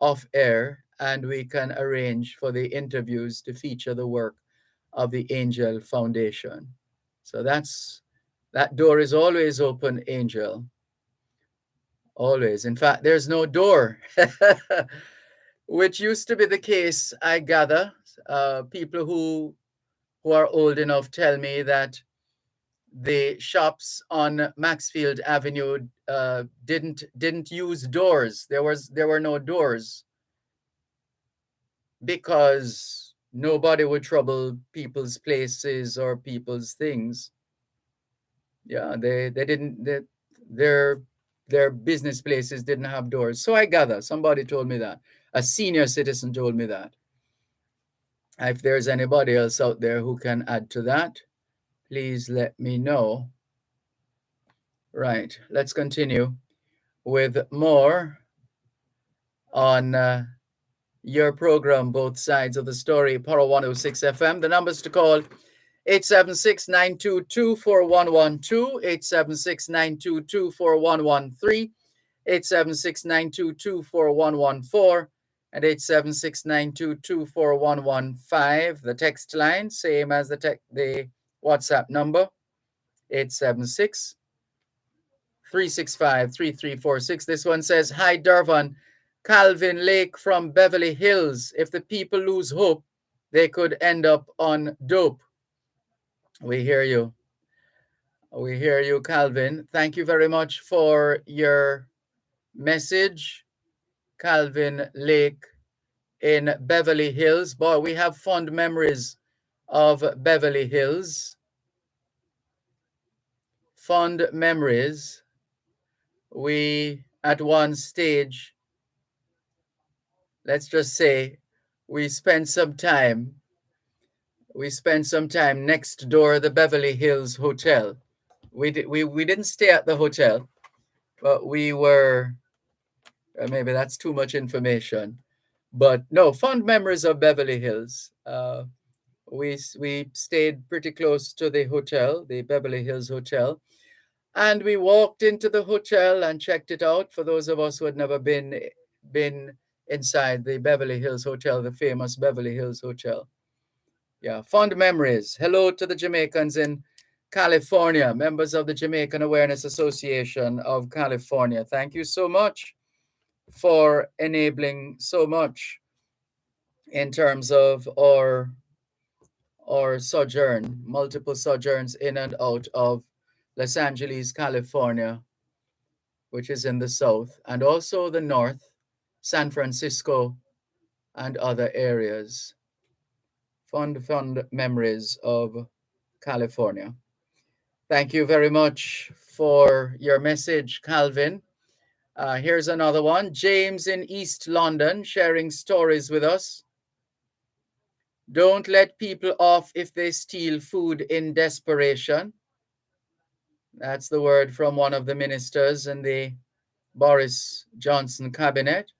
off air and we can arrange for the interviews to feature the work of the Angel Foundation. So that door is always open, Angel. Always. In fact, there's no door, which used to be the case, I gather. People who are old enough tell me that the shops on Maxfield Avenue didn't use doors. There were no doors because nobody would trouble people's places or people's things. Yeah, they didn't. Their business places didn't have doors. So I gather somebody told me that. A senior citizen told me that. If there's anybody else out there who can add to that, please let me know. Right, let's continue with more on your program, Both Sides of the Story, Power 106 FM. The numbers to call, 876-922-4112, 876-922-4113, 876-922-4114, and 876-922-4115. The text line, same as the WhatsApp number, 876 365-3346. This one says, hi, Dervan. Calvin Lake from Beverly Hills. If the people lose hope, they could end up on dope. We hear you. We hear you, Calvin. Thank you very much for your message, Calvin Lake in Beverly Hills. Boy, we have fond memories of Beverly Hills. Fond memories. We, at one stage, let's just say, we spent some time next door the Beverly Hills Hotel. We didn't stay at the hotel, but we were, maybe that's too much information. But no, fond memories of Beverly Hills. We stayed pretty close to the hotel, the Beverly Hills Hotel, and we walked into the hotel and checked it out. For those of us who had never been inside the Beverly Hills Hotel, the famous Beverly Hills Hotel. Yeah, fond memories. Hello to the Jamaicans in California, members of the Jamaican Awareness Association of California. Thank you so much for enabling so much in terms of our sojourn, multiple sojourns in and out of Los Angeles, California, which is in the south, and also the north, San Francisco, and other areas. Fond memories of California. Thank you very much for your message, Calvin. Here's another one. James in East London sharing stories with us. Don't let people off if they steal food in desperation. That's the word from one of the ministers in the Boris Johnson cabinet.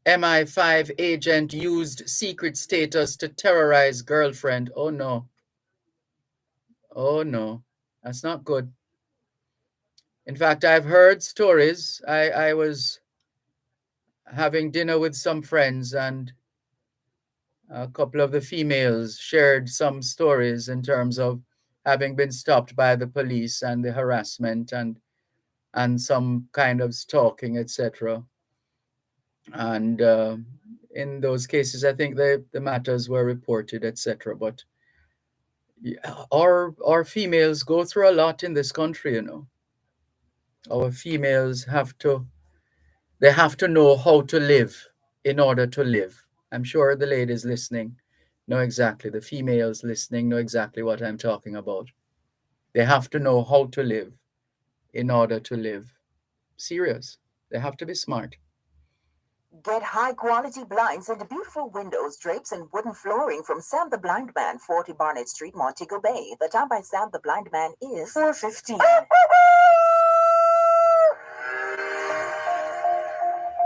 MI5 agent used secret status to terrorize girlfriend. Oh no. Oh no. That's not good. In fact, I've heard stories. I was having dinner with some friends, and a couple of the females shared some stories in terms of having been stopped by the police and the harassment and some kind of stalking, etc. And in those cases, I think the matters were reported, etc. But our females go through a lot in this country, you know. Our females have to know how to live in order to live. I'm sure the ladies listening know exactly, the females listening know exactly what I'm talking about. They have to know how to live in order to live. Serious. They have to be smart. Get high-quality blinds and beautiful windows, drapes, and wooden flooring from Sam the Blind Man, 40 Barnett Street, Montego Bay. The time by Sam the Blind Man is 4:15.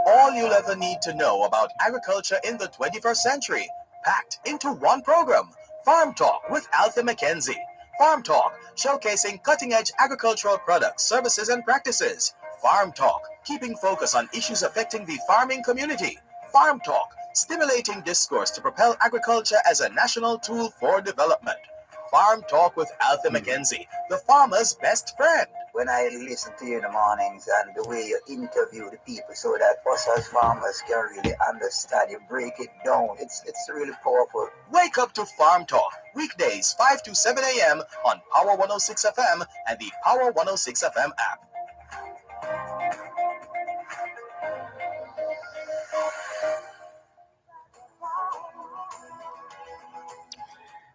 All you'll ever need to know about agriculture in the 21st century, packed into one program. Farm Talk with Althea McKenzie. Farm Talk, showcasing cutting-edge agricultural products, services, and practices. Farm Talk, keeping focus on issues affecting the farming community. Farm Talk, stimulating discourse to propel agriculture as a national tool for development. Farm Talk with Althea McKenzie, the farmer's best friend. When I listen to you in the mornings and the way you interview the people so that us as farmers can really understand, you break it down, it's really powerful. Wake up to Farm Talk, weekdays 5 to 7 a.m. on Power 106 FM and the Power 106 FM app.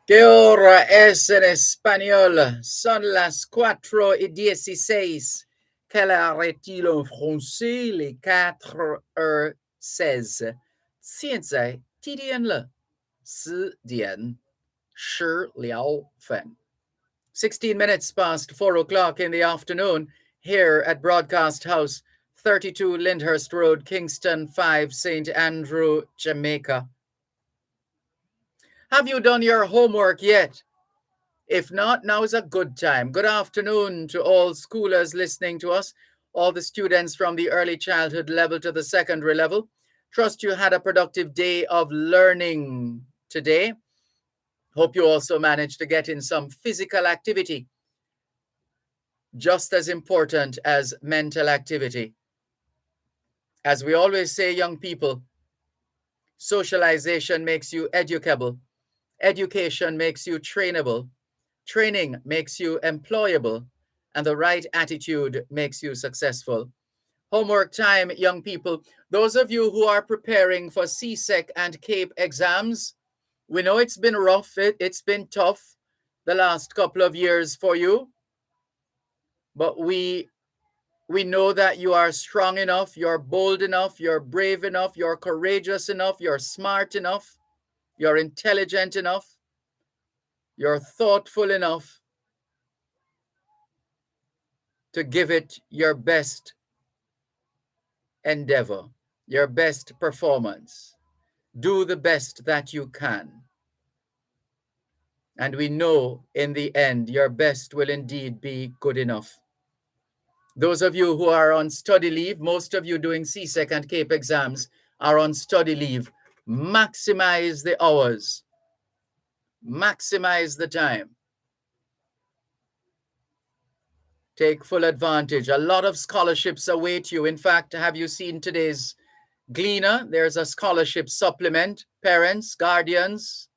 ¿Qué hora es en español? Son las 4:16. Quelle heure est-il en français? Les 4:16. 现在几点了？10点16分。16 minutes past 4 o'clock in the afternoon here at Broadcast House, 32 Lyndhurst Road, Kingston 5, St. Andrew, Jamaica. Have you done your homework yet? If not, now is a good time. Good afternoon to all schoolers listening to us, all the students from the early childhood level to the secondary level. Trust you had a productive day of learning today. Hope you also managed to get in some physical activity. just as important as mental activity. As we always say, young people, socialization makes you educable. Education makes you trainable. Training makes you employable. And the right attitude makes you successful. Homework time, young people. Those of you who are preparing for CSEC and CAPE exams, we know it's been rough, it's been tough the last couple of years for you, but we know that you are strong enough, you're bold enough, you're brave enough, you're courageous enough, you're smart enough, you're intelligent enough, you're thoughtful enough to give it your best endeavor, your best performance. Do the best that you can. And we know in the end, your best will indeed be good enough. Those of you who are on study leave, most of you doing CSEC and CAPE exams are on study leave. Maximize the hours. Maximize the time. Take full advantage. A lot of scholarships await you. In fact, have you seen today's Gleaner? There's a scholarship supplement. Parents, guardians,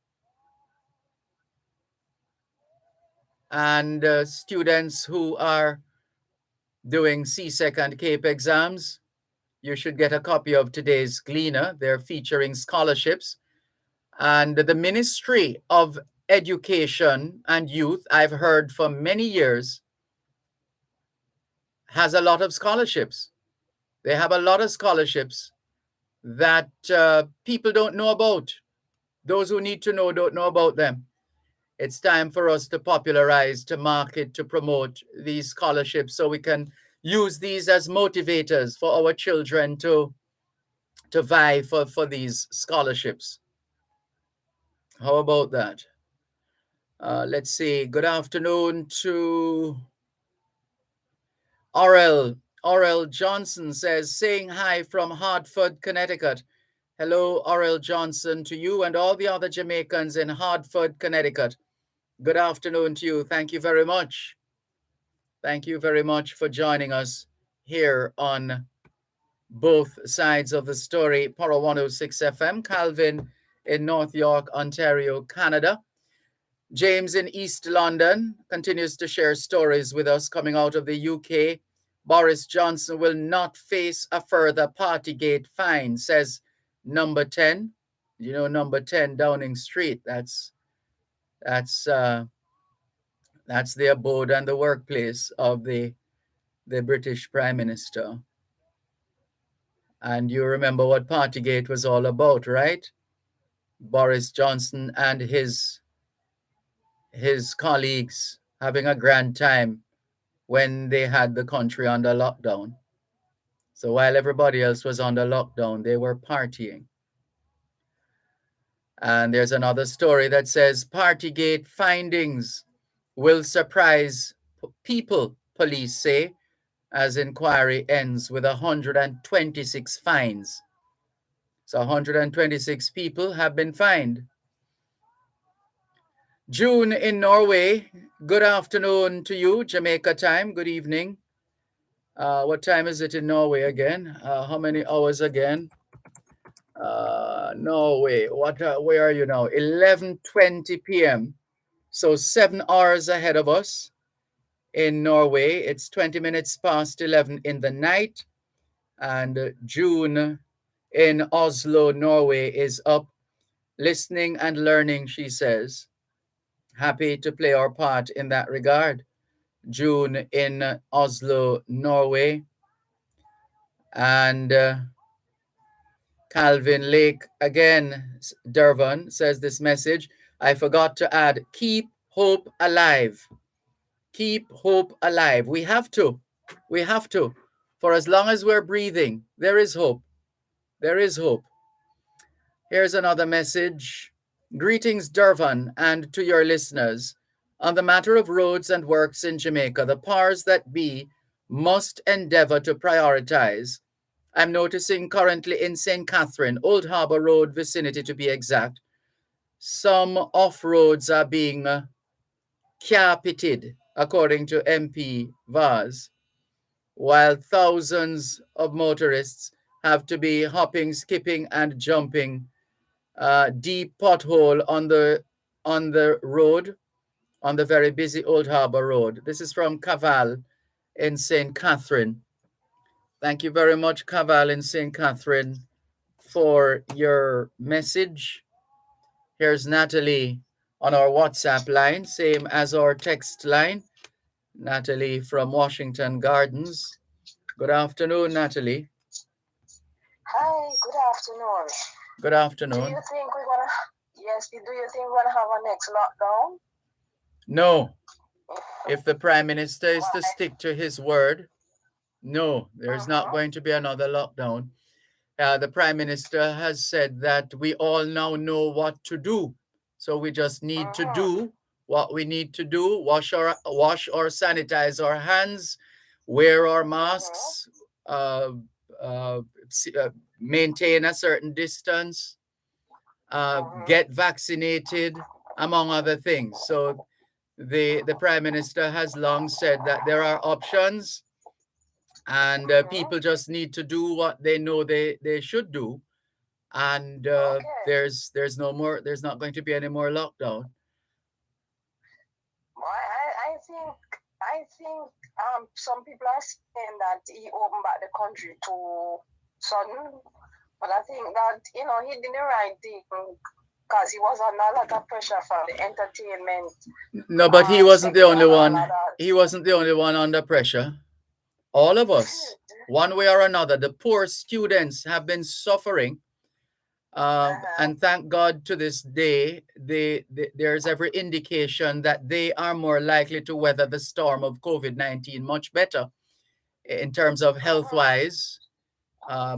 and students who are doing CSEC and CAPE exams, you should get a copy of today's Gleaner. They're featuring scholarships. And the Ministry of Education and Youth, I've heard for many years, has a lot of scholarships. They have a lot of scholarships that people don't know about. Those who need to know don't know about them. It's time for us to popularize, to market, to promote these scholarships so we can use these as motivators for our children to vie for these scholarships. How about that? Let's see. Good afternoon to Aurel. Aurel Johnson says, saying hi from Hartford, Connecticut. Hello, Aurel Johnson, to you and all the other Jamaicans in Hartford, Connecticut. Good afternoon to you. Thank you very much. Thank you very much for joining us here on both sides of the story. Poro 106 FM, Calvin in North York, Ontario, Canada. James in East London continues to share stories with us coming out of the UK. Boris Johnson will not face a further Partygate fine, says number 10. You know, number 10 Downing Street. That's the abode and the workplace of the British Prime Minister. And you remember what Partygate was all about, right? Boris Johnson and his colleagues having a grand time when they had the country under lockdown. So while everybody else was under lockdown, they were partying. And there's another story that says Partygate findings will surprise people, police say, as inquiry ends with 126 fines. So 126 people have been fined. June in Norway, good afternoon to you, Jamaica time, good evening. What time is it in Norway again? How many hours again? Norway, where are you now? 11:20 p.m. So 7 hours ahead of us in Norway. It's 20 minutes past 11 in the night. And June in Oslo, Norway is up, listening and learning, she says. Happy to play our part in that regard. June in Oslo, Norway. And Calvin Lake, again, Dervan says this message. I forgot to add, keep hope alive. Keep hope alive. We have to. We have to. For as long as we're breathing, there is hope. There is hope. Here's another message. Greetings, Dervan, and to your listeners. On the matter of roads and works in Jamaica, the powers that be must endeavor to prioritize. I'm noticing currently in St. Catherine, Old Harbor Road vicinity to be exact, some off-roads are being carpeted. according to MP Vaz, while thousands of motorists have to be hopping, skipping, and jumping deep pothole on the road, on the very busy Old Harbor Road. This is from Caval in St. Catherine. Thank you very much, Caval in St. Catherine, for your message. Here's Natalie on our WhatsApp line, same as our text line. Natalie from Washington Gardens. Good afternoon, Natalie. Hi, good afternoon. Good Do afternoon. you think we're gonna? Yes. Do you think we're gonna have a next lockdown? No. If the Prime Minister is to stick to his word, no, there's not going to be another lockdown. The Prime Minister has said that we all now know what to do. So we just need to do what we need to do, wash or sanitize our hands, wear our masks, maintain a certain distance, get vaccinated, among other things. So the Prime Minister has long said that there are options, and people just need to do what they know they should do. And there's not going to be any more lockdown. I think some people are saying that he opened back the country too sudden, but I think that he did the right thing because he was under a lot of pressure from the entertainment. No, but he wasn't the only one. He wasn't the only one under pressure. All of us, one way or another, the poor students have been suffering. And thank God to this day, there's every indication that they are more likely to weather the storm of COVID-19 much better in terms of health-wise,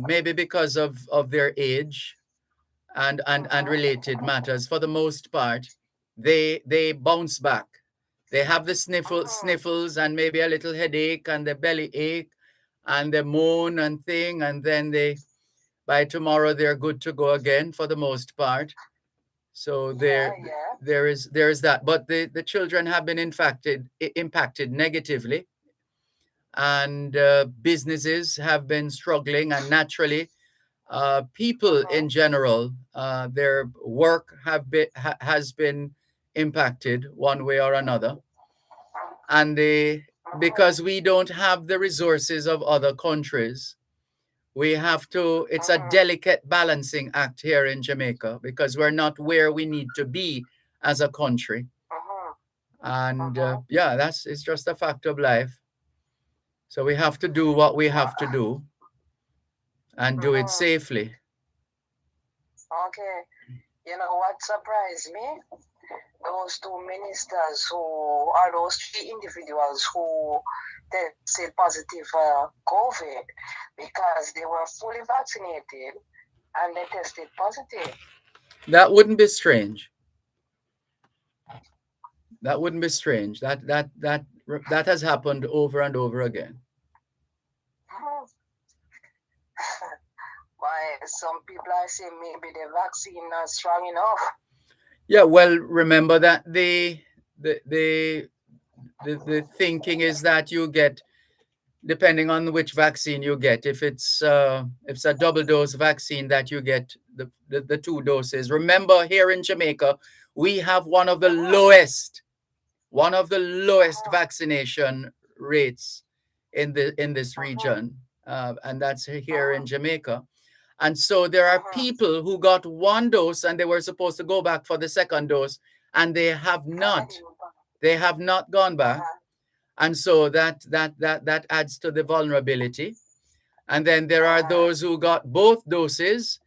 maybe because of their age and related matters. For the most part, they bounce back. They have the sniffles and maybe a little headache and the belly ache and the moan and thing, and then by tomorrow they're good to go again for the most part. So there is that. But the children have been impacted negatively, and businesses have been struggling, and naturally people in general, their work has been impacted one way or another. And because we don't have the resources of other countries, we have to, it's a delicate balancing act here in Jamaica because we're not where we need to be as a country. And it's just a fact of life. So we have to do what we have to do and do it safely. Okay. You know what surprised me? Those two ministers those three individuals who tested positive for COVID because they were fully vaccinated and they tested positive. That wouldn't be strange. That wouldn't be strange. That has happened over and over again. Why some people are saying maybe the vaccine not strong enough. Yeah, well, remember that the thinking is that you get, depending on which vaccine you get, if it's a double dose vaccine, that you get the 2 doses. Remember, here in Jamaica, we have one of the lowest vaccination rates in this region, and that's here in Jamaica. And so there are people who got 1 dose and they were supposed to go back for the 2nd dose, and they have not gone back. And so that adds to the vulnerability. And then there are those who got both doses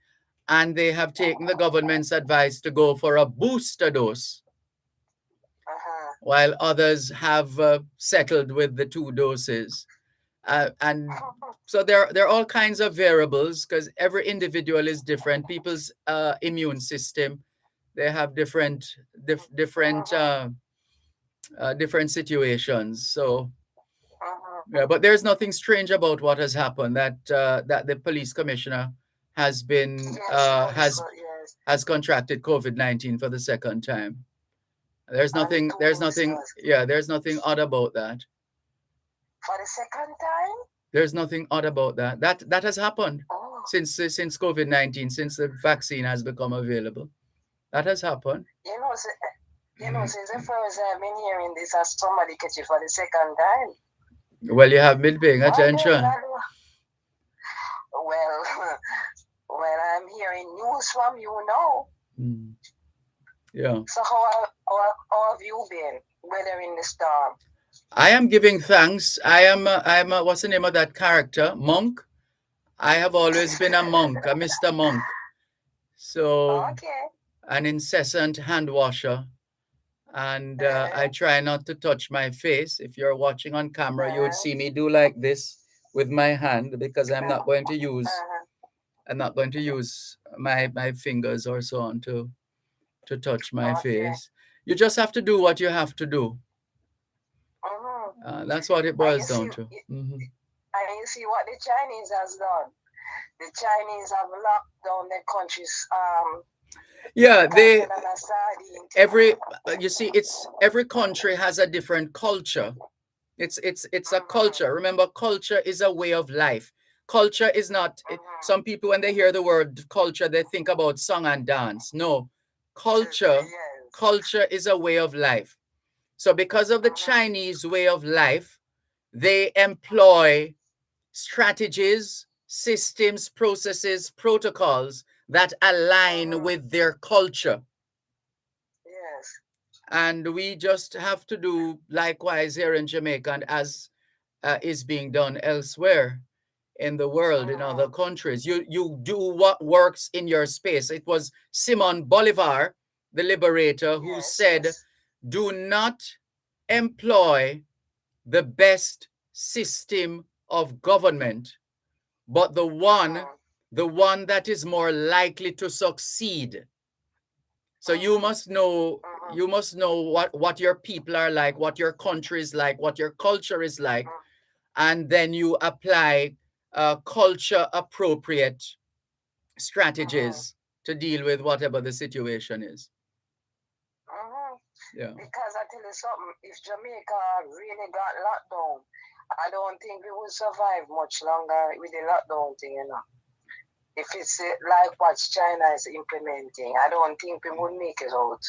and they have taken the government's advice to go for a booster dose, while others have settled with the 2 doses. And so there are all kinds of variables because every individual is different. People's immune system, they have different situations. So, yeah, but there's nothing strange about what has happened. That the police commissioner has been has contracted COVID-19 for the 2nd time. There's nothing, there's nothing, yeah, there's nothing odd about that. For the second time? There's nothing odd about that. That has happened since COVID-19, since the vaccine has become available. That has happened. You know, since the first time I've been hearing this, as somebody catch it for the second time. Well, you have been paying attention. Well, I'm hearing news from you now. Yeah. So how have you been weathering the storm? I am giving thanks. I'm what's the name of that character? Monk. I have always been a monk, a Mr. Monk. So an incessant hand washer. And I try not to touch my face. If you're watching on camera, you would see me do like this with my hand, because I'm not going to use my fingers or so on to touch my face. You just have to do what you have to do. That's what it boils down to. And you see what the Chinese has done. The Chinese have locked down their countries. Yeah, you see, it's every country has a different culture. It's a culture. Remember, culture is a way of life. Culture is not, some people, when they hear the word culture, they think about song and dance. No, culture is a way of life. So because of the Chinese way of life, they employ strategies, systems, processes, protocols that align with their culture. Yes. And we just have to do likewise here in Jamaica, and as is being done elsewhere in the world, in other countries. You do what works in your space. It was Simon Bolivar, the liberator, who said, do not employ the best system of government, but the one that is more likely to succeed. So you must know what your people are like, what your country is like, what your culture is like, and then you apply culture appropriate strategies to deal with whatever the situation is. Yeah. Because I tell you something, if Jamaica really got locked down, I don't think we will survive much longer with the lockdown thing, you know. If it's like what China is implementing, I don't think we would make it out.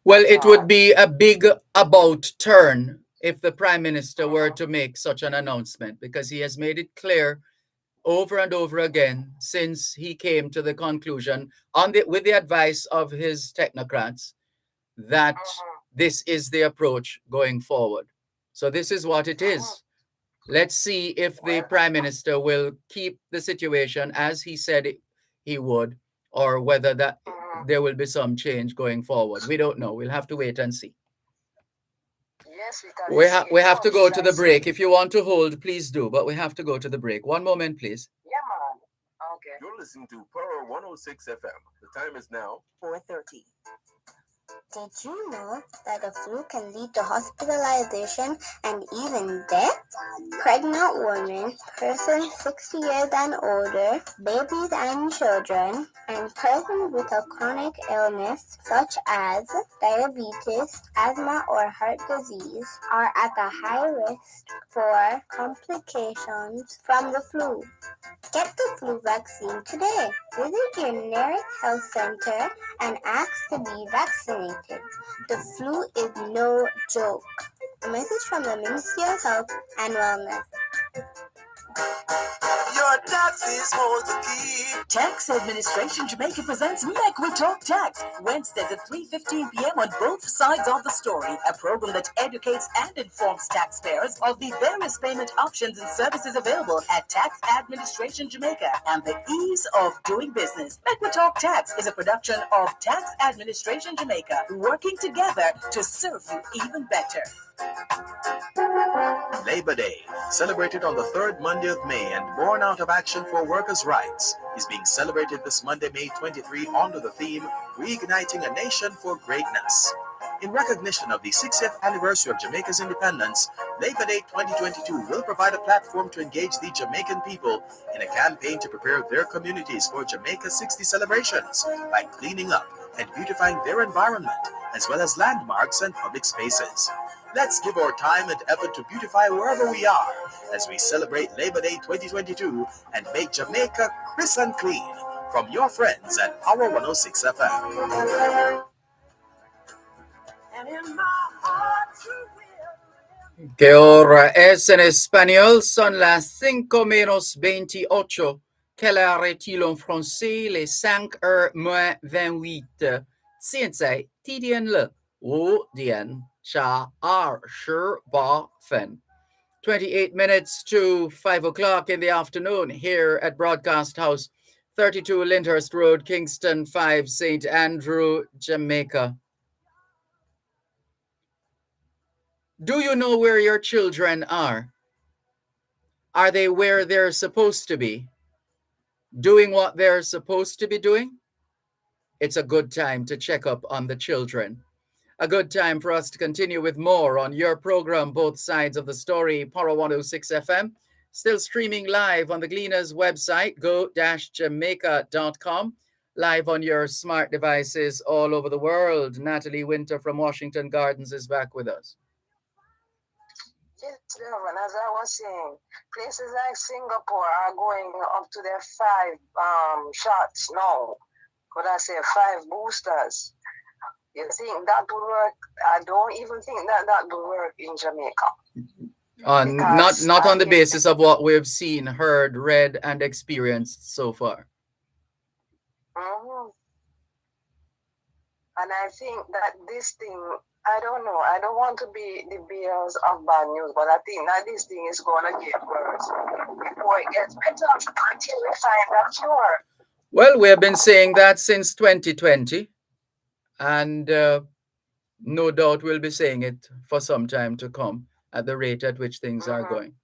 Well, it would be a big about turn if the Prime Minister were to make such an announcement, because he has made it clear over and over again since he came to the conclusion, with the advice of his technocrats, that this is the approach going forward. So this is what it is. Let's see if the Prime Minister will keep the situation as he said he would, or whether that there will be some change going forward. We don't know. We'll have to wait and see. Yes, we have to go to the break. If you want to hold, please do, but we have to go to the break. One moment, please. Yeah, man. Okay. You're listening to Power 106 FM. The time is now 4:30. Did you know that the flu can lead to hospitalization and even death? Pregnant women, persons 60 years and older, babies and children, and persons with a chronic illness such as diabetes, asthma, or heart disease are at a high risk for complications from the flu. Get the flu vaccine today. Visit your nearest health center and ask to be vaccinated. The flu is no joke. A message from the Ministry of Health and Wellness. Your taxes hold the key. Tax Administration Jamaica presents Make We Talk Tax, Wednesdays at 3:15 p.m. on both sides of the story, a program that educates and informs taxpayers of the various payment options and services available at Tax Administration Jamaica and the ease of doing business. Make We Talk Tax is a production of Tax Administration Jamaica, working together to serve you even better. Labor Day, celebrated on the third Monday of May and born out of action for workers' rights, is being celebrated this Monday, May 23, under the theme, Reigniting a Nation for Greatness. In recognition of the 60th anniversary of Jamaica's independence, Labor Day 2022 will provide a platform to engage the Jamaican people in a campaign to prepare their communities for Jamaica's 60 celebrations by cleaning up and beautifying their environment, as well as landmarks and public spaces. Let's give our time and effort to beautify wherever we are as we celebrate Labor Day 2022 and make Jamaica crisp and clean. From your friends at Power 106 FM. Que hora es en español? Son las 5:28. Quelle heure est-il en français? Les 5:28. 现在几点了？5点28分。28 minutes to 5 o'clock in the afternoon here at Broadcast House, 32 Lyndhurst Road, Kingston 5, St. Andrew, Jamaica. Do you know where your children are? Are they where they're supposed to be? Doing what they're supposed to be doing? It's a good time to check up on the children. A good time for us to continue with more on your program, Both Sides of the Story, Power 106 FM. Still streaming live on the Gleaners website, go-jamaica.com. Live on your smart devices all over the world. Natalie Winter from Washington Gardens is back with us. Yes, Dervan, as I was saying, places like Singapore are going up to their 5 shots now. Could I say 5 boosters? You think that would work? I don't even think that would work in Jamaica. Not on the basis of what we've seen, heard, read, and experienced so far. Mm-hmm. And I think that this thing, I don't know, I don't want to be the bearers of bad news, but I think that this thing is going to get worse before it gets better until we find a cure. Well, we have been saying that since 2020, and no doubt we'll be saying it for some time to come at the rate at which things are going.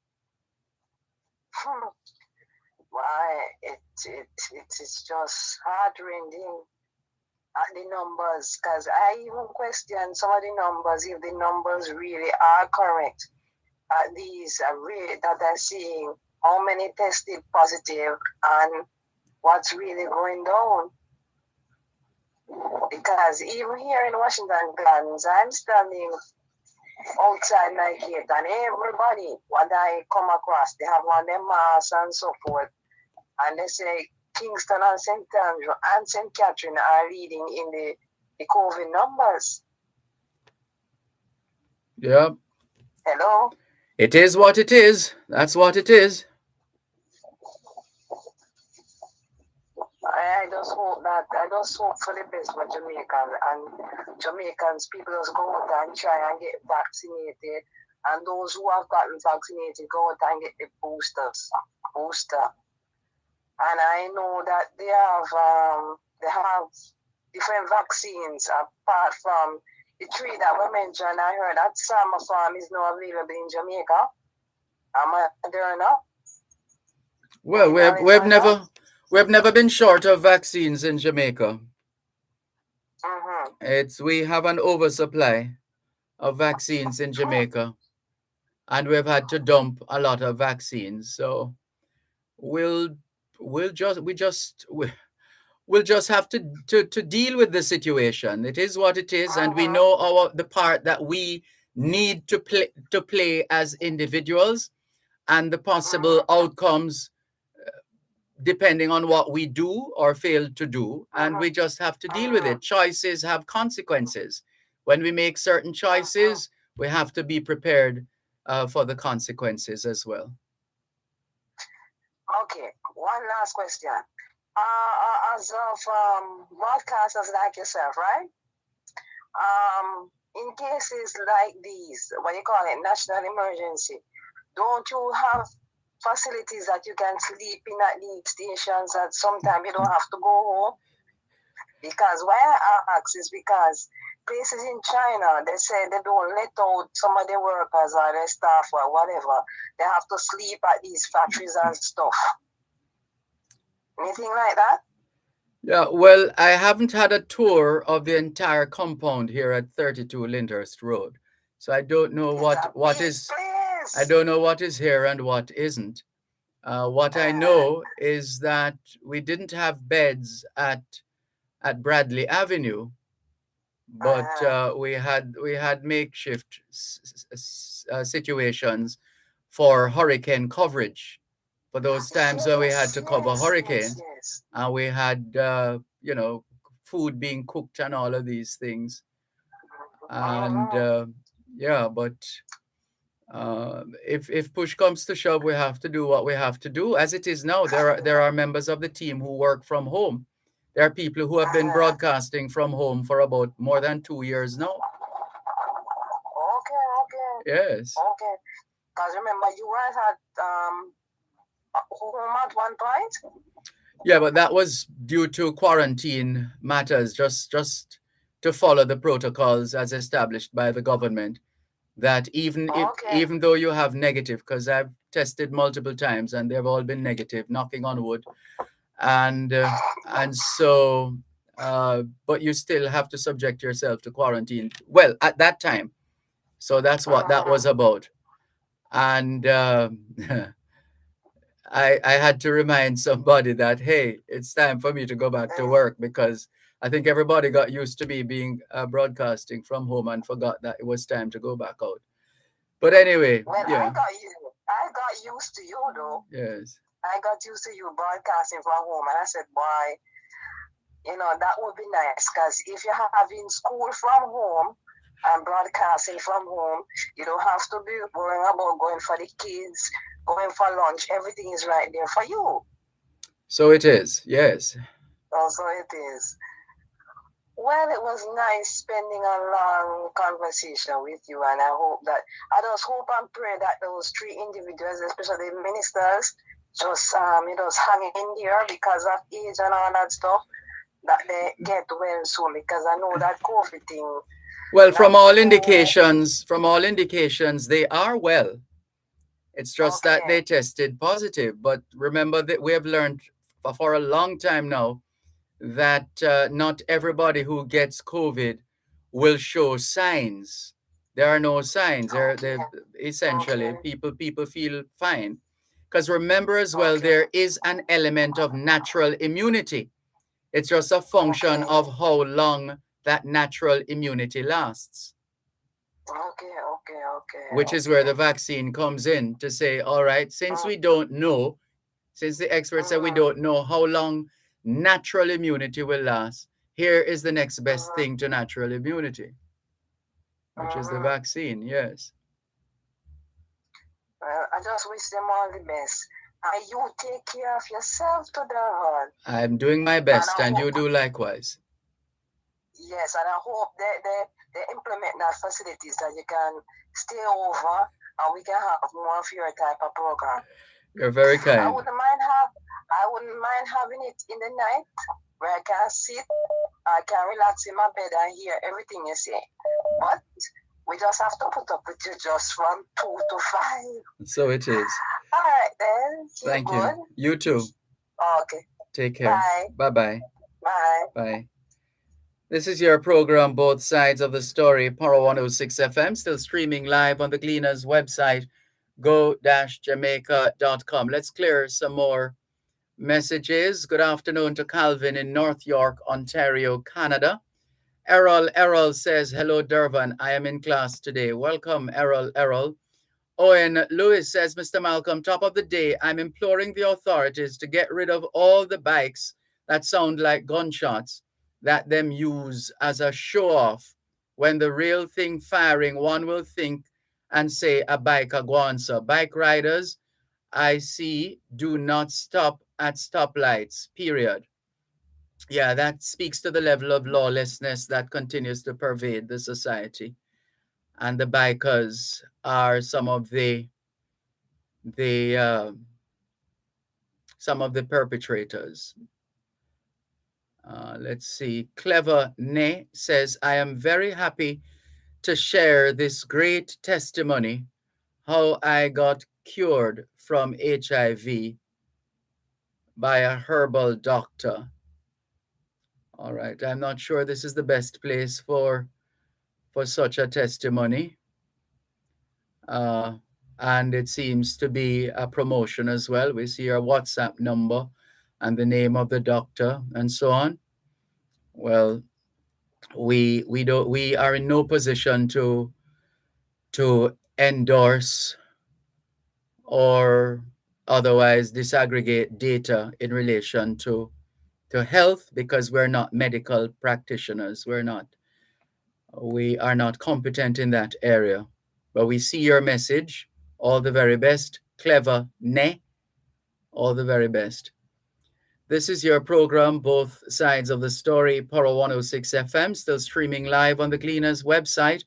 Why, it's just heart-rending at the numbers, because I even question some of the numbers, if the numbers really are correct at these rate that they're seeing, how many tested positive and what's really going down. Because even here in Washington Gardens, I'm standing outside my gate, and everybody, what I come across, they have on their masks and so forth, and they say Kingston and St. Andrew and St. Catherine are leading in the COVID numbers. Yeah. Hello? It is what it is. That's what it is. I just hope for the best for Jamaicans, and Jamaicans, people just go out and try and get vaccinated, and those who have gotten vaccinated go out and get the booster. And I know that they have different vaccines apart from the 3 that were mentioned. I heard that Farm is now available in Jamaica. Moderna. Well, we've never been short of vaccines in Jamaica. We have an oversupply of vaccines in Jamaica, and we've had to dump a lot of vaccines. So we'll just have to deal with the situation. It is what it is, and we know the part that we need to play as individuals, and the possible outcomes depending on what we do or fail to do, and we just have to deal with it. Choices have consequences. When we make certain choices, we have to be prepared for the consequences as well. Okay, one last question. As of broadcasters like yourself, right? In cases like these, what you call it, national emergency, don't you have facilities that you can sleep in at these stations that sometimes you don't have to go home? Because why I ask is because places in China, they say they don't let out some of the workers or their staff or whatever. They have to sleep at these factories and stuff. Anything like that? Yeah, well, I haven't had a tour of the entire compound here at 32 Lyndhurst Road. So I don't know what is I don't know what is here and what isn't. What I know is that we didn't have beds at Bradley Avenue, but we had makeshift situations for hurricane coverage for those times when we had to cover hurricanes, and we had food being cooked and all of these things, and yeah, but if push comes to shove, we have to do what we have to do. As it is now, there are members of the team who work from home. There are people who have been broadcasting from home for about more than 2 years now. Okay. Yes. Okay. Because remember, you guys had home at one point? Yeah, but that was due to quarantine matters, just to follow the protocols as established by the government. That even though you have negative, because I've tested multiple times and they've all been negative, knocking on wood, and so but you still have to subject yourself to quarantine. Well, at that time, so that's what that was about, and I had to remind somebody that, hey, it's time for me to go back to work, because I think everybody got used to me being broadcasting from home and forgot that it was time to go back out. But anyway, Well, yeah. I got used to you though. Yes. I got used to you broadcasting from home, and I said, boy, that would be nice, because if you're having school from home and broadcasting from home, you don't have to be worrying about going for the kids, going for lunch. Everything is right there for you. So it is, yes. So it is. Well, it was nice spending a long conversation with you, and I just hope and pray that those three individuals, especially the ministers, just hang in there because of age and all that stuff, that they get well soon, because I know that COVID thing. Well, from all indications, they are well. It's just that they tested positive. But remember that we have learned for a long time now that not everybody who gets COVID will show signs. There are no signs. They're essentially people feel fine. Because remember as well, there is an element of natural immunity. It's just a function of how long that natural immunity lasts. Okay. Which is where the vaccine comes in to say, all right, since we don't know, since the experts say we don't know how long natural immunity will last, here is the next best thing to natural immunity, which is the vaccine, yes. Well, I just wish them all the best. And you take care of yourself to Dervan. I'm doing my best, and you do likewise. Yes, and I hope they implement that facilities that you can stay over and we can have more of your type of program. You're very kind. I wouldn't mind having it in the night where I can sit, I can relax in my bed and hear everything you say. But we just have to put up with you just from 2 to 5. So it is. All right then. Thank you. You too. Okay. Take care. Bye. Bye-bye. Bye. Bye. This is your program, Both Sides of the Story, Power 106 FM, still streaming live on the Gleaners website, go-jamaica.com. Let's clear some more messages. Good afternoon to Calvin in North York, Ontario, Canada. Errol says, hello, Dervan. I am in class today. Welcome, Errol. Owen Lewis says, Mr. Malcolm, top of the day, I'm imploring the authorities to get rid of all the bikes that sound like gunshots that them use as a show-off. When the real thing firing, one will think and say a bike a guanza. Bike riders, I see, do not stop at stoplights, period. Yeah, that speaks to the level of lawlessness that continues to pervade the society. And the bikers are some of the perpetrators. Let's see. Clever Ne says, I am very happy to share this great testimony, how I got cured from HIV by a herbal doctor. All right. I'm not sure this is the best place for such a testimony. And it seems to be a promotion as well. We see our WhatsApp number and the name of the doctor and so on. Well, we are in no position to endorse or otherwise disaggregate data in relation to health, because we're not medical practitioners. We are not competent in that area. But we see your message. All the very best. Clever, ne? All the very best. This is your program, Both Sides of the Story, Poro 106 FM, still streaming live on the Gleaners website,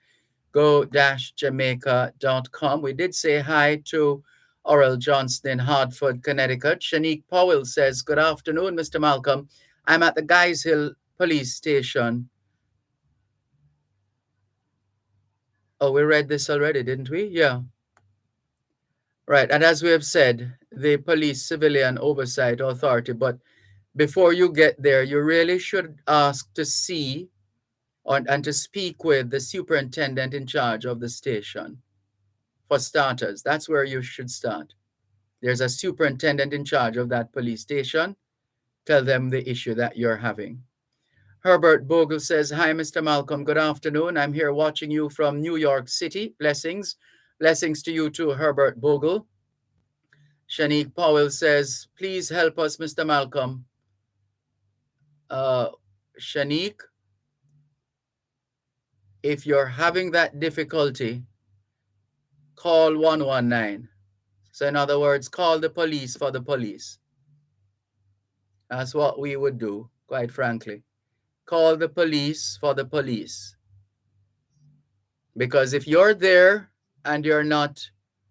go-jamaica.com. We did say hi to Oral Johnston in Hartford, Connecticut. Shanique Powell says, good afternoon, Mr. Malcolm. I'm at the Guys Hill Police Station. Oh, we read this already, didn't we? Yeah. Right. And as we have said, the Police Civilian Oversight Authority. But before you get there, you really should ask to see and to speak with the superintendent in charge of the station. For starters, that's where you should start. There's a superintendent in charge of that police station. Tell them the issue that you're having. Herbert Bogle says, hi, Mr. Malcolm. Good afternoon. I'm here watching you from New York City. Blessings. Blessings to you too, Herbert Bogle. Shanique Powell says, please help us, Mr. Malcolm. Shanique, if you're having that difficulty, call 119. So in other words, call the police for the police. That's what we would do, quite frankly. Call the police for the police. Because if you're there and you're not,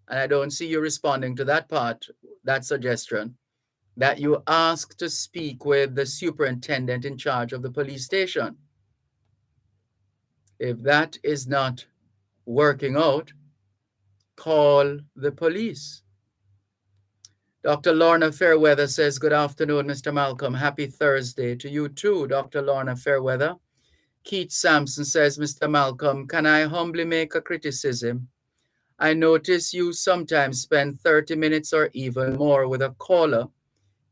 and I don't see you responding to that part, that suggestion, that you ask to speak with the superintendent in charge of the police station. If that is not working out, call the police. Dr. Lorna Fairweather says, good afternoon, Mr. Malcolm. Happy Thursday to you too, Dr. Lorna Fairweather. Keith Sampson says, Mr. Malcolm, can I humbly make a criticism? I notice you sometimes spend 30 minutes or even more with a caller,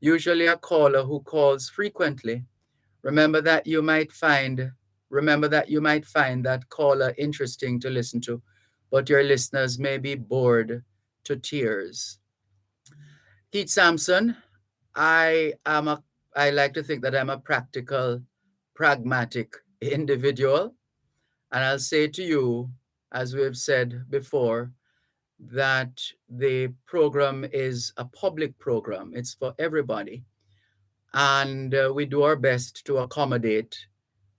usually a caller who calls frequently. Remember that you might find that caller interesting to listen to, but your listeners may be bored to tears. Keith Sampson, I like to think that I'm a practical, pragmatic individual. And I'll say to you, as we have said before, that the program is a public program. It's for everybody. And we do our best to accommodate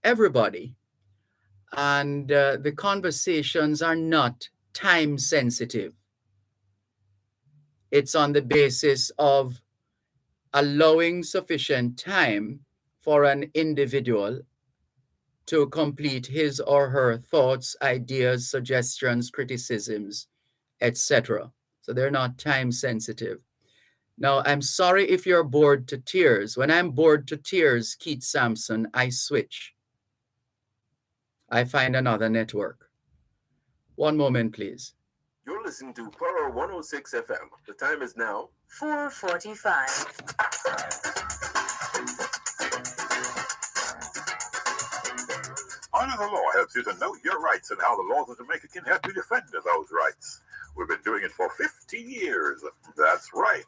everybody. And the conversations are not time sensitive. It's on the basis of allowing sufficient time for an individual to complete his or her thoughts, ideas, suggestions, criticisms, etc. So they're not time sensitive. Now, I'm sorry if you're bored to tears. When I'm bored to tears, Keith Sampson, I switch. I find another network. One moment, please. You're listening to Poro 106 FM. The time is now 4:45. Honor the Law helps you to know your rights and how the laws of Jamaica can help you defend those rights. We've been doing it for 15 years. That's right.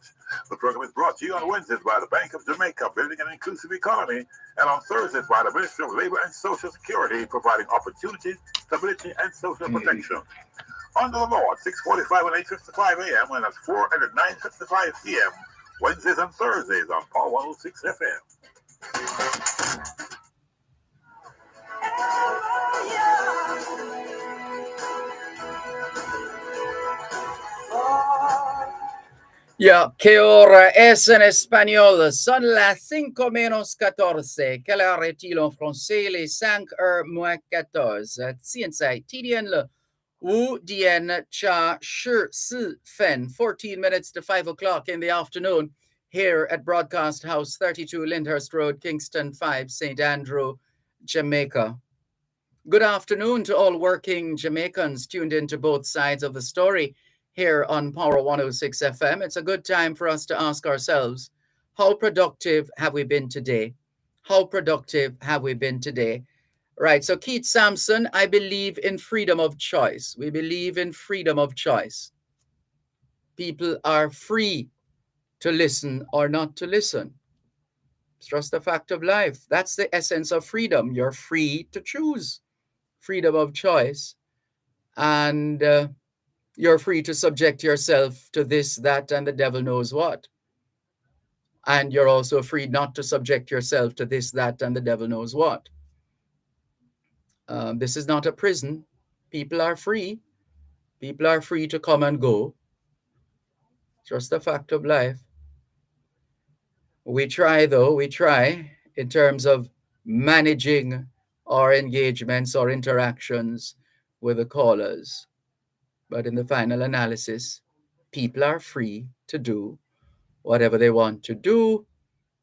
The program is brought to you on Wednesdays by the Bank of Jamaica, building an inclusive economy, and on Thursdays by the Ministry of Labor and Social Security, providing opportunity, stability, and social protection. Under the law at 6:45 and 8:55 a.m. and at 4 and at 9:55 p.m. Wednesdays and Thursdays on Power 106 FM. Ya, ¿qué hora es en español? Son las 5 menos 14. Quelle heure est-il en français? Les 5 heures moins 14. Tien sai, TDN le Wu Dien Cha Shi Si Fen. 14 minutes to 5 o'clock in the afternoon. here at Broadcast House 32 Lyndhurst Road, Kingston 5, St. Andrew, Jamaica. Good afternoon to all working Jamaicans tuned into both sides of the story here on Power 106 FM. It's a good time for us to ask ourselves, how productive have we been today? How productive have we been today? Right, so Keith Sampson, I believe in freedom of choice. We believe in freedom of choice. People are free to listen or not to listen. It's just a fact of life. That's the essence of freedom. You're free to choose. Freedom of choice. And you're free to subject yourself to this, that, and the devil knows what. And you're also free not to subject yourself to this, that, and the devil knows what. This is not a prison. People are free. People are free to come and go. Just a fact of life. We try, though, in terms of managing our engagements or interactions with the callers. But in the final analysis, people are free to do whatever they want to do,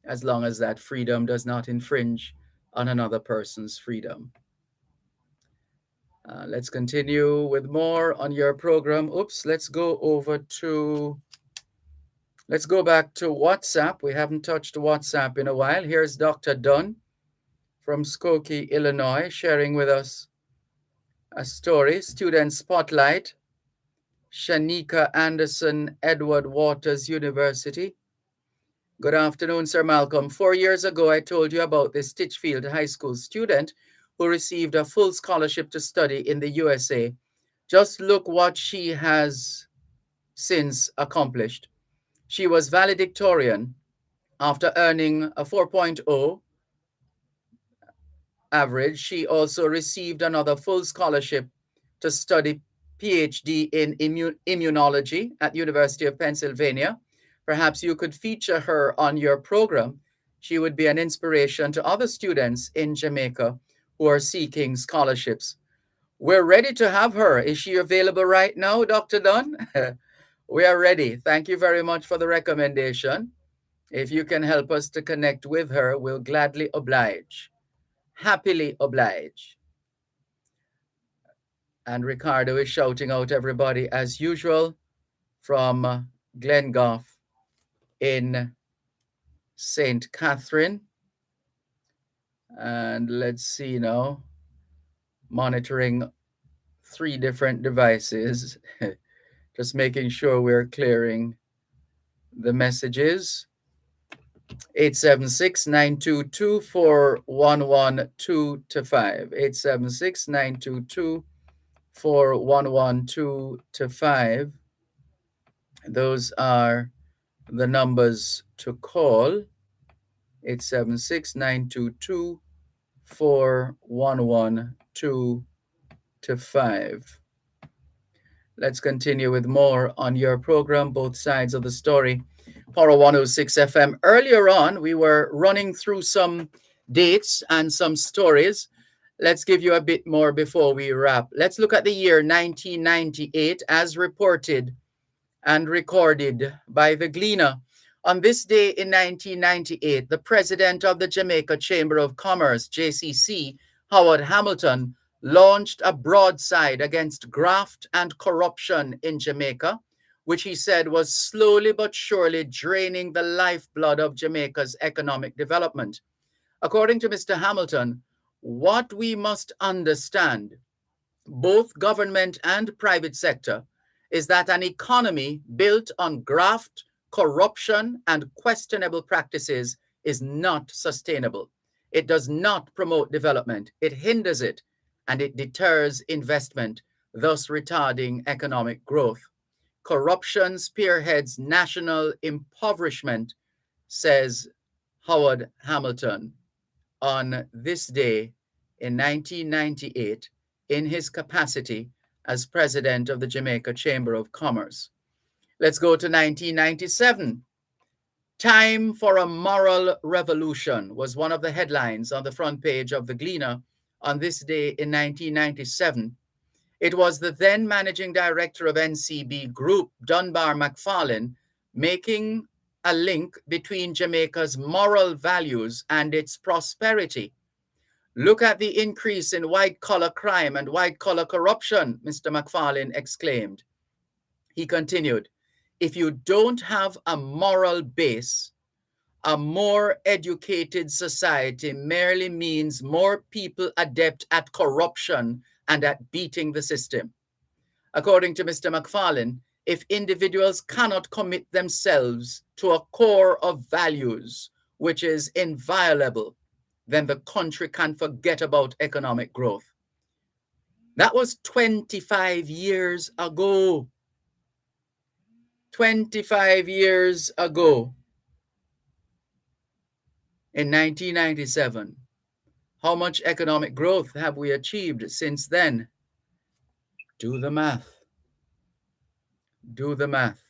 as long as that freedom does not infringe on another person's freedom. Let's continue with more on your program. Let's go back to WhatsApp. We haven't touched WhatsApp in a while. Here's Dr. Dunn from Skokie, Illinois, sharing with us a story. Student Spotlight, Shanika Anderson, Edward Waters University. Good afternoon, Sir Malcolm. 4 years ago, I told you about this Titchfield High School student who received a full scholarship to study in the USA. Just look what she has since accomplished. She was valedictorian after earning a 4.0 average. She also received another full scholarship to study PhD in immunology at University of Pennsylvania. Perhaps you could feature her on your program. She would be an inspiration to other students in Jamaica who are seeking scholarships. We're ready to have her. Is she available right now, Dr. Dunn? We are ready. Thank you very much for the recommendation. If you can help us to connect with her, we'll gladly oblige. Happily oblige. And Ricardo is shouting out everybody as usual from Glengough in St. Catherine. And let's see now, monitoring 3 different devices, just making sure we're clearing the messages. 876-922-4112-5. 876-922-4112-5. Those are the numbers to call. 876-922-4112-5. Let's continue with more on your program, both sides of the story. Power 106 FM. Earlier on, we were running through some dates and some stories. Let's give you a bit more before we wrap. Let's look at the year 1998 as reported and recorded by the Gleaner. On this day in 1998, the president of the Jamaica Chamber of Commerce, JCC, Howard Hamilton, launched a broadside against graft and corruption in Jamaica, which he said was slowly but surely draining the lifeblood of Jamaica's economic development. According to Mr. Hamilton, what we must understand, both government and private sector, is that an economy built on graft, corruption, and questionable practices is not sustainable. It does not promote development. It hinders it, and it deters investment, thus retarding economic growth. Corruption spearheads national impoverishment, says Howard Hamilton on this day in 1998 in his capacity as president of the Jamaica Chamber of Commerce. Let's go to 1997. Time for a moral revolution was one of the headlines on the front page of the Gleaner on this day in 1997. It was the then managing director of NCB Group, Dunbar McFarlane, making a link between Jamaica's moral values and its prosperity. Look at the increase in white-collar crime and white-collar corruption, Mr. McFarlane exclaimed. He continued, if you don't have a moral base, a more educated society merely means more people adept at corruption and at beating the system. According to Mr. McFarlane, if individuals cannot commit themselves to a core of values which is inviolable, then the country can forget about economic growth. That was 25 years ago. 25 years ago. In 1997. How much economic growth have we achieved since then? Do the math. Do the math.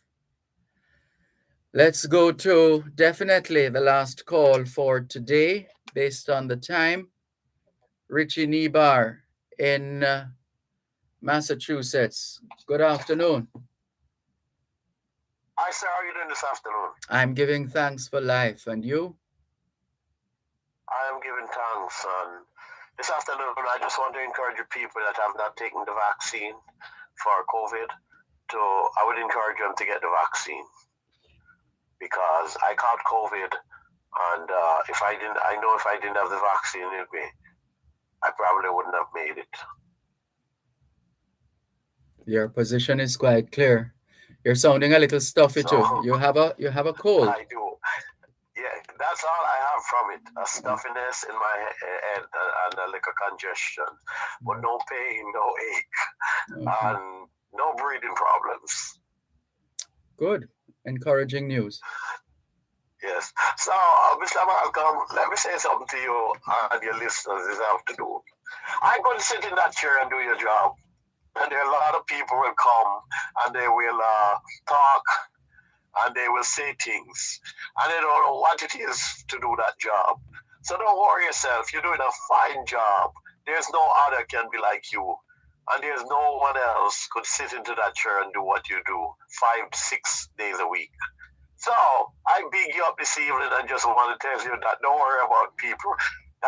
Let's go to definitely the last call for today based on the time. Richie Nebar in Massachusetts. Good afternoon. Hi, sir. How are you doing this afternoon? I'm giving thanks for life. And you? I am giving thanks. And this afternoon, I just want to encourage the people that have not taken the vaccine for COVID. I would encourage them to get the vaccine. Because I caught COVID, and I know if I didn't have the vaccine in me, I probably wouldn't have made it. Your position is quite clear. You're sounding a little stuffy too. You have a cold. I do. Yeah, that's all I have from it. A stuffiness in my head and a little congestion, but no pain, no ache, and no breathing problems. Good. Encouraging news. Yes. So, Mr. Malcolm, let me say something to you and your listeners this afternoon. I'm going to sit in that chair and do your job. And there are a lot of people will come and they will talk and they will say things. And they don't know what it is to do that job. So don't worry yourself. You're doing a fine job. There's no other can be like you. And there's no one else could sit into that chair and do what you do 5 to 6 days a week. So I big you up this evening and just want to tell you that don't worry about people,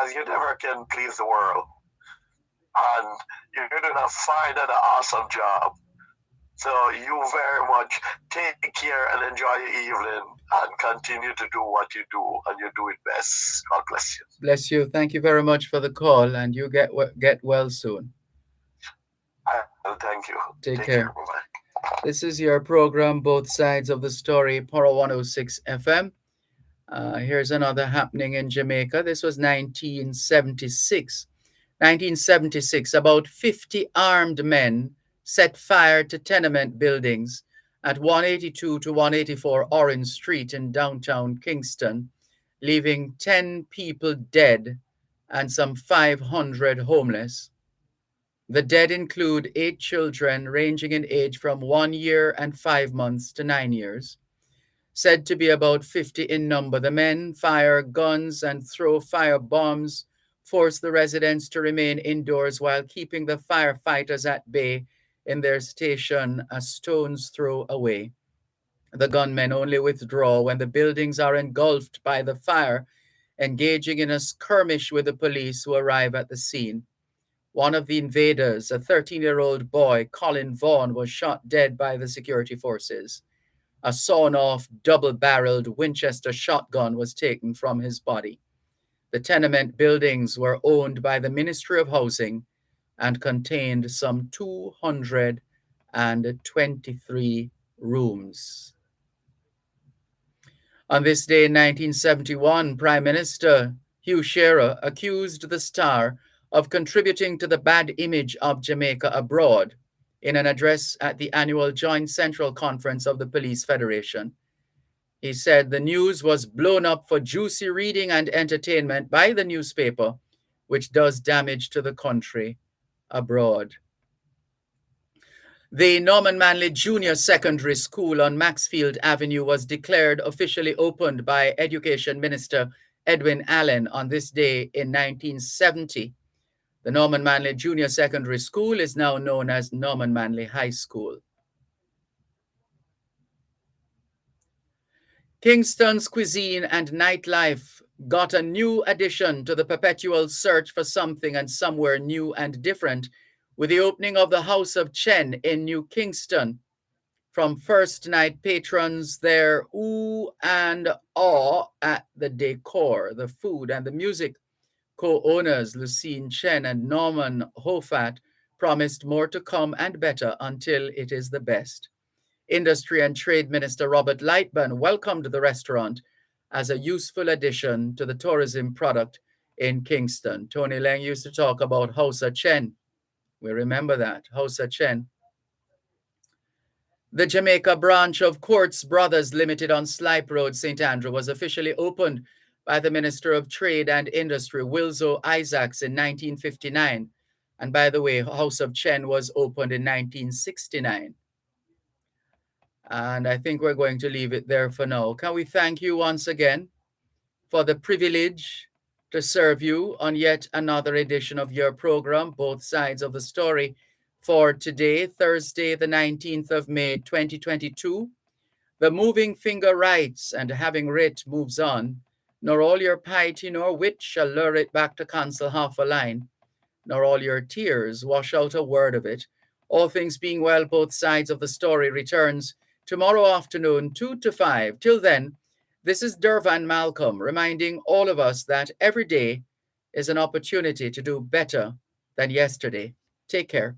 as you never can please the world. And you're doing a fine and an awesome job. So you very much take care and enjoy your evening and continue to do what you do, and you do it best. God bless you. Bless you. Thank you very much for the call, and you get well soon. Thank you. Take care. Bye-bye. This is your program, Both Sides of the Story, Poro 106 FM. Here's another happening in Jamaica. This was 1976. 1976, about 50 armed men set fire to tenement buildings at 182 to 184 Orange Street in downtown Kingston, leaving 10 people dead and some 500 homeless. The dead include 8 children ranging in age from 1 year and 5 months to 9 years. Said to be about 50 in number, the men fire guns and throw fire bombs, force the residents to remain indoors while keeping the firefighters at bay in their station a stone's throw away. The gunmen only withdraw when the buildings are engulfed by the fire, engaging in a skirmish with the police who arrive at the scene. One of the invaders, a 13-year-old boy, Colin Vaughan, was shot dead by the security forces. A sawn-off, double-barreled Winchester shotgun was taken from his body. The tenement buildings were owned by the Ministry of Housing and contained some 223 rooms. On this day in 1971, Prime Minister Hugh Shearer accused the Star of contributing to the bad image of Jamaica abroad in an address at the annual Joint Central Conference of the Police Federation. He said the news was blown up for juicy reading and entertainment by the newspaper, which does damage to the country abroad. The Norman Manley Junior Secondary School on Maxfield Avenue was declared officially opened by Education Minister Edwin Allen on this day in 1970. The Norman Manley Junior Secondary School is now known as Norman Manley High School. Kingston's cuisine and nightlife got a new addition to the perpetual search for something and somewhere new and different with the opening of the House of Chen in New Kingston. From first night patrons there ooh and awe at the decor, the food, and the music. Co-owners Lucine Chen and Norman Hofat promised more to come and better until it is the best. Industry and Trade Minister Robert Lightburn welcomed the restaurant as a useful addition to the tourism product in Kingston. Tony Lang used to talk about House of Chen. We remember that, House of Chen. The Jamaica branch of Courts Brothers Limited on Slipe Road, St. Andrew, was officially opened by the Minister of Trade and Industry, Wilzo Isaacs, in 1959. And by the way, House of Chen was opened in 1969. And I think we're going to leave it there for now. Can we thank you once again for the privilege to serve you on yet another edition of your program, Both Sides of the Story, for today, Thursday, the 19th of May, 2022. The moving finger writes, and having writ moves on, nor all your piety nor wit shall lure it back to cancel half a line, nor all your tears wash out a word of it. All things being well, Both Sides of the Story returns tomorrow afternoon, 2 to 5. Till then, this is Dervan Malcolm reminding all of us that every day is an opportunity to do better than yesterday. Take care.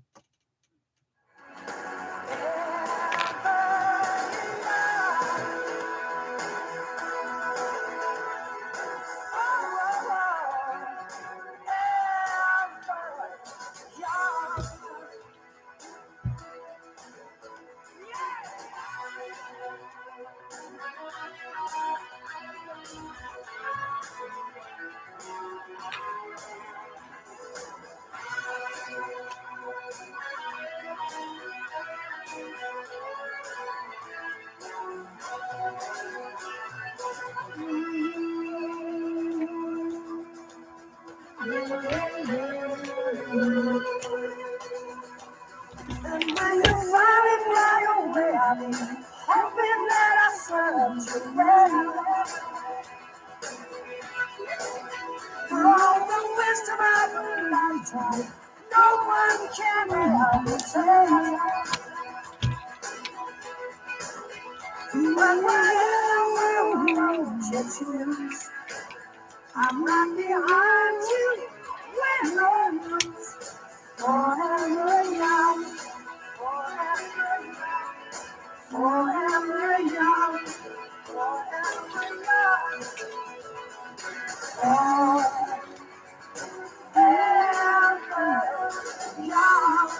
And when you finally fly away, I'll be hoping that I served you well. For all the wisdom of a lifetime, no one can ever tell. But whatever road you choose, I'm right behind you when no one's forever young, forever young, forever young, forever young, forever young,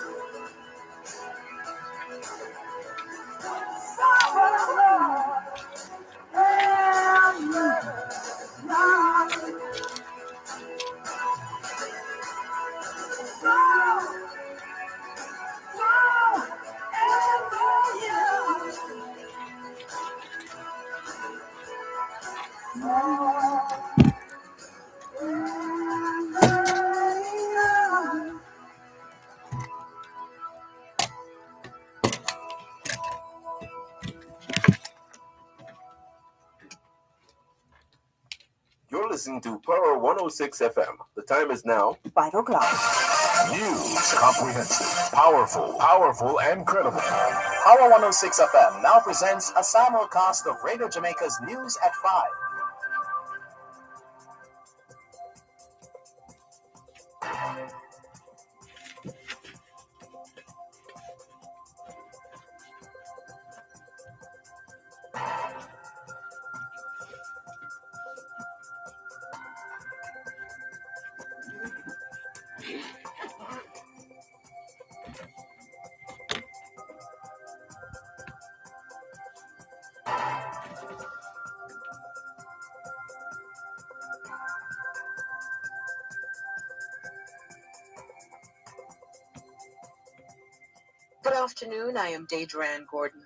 You're listening to Power 106 FM. The time is now 5 o'clock. News, comprehensive, powerful, and credible. Power 106 FM now presents a simulcast of Radio Jamaica's news at 5. Good afternoon. I am Dervan Gordon.